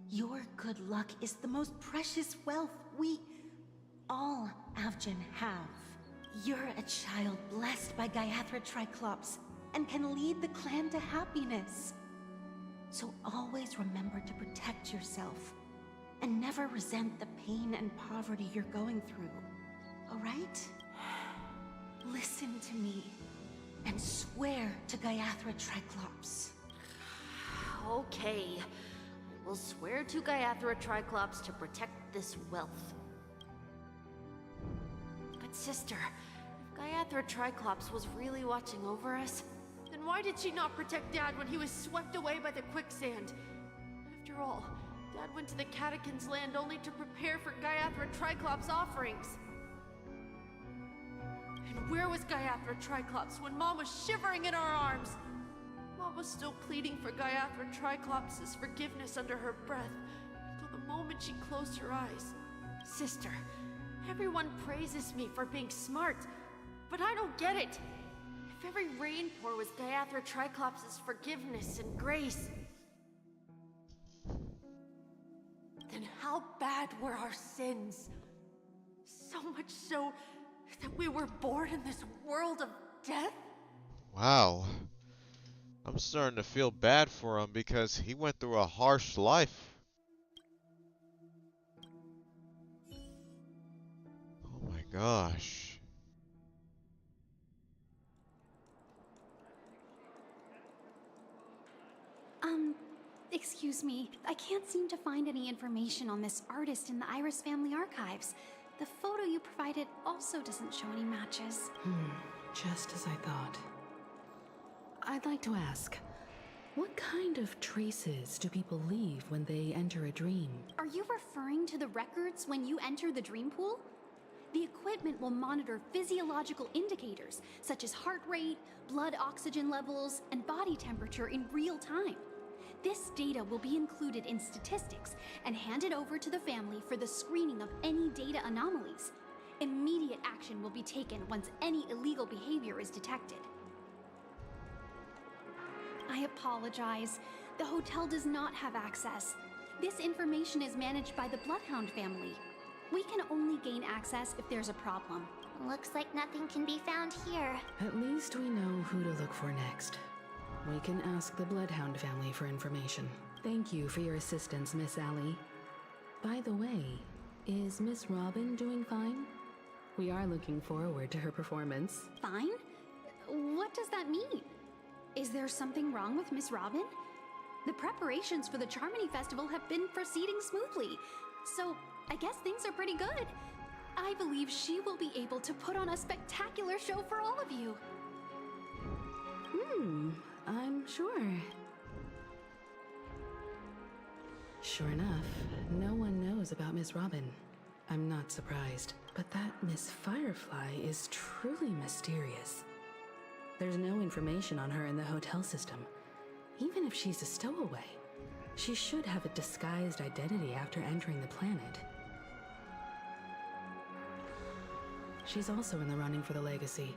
Your good luck is the most precious wealth we, all Avgin, have. You're a child blessed by Gaiathra Triclops and can lead the clan to happiness. So always remember to protect yourself and never resent the pain and poverty you're going through. All right? Listen to me. and swear to Gaiathra Triclops. Okay. We'll swear to Gaiathra Triclops to protect this wealth. But sister, if Gaiathra Triclops was really watching over us, then why did she not protect Dad when he was swept away by the quicksand? After all, Dad went to the Catechins' land only to prepare for Gaiathra Triclops' offerings. And where was Gaiathra Triclops when Mom was shivering in our arms? Mom was still pleading for Gaiathra Triclops' forgiveness under her breath, until the moment she closed her eyes. Sister, everyone praises me for being smart, but I don't get it. If every rainpour was Gaiathra Triclops' forgiveness and grace, then how bad were our sins? So much so that we were born in this world of death? Wow. I'm starting to feel bad for him because he went through a harsh life. Oh my gosh. Excuse me. I can't seem to find any information on this artist in the Iris family archives. The photo you provided also doesn't show any matches. Just as I thought. I'd like to ask, what kind of traces do people leave when they enter a dream? Are you referring to the records when you enter the dream pool? The equipment will monitor physiological indicators such as heart rate, blood oxygen levels, and body temperature in real time. This data will be included in statistics and handed over to the family for the screening of any data anomalies. Immediate action will be taken once any illegal behavior is detected. I apologize. The hotel does not have access. This information is managed by the Bloodhound family. We can only gain access if there's a problem. Looks like nothing can be found here. At least we know who to look for next. We can ask the Bloodhound family for information. Thank you for your assistance, Miss Allie. By the way, is Miss Robin doing fine? We are looking forward to her performance. Fine? What does that mean? Is there something wrong with Miss Robin? The preparations for the Charmony Festival have been proceeding smoothly, so I guess things are pretty good. I believe she will be able to put on a spectacular show for all of you. I'm sure. Sure enough, no one knows about Miss Robin. I'm not surprised, but that Miss Firefly is truly mysterious. There's no information on her in the hotel system. Even if she's a stowaway, she should have a disguised identity after entering the planet. She's also in the running for the legacy.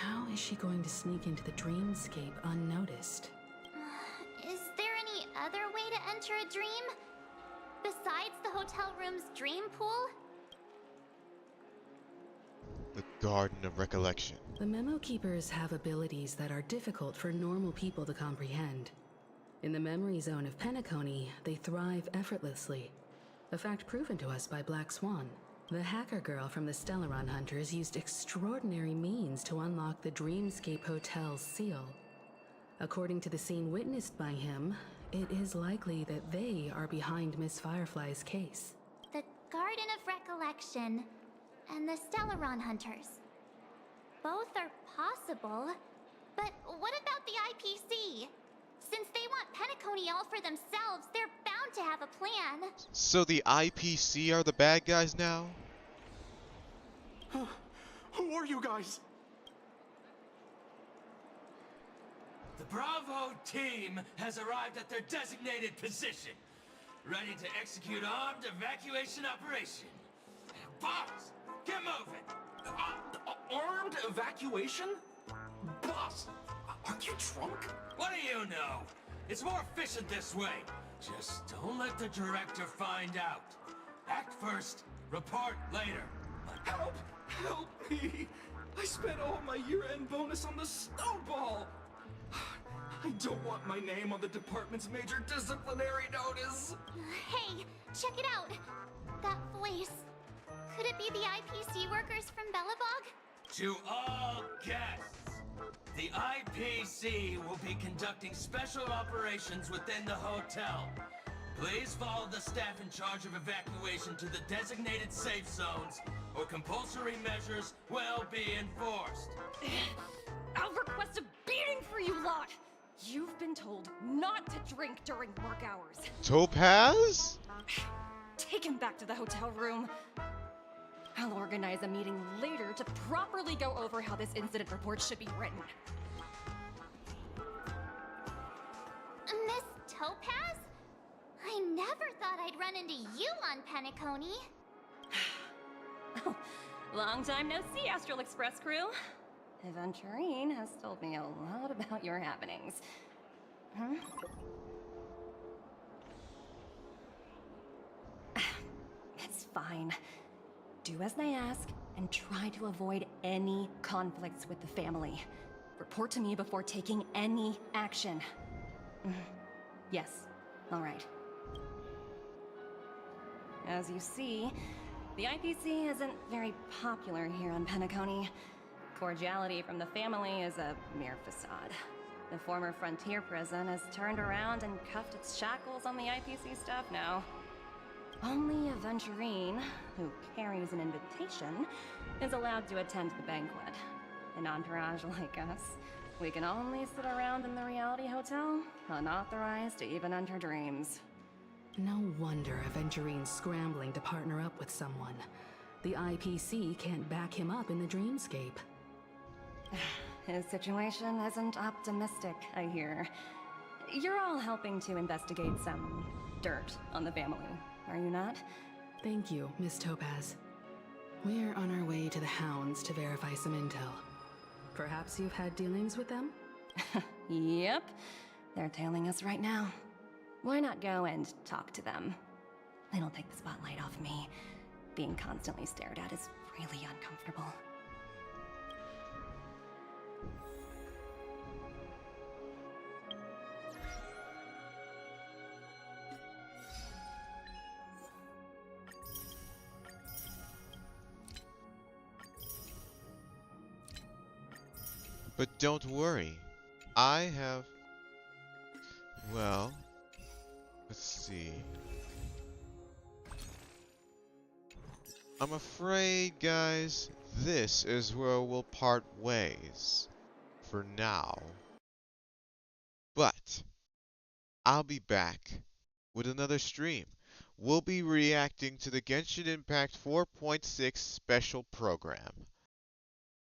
How is she going to sneak into the dreamscape unnoticed? Is there any other way to enter a dream? Besides the hotel room's dream pool? The Garden of Recollection. The Memo Keepers have abilities that are difficult for normal people to comprehend. In the memory zone of Penacony, they thrive effortlessly, a fact proven to us by Black Swan. The hacker girl from the Stellaron Hunters used extraordinary means to unlock the Dreamscape Hotel's seal. According to the scene witnessed by him, it is likely that they are behind Miss Firefly's case. The Garden of Recollection and the Stellaron Hunters. Both are possible, but what about the IPC? Since they want Penacony all for themselves, they're bound to have a plan. So the IPC are the bad guys now? Who are you guys? The Bravo team has arrived at their designated position, ready to execute armed evacuation operation. Boss, get moving! Armed evacuation? Boss, are you drunk? What do you know? It's more efficient this way. Just don't let the director find out. Act first, report later. Help! Help me! I spent all my year-end bonus on the snowball! I don't want my name on the department's major disciplinary notice! Hey, check it out! That voice. Could it be the IPC workers from Belobog? To all guests, The IPC will be conducting special operations within the hotel. Please follow the staff in charge of evacuation to the designated safe zones, or compulsory measures will be enforced. I'll request a beating for you lot! You've been told not to drink during work hours. Topaz? Take him back to the hotel room. I'll organize a meeting later to properly go over how this incident report should be written. Miss Topaz? I never thought I'd run into you on Penacony. Long time no see, Astral Express crew. Aventurine has told me a lot about your happenings. Huh? It's fine. Do as they ask, and try to avoid any conflicts with the family. Report to me before taking any action. Yes, all right. As you see, the IPC isn't very popular here on Penacony. Cordiality from the family is a mere facade. The former frontier prison has turned around and cuffed its shackles on the IPC staff now. Only Aventurine, who carries an invitation, is allowed to attend the banquet. An entourage like us, we can only sit around in the reality hotel, unauthorized to even enter dreams. No wonder Aventurine's scrambling to partner up with someone. The IPC can't back him up in the dreamscape. His situation isn't optimistic, I hear. You're all helping to investigate some dirt on the family, are you not? Thank you, Miss Topaz. We're on our way to the Hounds to verify some intel. Perhaps you've had dealings with them? Yep. They're tailing us right now. Why not go and talk to them? It'll take the spotlight off me. Being constantly stared at is really uncomfortable. But don't worry. I have... Well... Let's see. I'm afraid, guys, this is where we'll part ways. For now. But... I'll be back with another stream. We'll be reacting to the Genshin Impact 4.6 special program.